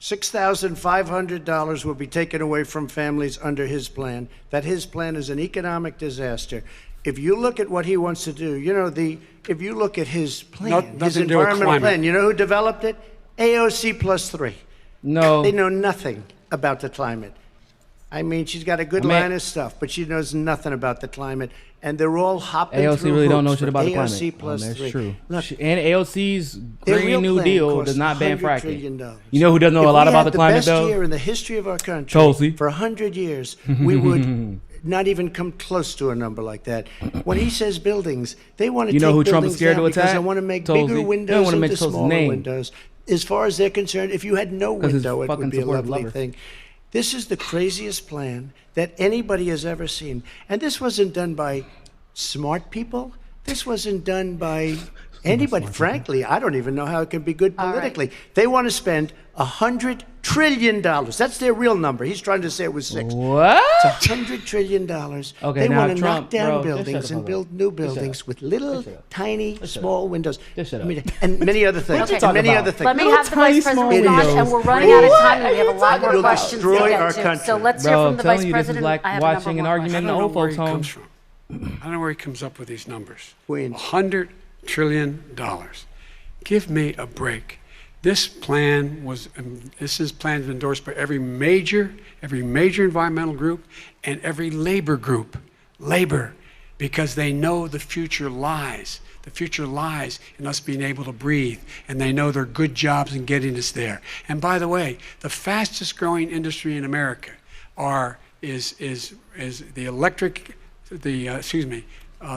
$6,500 will be taken away from families under his plan, that his plan is an economic disaster. If you look at what he wants to do, if you look at his plan, his nothing to do with environmental climate. plan, you know who developed it? AOC +3. No. They know nothing about the climate. I mean, she's got a good line of stuff, but she knows nothing about the climate. And they're all hopping AOC through really don't know hoops shit for about the AOC climate. +3. That's true. Look, And AOC's their real Green New plan Deal costs does not ban $100 fracking. trillion. You know who doesn't know If a lot we about had the climate, best though? year in the history of our country Tulsi. for 100 years, we would not even come close to a number like that. When he says buildings, they want to You know take who Trump buildings is scared down to because attack? they want to make Tulsi. bigger They don't windows wanna into make Tulsi's smaller name. windows. As far as they're concerned, if you had no 'Cause his window, it fucking would be a supportive lovely lover. thing. This is the craziest plan that anybody has ever seen. And this wasn't done by smart people. This wasn't done by anybody. Frankly, I don't even know how it can be good All right. politically. They want to spend $100 trillion. That's their real number. He's trying to say it was 6. What? It's $100 trillion. Okay, They now want to Trump, knock down bro, just buildings shut the and fuck build up. new Just shut buildings up. with little, Just shut up. tiny, Just shut small up. windows. Just shut I up. mean, and many other things. What you talking Many about? other things. Let me Little have the tiny Vice President small respond, windows. and we're running out of time, and we have a lot more You'll questions to destroy get our to. country. So let's hear Bro, from I'm the telling Vice you, this is President. like I have watching a an number argument I in don't the know old where folks' he home. comes from. I don't know where he comes up with these numbers. Queens. $100 trillion. Give me a break. This plan was endorsed by every major environmental group and every labor group. Labor, because they know the future lies. The future lies in us being able to breathe, and they know there are good jobs in getting us there. And by the way, the fastest growing industry in America is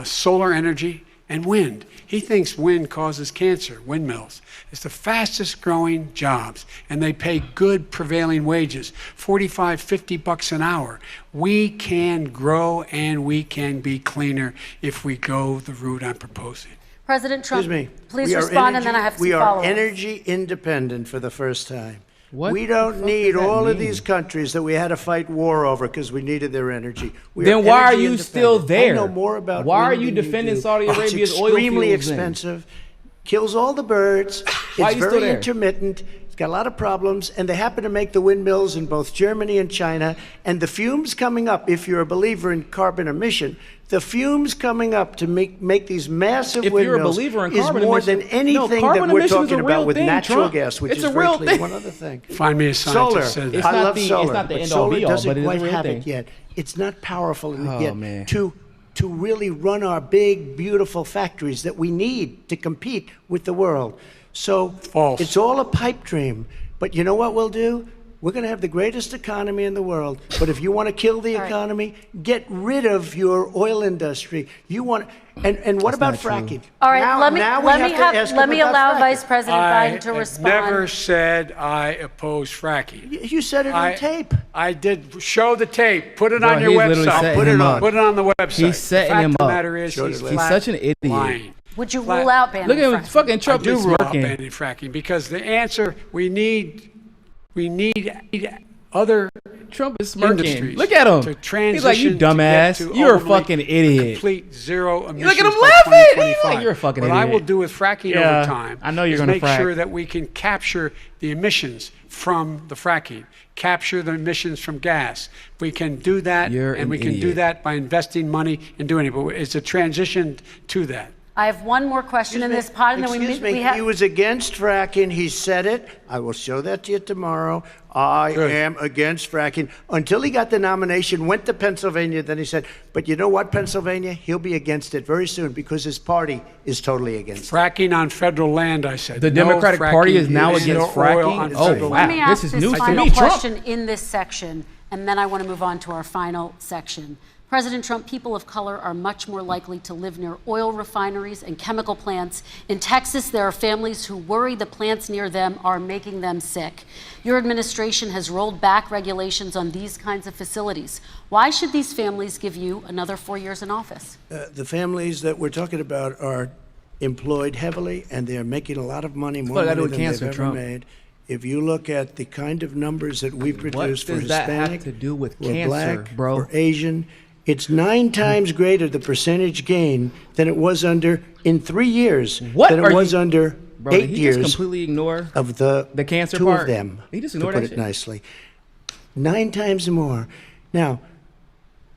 solar energy and wind. He thinks wind causes cancer, windmills. It's the fastest growing jobs, and they pay good prevailing wages, 45, 50 bucks an hour. We can grow and we can be cleaner if we go the route I'm proposing. President Trump, Excuse me. please respond, and then I have some We are follow-ups. energy independent for the first time. What We the don't fuck need does that all of mean? these countries that we had to fight war over because we needed their energy. We Then why are energy you still independent. there? I know more about Why are wind you than defending do. Saudi Arabia's It's oil extremely fields then? expensive, kills all the birds. Why are It's you still very there? intermittent. It's got a lot of problems, and they happen to make the windmills in both Germany and China. And the fumes coming up, if you're a believer in carbon emission, the fumes coming up to make these massive If you're a windmills believer in is carbon more emission- than anything carbon that we're emission is a talking real about with thing, natural Trump. gas, which It's is a real virtually thing. one other thing. Find me a scientist Solar. that says It's that. I not love the- it's solar, not the but end all solar be all, doesn't but it is a quite real have thing. it yet. It's not powerful Oh, yet man. to really run our big, beautiful factories that we need to compete with the world. So False. it's all a pipe dream. But you know what we'll do? We're going to have the greatest economy in the world. But if you want to kill the All right. economy, get rid of your oil industry. You want, and what about not true. fracking? All right, Now- let me now we let have me to have ask let him me about allow fracking. Vice President I Biden to have respond. never said I oppose fracking. You said it on tape. I did. Show the tape. Put it Bro, on your he's literally website. setting Put him it up. on. Put it on the website. He's setting the fact him of the up. matter is, he's He's such an idiot. lying. Would you Flat- rule out banning Look at him, fracking? fucking Trump I do is rule out smirking. banning fracking because the answer we need other Trump is smirking. industries. Look at him. To He's like, you transition to dumbass. get to You're a ultimately fucking a idiot. Complete zero emissions. Look at him by laughing. He's 2025. like, you're a fucking What I idiot. will do with fracking Yeah, over time I know you're is gonna make frack. sure that we can capture the emissions from the fracking, capture the emissions from gas. We can do that, You're and an we can do idiot. that by investing money and doing it. But it's a transition to that. I have one more question in this pod, and then Excuse me, we have. he was against fracking. He said it. I will show that to you tomorrow. I Good. am against fracking. Until he got the nomination, went to Pennsylvania, then he said, but you know what, Pennsylvania? He'll be against it very soon because his party is totally against it. Fracking on federal land, I said. The No Democratic Party fracking is now using against oil fracking? on Oh, federal wow. Let land. me This ask is this news to final me, Trump. question in this section, and then I want to move on to our final section. President Trump, people of color are much more likely to live near oil refineries and chemical plants. In Texas, there are families who worry the plants near them are making them sick. Your administration has rolled back regulations on these kinds of facilities. Why should these families give you another 4 years in office? The families that we're talking about are employed heavily, and they're making a lot of money, more What does that money do with than cancer, they've Trump? ever made. If you look at the kind of numbers that we produce for does that have Hispanic, to do with or cancer, black, bro? or Asian, it's 9 times greater the percentage gain than it was under in 3 years What than are it was you- under Bro, 8 did he years just completely ignore of the cancer 2 part? of them. He just to ignored put that it shit? nicely, 9 times more. Now,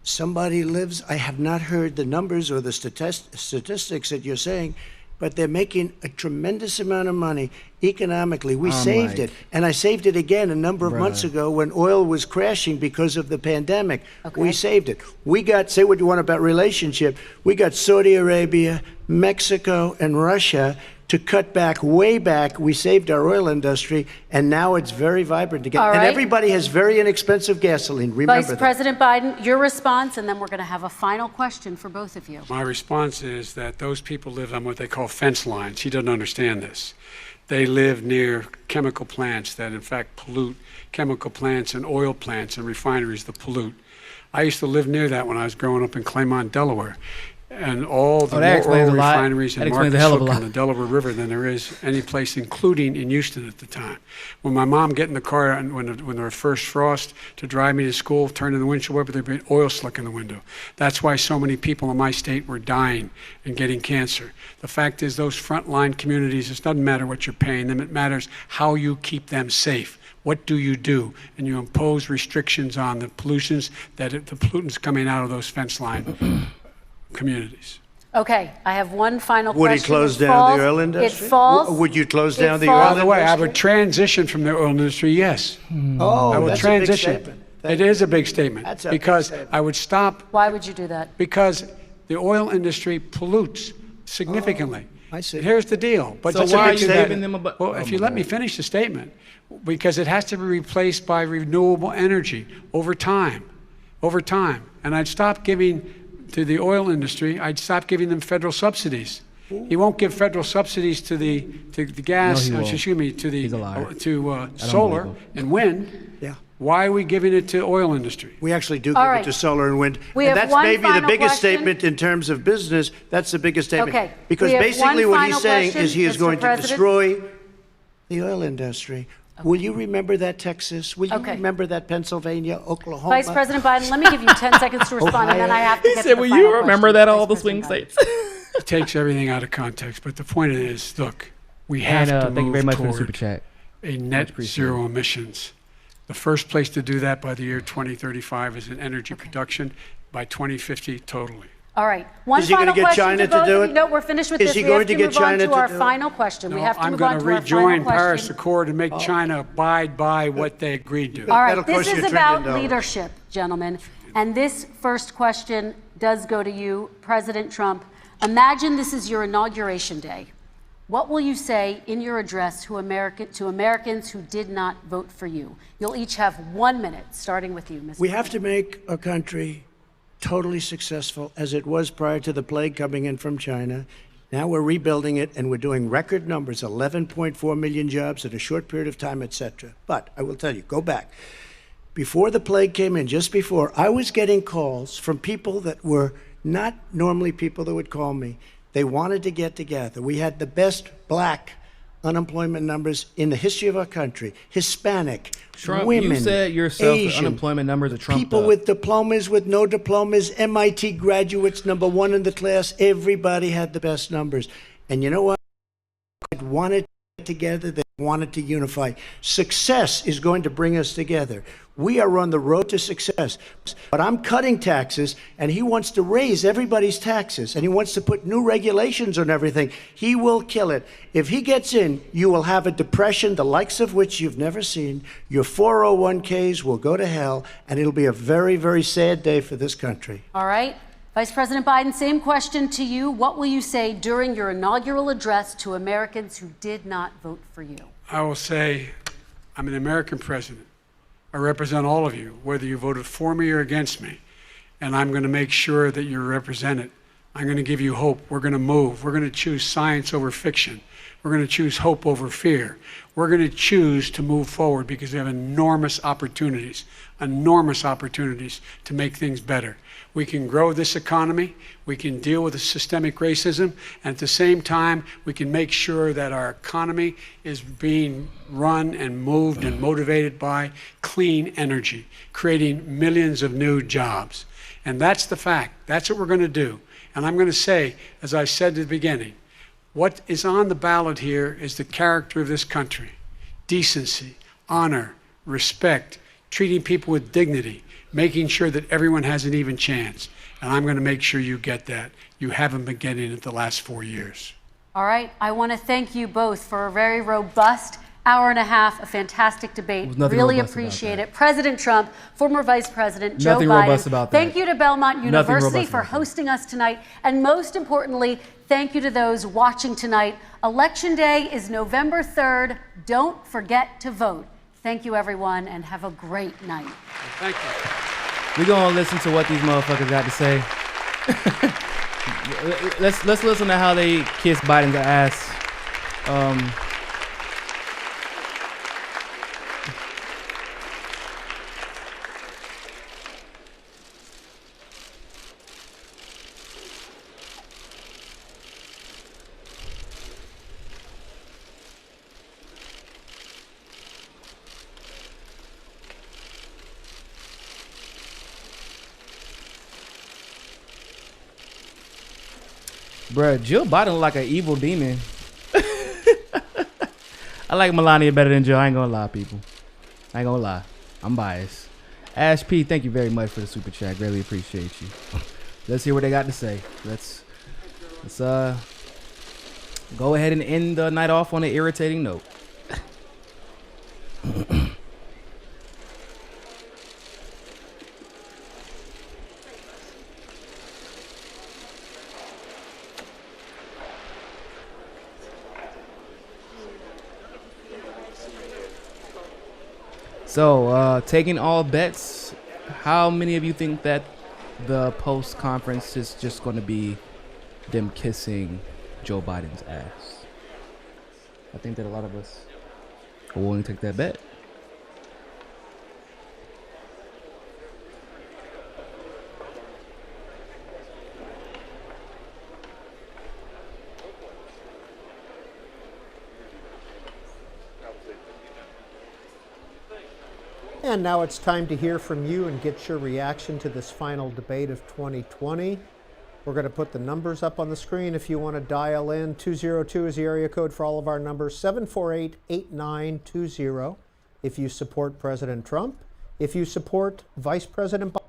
somebody lives. I have not heard the numbers or the statistics that you're saying, but they're making a tremendous amount of money economically. We saved Mike. it, and I saved it again a number of Bruh. months ago when oil was crashing because of the pandemic. Okay. We saved it. We got, say what you want about relationship, we got Saudi Arabia, Mexico, and Russia to cut back, way back. We saved our oil industry, and now it's very vibrant again. All And right. everybody has very inexpensive gasoline. Remember Vice that. President Biden, your response, and then we're going to have a final question for both of you. My response is that those people live on what they call fence lines. He doesn't understand this. They live near chemical plants that, in fact, pollute, chemical plants and oil plants and refineries that pollute. I used to live near that when I was growing up in Claymont, Delaware. And all the Oh, that more explains oil a lot. refineries That and explains a markets hell of a hooked on lot. the Delaware River than there is any place, including in Houston at the time. When my mom get in the car and when there was first frost to drive me to school, turn in the windshield wiper, there'd be oil slick in the window. That's why so many people in my state were dying and getting cancer. The fact is, those frontline communities, it doesn't matter what you're paying them, it matters how you keep them safe. What do? And you impose restrictions on the pollutions the pollutants coming out of those fence line communities. Okay, I have one final Would he question. close It down falls- the oil industry? It falls. Would you close it down the falls- oil By the way, I industry? would transition from the oil industry, yes. Oh, I would that's transition. a big statement. It is a big statement That's a big because statement. I would stop Why would you do that? because the oil industry pollutes significantly. I see. Here's the deal. But So that's a why big are you statement. giving them a bu- Well, Oh if my you let me God. finish the statement, because it has to be replaced by renewable energy over time. And I'd stop giving to the oil industry, I'd stop giving them federal subsidies. He won't give federal subsidies to the gas. No, he won't. Excuse me, to the He's a liar. solar believe him. and wind. Yeah. Why are we giving it to oil industry? We actually do All give right. it to solar and wind. We And have that's one maybe the final biggest question. statement in terms of business. That's the biggest statement. Okay. Because We have basically one what he's final saying question, is he is Mr. going to President. destroy the oil industry. Will you remember that, Texas? Will you Okay. remember that, Pennsylvania, Oklahoma? Vice President Biden, let me give you 10 seconds to respond, and then I have to He get said, to the will final you remember question. that all Vice the swing President Biden. states? It takes everything out of context. But the point is, look, we have And to thank you move very much for the toward super chat. a Much net appreciated. zero emissions. The first place to do that by the year 2035 is in energy production. By 2050, totally. All right. One Is he gonna final get question China to to both do of you. it? No, we're finished with Is this. he We going have to to get move on China to to our do it? final question. We No, have to I'm move going on to to our rejoin final Paris question. Accord and make China abide by what they agreed to. All right, That'll this cost you is $1 about trillion. leadership, gentlemen. And this first question does go to you, President Trump. Imagine this is your inauguration day. What will you say in your address to Americans who did not vote for you? You'll each have 1 minute, starting with you, Mr. We have to make our country totally successful as it was prior to the plague coming in from China. Now we're rebuilding it, and we're doing record numbers, 11.4 million jobs in a short period of time, etc. But I will tell you, go back. Before the plague came in, just before, I was getting calls from people that were not normally people that would call me. They wanted to get together. We had the best black unemployment numbers in the history of our country. Hispanic, Trump, women, you said yourself the Asian, unemployment numbers are Trump people up. with diplomas, with no diplomas, MIT graduates, #1 in the class. Everybody had the best numbers. And you know what? They wanted to get together. They wanted to unify. Success is going to bring us together. We are on the road to success. But I'm cutting taxes, and he wants to raise everybody's taxes, and he wants to put new regulations on everything. He will kill it. If he gets in, you will have a depression, the likes of which you've never seen. Your 401ks will go to hell, and it'll be a very, very sad day for this country. All right. Vice President Biden, same question to you. What will you say during your inaugural address to Americans who did not vote for you? I will say, I'm an American president. I represent all of you, whether you voted for me or against me. And I'm going to make sure that you're represented. I'm going to give you hope. We're going to move. We're going to choose science over fiction. We're going to choose hope over fear. We're going to choose to move forward because we have enormous opportunities to make things better. We can grow this economy, we can deal with the systemic racism, and at the same time, we can make sure that our economy is being run and moved and motivated by clean energy, creating millions of new jobs. And that's the fact. That's what we're going to do. And I'm going to say, as I said at the beginning, what is on the ballot here is the character of this country. Decency, honor, respect, treating people with dignity, making sure that everyone has an even chance. And I'm going to make sure you get that. You haven't been getting it the last 4 years. All right. I want to thank you both for a very robust hour and a half, a fantastic debate. Really appreciate it. President Trump, former Vice President Joe Nothing Biden. robust about that. Thank you to Belmont University robust for about that. hosting us tonight. And most importantly, thank you to those watching tonight. Election Day is November 3rd. Don't forget to vote. Thank you, everyone, and have a great night. Thank you. We're going to listen to what these motherfuckers got to say. let's listen to how they kiss Biden's ass. Bruh, Jill Biden look like an evil demon. I like Melania better than Jill. I ain't gonna lie, people. I ain't gonna lie. I'm biased. Ash P, thank you very much for the super chat. Greatly appreciate you. Let's hear what they got to say. Let's go ahead and end the night off on an irritating note. So, taking all bets, how many of you think that the post conference is just going to be them kissing Joe Biden's ass. I think that a lot of us are willing to take that bet. And now it's time to hear from you and get your reaction to this final debate of 2020. We're going to put the numbers up on the screen if you want to dial in. 202 is the area code for all of our numbers. 748-8920 if you support President Trump. If you support Vice President Biden.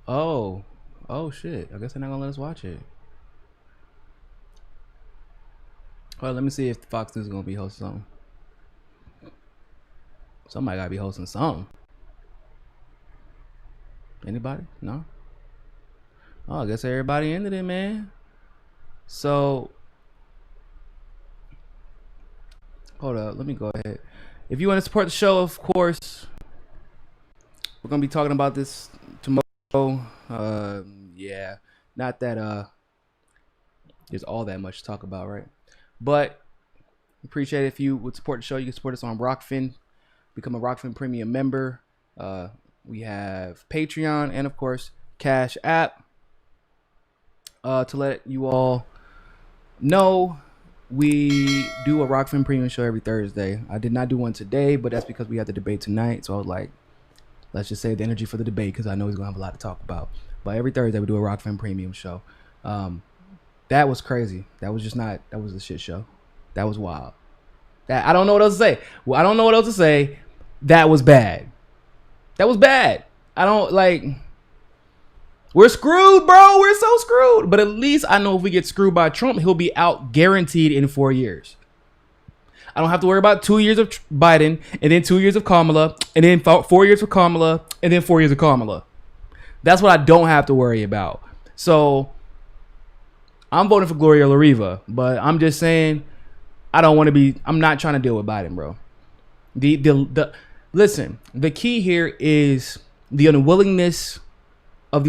Oh shit. I guess they're not going to let us watch it. Well, let me see if Fox News is going to be hosting something. Somebody got to be hosting something. Anybody? No? Oh, I guess everybody ended it, man. So, hold up. Let me go ahead. If you want to support the show, of course, we're going to be talking about this tomorrow. Yeah. Not that there's all that much to talk about, right? But appreciate it if you would support the show. You can support us on Rockfin. Become a Rockfin Premium member. We have Patreon and, of course, Cash App. To let you all know, we do a Rockfin Premium show every Thursday. I did not do one today, but that's because we had the debate tonight. So I was like, let's just save the energy for the debate because I know he's going to have a lot to talk about. But every Thursday we do a Rockfin Premium show. That was crazy. That was a shit show. That was wild. That I don't know what else to say. Well, I don't know what else to say. That was bad. That was bad. I don't like. We're screwed, bro. We're so screwed. But at least I know if we get screwed by Trump, he'll be out guaranteed in 4 years. I don't have to worry about 2 years of Biden and then 2 years of Kamala and then 4 years of Kamala and then 4 years of Kamala. That's what I don't have to worry about. So I'm voting for Gloria La Riva, but I'm just saying I'm not trying to deal with Biden, bro. Listen, the key here is the unwillingness of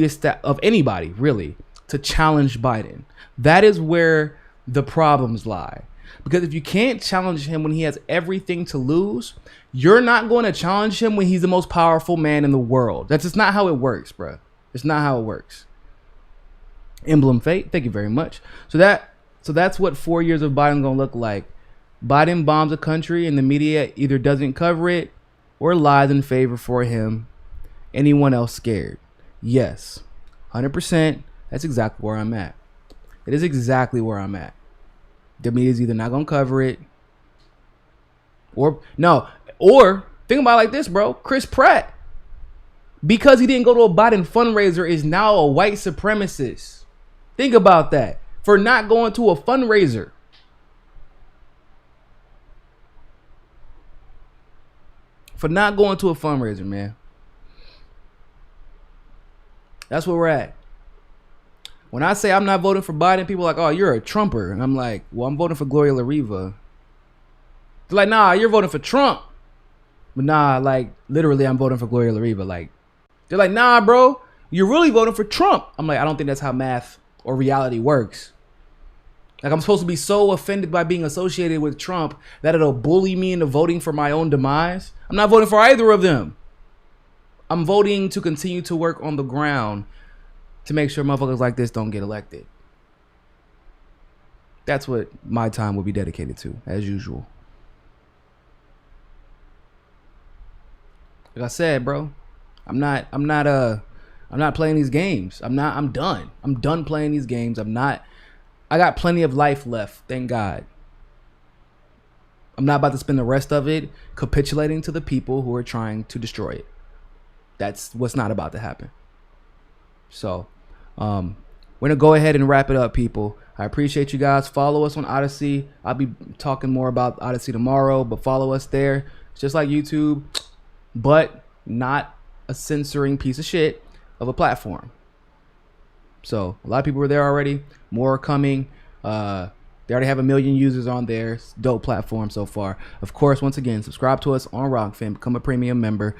anybody really to challenge Biden. That is where the problems lie. Because if you can't challenge him when he has everything to lose, you're not going to challenge him when he's the most powerful man in the world. That's just not how it works, bro. It's not how it works. Emblem Fate, thank you very much. So that's what 4 years of Biden gonna look like. Biden bombs a country and the media either doesn't cover it or lies in favor for him. Anyone else scared? Yes, 100%. That's exactly where I'm at. It is exactly where I'm at. The media is either not gonna cover it or think about it like this, bro. Chris Pratt, because he didn't go to a Biden fundraiser, is now a white supremacist. Think about that. For not going to a fundraiser. For not going to a fundraiser, man. That's where we're at. When I say I'm not voting for Biden, people are like, oh, you're a Trumper. And I'm like, well, I'm voting for Gloria La Riva. They're like, nah, you're voting for Trump. But nah, like, literally, I'm voting for Gloria La Riva. Like, they're like, nah, bro, you're really voting for Trump. I'm like, I don't think that's how math or reality works. Like, I'm supposed to be so offended by being associated with Trump that it'll bully me into voting for my own demise. I'm not voting for either of them. I'm voting to continue to work on the ground to make sure motherfuckers like this don't get elected. That's what my time will be dedicated to, as usual. Like I said, bro, I'm not playing these games. I'm done. I'm done playing these games. I got plenty of life left, thank God. I'm not about to spend the rest of it capitulating to the people who are trying to destroy it. That's what's not about to happen. So, we're gonna go ahead and wrap it up, people. I appreciate you guys. Follow us on Odyssey. I'll be talking more about Odyssey tomorrow, but follow us there. It's just like YouTube, but not a censoring piece of shit of a platform. So a lot of people were there already. More are coming. They already have 1 million users on there. It's a dope platform so far. Of course, once again, subscribe to us on Rockfin. Become a premium member.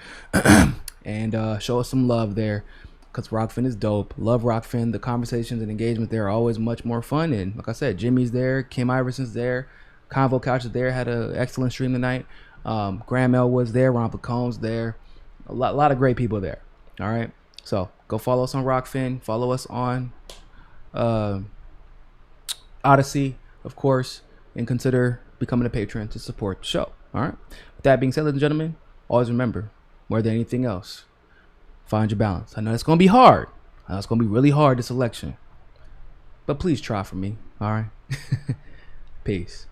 And show us some love there. because Rockfin is dope. Love Rockfin. The conversations and engagement there are always much more fun. And like I said, Jimmy's there, Kim Iverson's there, Convo Couch is there. Had an excellent stream tonight. Graham Elwood's there, Ron Pacone's there. A lot of great people there. All right, so go follow us on Rockfin. Follow us on Odyssey, of course, and consider becoming a patron to support the show. All right. With that being said, ladies and gentlemen, always remember, more than anything else, find your balance. I know it's going to be hard. I know it's going to be really hard this election, but please try for me. All right. Peace.